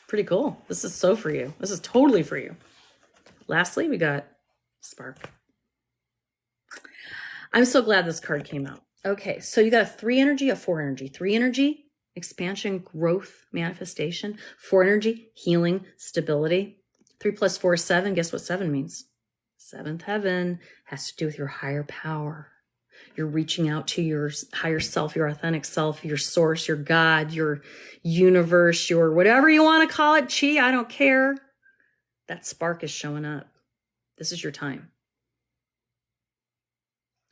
Pretty cool. This is so for you. This is totally for you. Lastly, we got Spark. I'm so glad this card came out. Okay, so you got a 3 energy, a 4 energy. 3 energy, expansion, growth, manifestation. 4 energy, healing, stability. 3 plus 4 is 7. Guess what 7 means? 7th heaven has to do with your higher power. You're reaching out to your higher self, your authentic self, your source, your God, your universe, your whatever you want to call it, chi, I don't care. That spark is showing up. This is your time.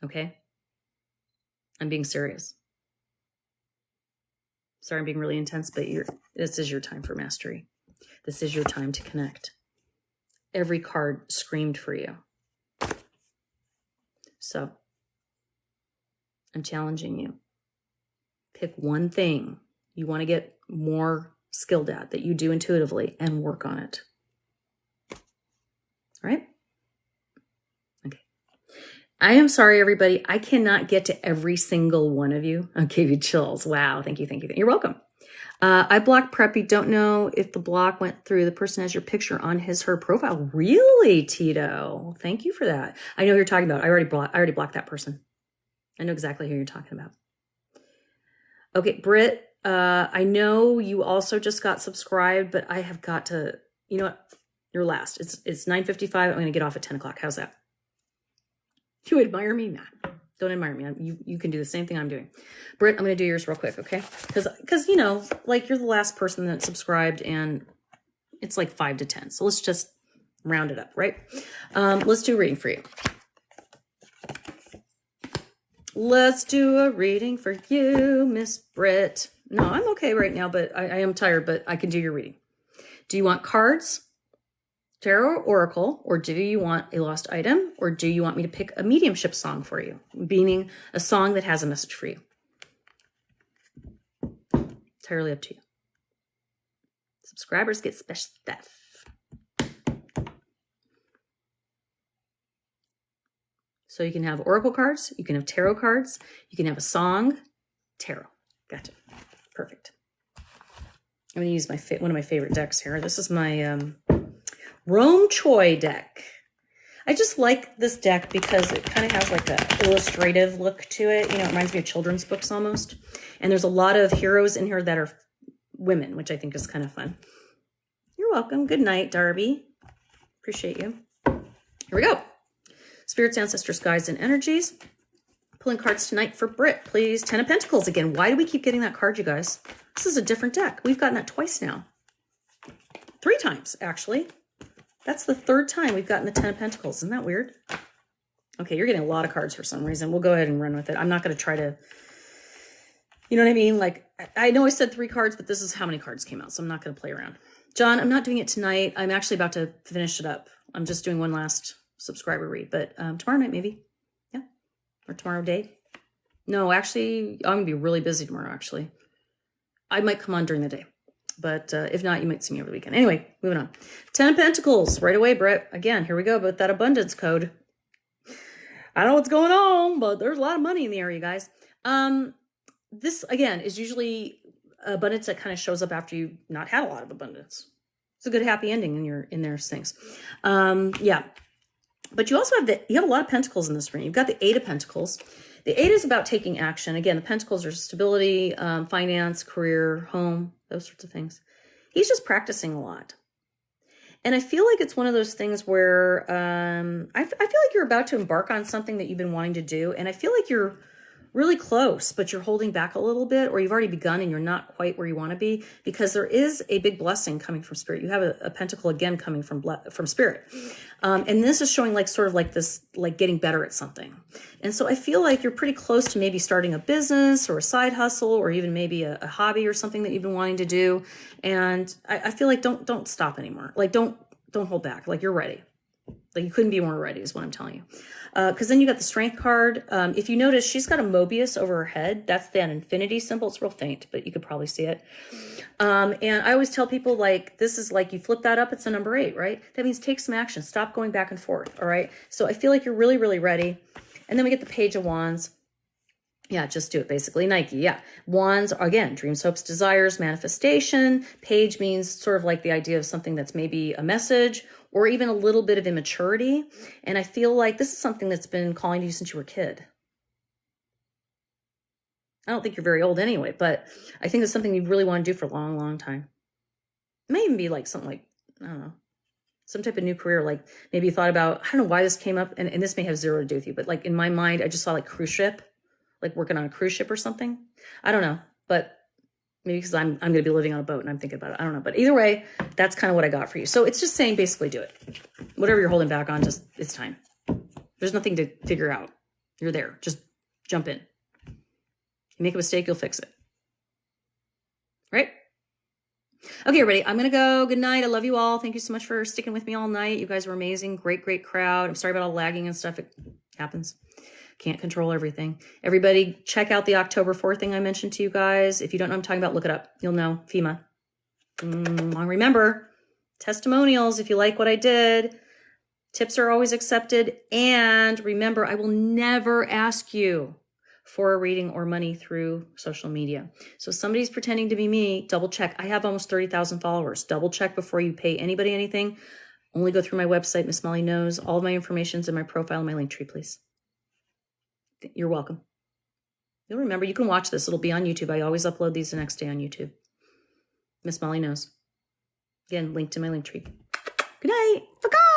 Okay? I'm being serious. Sorry, I'm being really intense, but this is your time for mastery. This is your time to connect. Every card screamed for you. So, I'm challenging you. Pick one thing you want to get more skilled at that you do intuitively and work on it. All right? Okay. I am sorry, everybody. I cannot get to every single one of you. I gave you chills. Wow. Thank you. Thank you. You're welcome. I blocked Preppy. Don't know if the block went through. The person has your picture on her profile. Really, Tito? Thank you for that. I know who you're talking about. I already blocked that person. I know exactly who you're talking about. Okay, Britt, I know you also just got subscribed, but I have got to, you know what? You're last. It's 9:55. I'm going to get off at 10 o'clock. How's that? You admire me? Nah, don't admire me. You can do the same thing I'm doing. Britt, I'm going to do yours real quick, okay? Because you know, like you're the last person that subscribed and it's like 5 to 10. So let's just round it up, right? Let's do a reading for you. Let's do a reading for you, Miss Britt. No, I'm okay right now, but I am tired, but I can do your reading. Do you want cards, tarot, or oracle, or do you want a lost item, or do you want me to pick a mediumship song for you, meaning a song that has a message for you? Entirely up to you. Subscribers get special stuff. So you can have oracle cards, you can have tarot cards, you can have a song, tarot. Gotcha. Perfect. I'm going to use one of my favorite decks here. This is my Rome Choi deck. I just like this deck because it kind of has like an illustrative look to it. You know, it reminds me of children's books almost. And there's a lot of heroes in here that are women, which I think is kind of fun. You're welcome. Good night, Darby. Appreciate you. Here we go. Spirits, ancestors, guides, and energies. Pulling cards tonight for Britt, please. 10 of Pentacles again. Why do we keep getting that card, you guys? This is a different deck. We've gotten that twice now. 3 times, actually. That's the 3rd time we've gotten the 10 of Pentacles. Isn't that weird? Okay, you're getting a lot of cards for some reason. We'll go ahead and run with it. I'm not going to try to, you know what I mean? Like, I know I said 3 cards, but this is how many cards came out, so I'm not going to play around. John, I'm not doing it tonight. I'm actually about to finish it up. I'm just doing one last subscriber read, but tomorrow night maybe. Yeah. Or tomorrow day. No, actually, I'm going to be really busy tomorrow, actually. I might come on during the day. But if not, you might see me over the weekend. Anyway, moving on. 10 of Pentacles. Right away, Brett. Again, here we go with that abundance code. I don't know what's going on, but there's a lot of money in the air, you guys. This, again, is usually abundance that kind of shows up after you've not had a lot of abundance. It's a good happy ending in their things. Yeah. But you also have a lot of pentacles in this ring. You've got the 8 of Pentacles. The 8 is about taking action. Again, the pentacles are stability, finance, career, home, those sorts of things. He's just practicing a lot. And I feel like it's one of those things where I feel like you're about to embark on something that you've been wanting to do. And I feel like you're really close, but you're holding back a little bit, or you've already begun and you're not quite where you want to be, because there is a big blessing coming from Spirit. You have a pentacle again coming from Spirit. And this is showing like sort of like this, like getting better at something. And so I feel like you're pretty close to maybe starting a business or a side hustle, or even maybe a hobby or something that you've been wanting to do. And I feel like don't stop anymore. Like don't don't hold back. Like, you're ready. Like, you couldn't be more ready is what I'm telling you. Because then you got the strength card. If you notice, she's got a Mobius over her head. That's that infinity symbol. It's real faint, but you could probably see it. And I always tell people, like, this is like, you flip that up, it's a number 8, right? That means take some action. Stop going back and forth, all right? So I feel like you're really, really ready. And then we get the Page of Wands. Yeah, just do it, basically. Nike, yeah. Wands, again, dreams, hopes, desires, manifestation. Page means sort of like the idea of something that's maybe a message or even a little bit of immaturity. And I feel like this is something that's been calling to you since you were a kid. I don't think you're very old anyway, but I think it's something you really want to do for a long, long time. It may even be like something like, I don't know, some type of new career. Like maybe you thought about, I don't know why this came up, and this may have zero to do with you, but like in my mind, I just saw like cruise ship, like working on a cruise ship or something. I don't know, but maybe because I'm going to be living on a boat and I'm thinking about it. I don't know, but either way, that's kind of what I got for you. So it's just saying, basically do it. Whatever you're holding back on, just, it's time. There's nothing to figure out. You're there. Just jump in. You make a mistake, you'll fix it. Right? Okay, everybody, I'm going to go. Good night. I love you all. Thank you so much for sticking with me all night. You guys were amazing. Great, great crowd. I'm sorry about all lagging and stuff. It happens. Can't control everything. Everybody, check out the October 4th thing I mentioned to you guys. If you don't know what I'm talking about, look it up. You'll know. FEMA. Remember, testimonials if you like what I did. Tips are always accepted. And remember, I will never ask you for a reading or money through social media. So if somebody's pretending to be me, double check. I have almost 30,000 followers. Double check before you pay anybody anything. Only go through my website, Miss Molly Knows. All of my information's in my profile and my link tree, please. You're welcome. You'll remember, you can watch this. It'll be on YouTube. I always upload these the next day on YouTube. Miss Molly Knows. Again, link to my link tree. Good night. Fucaw!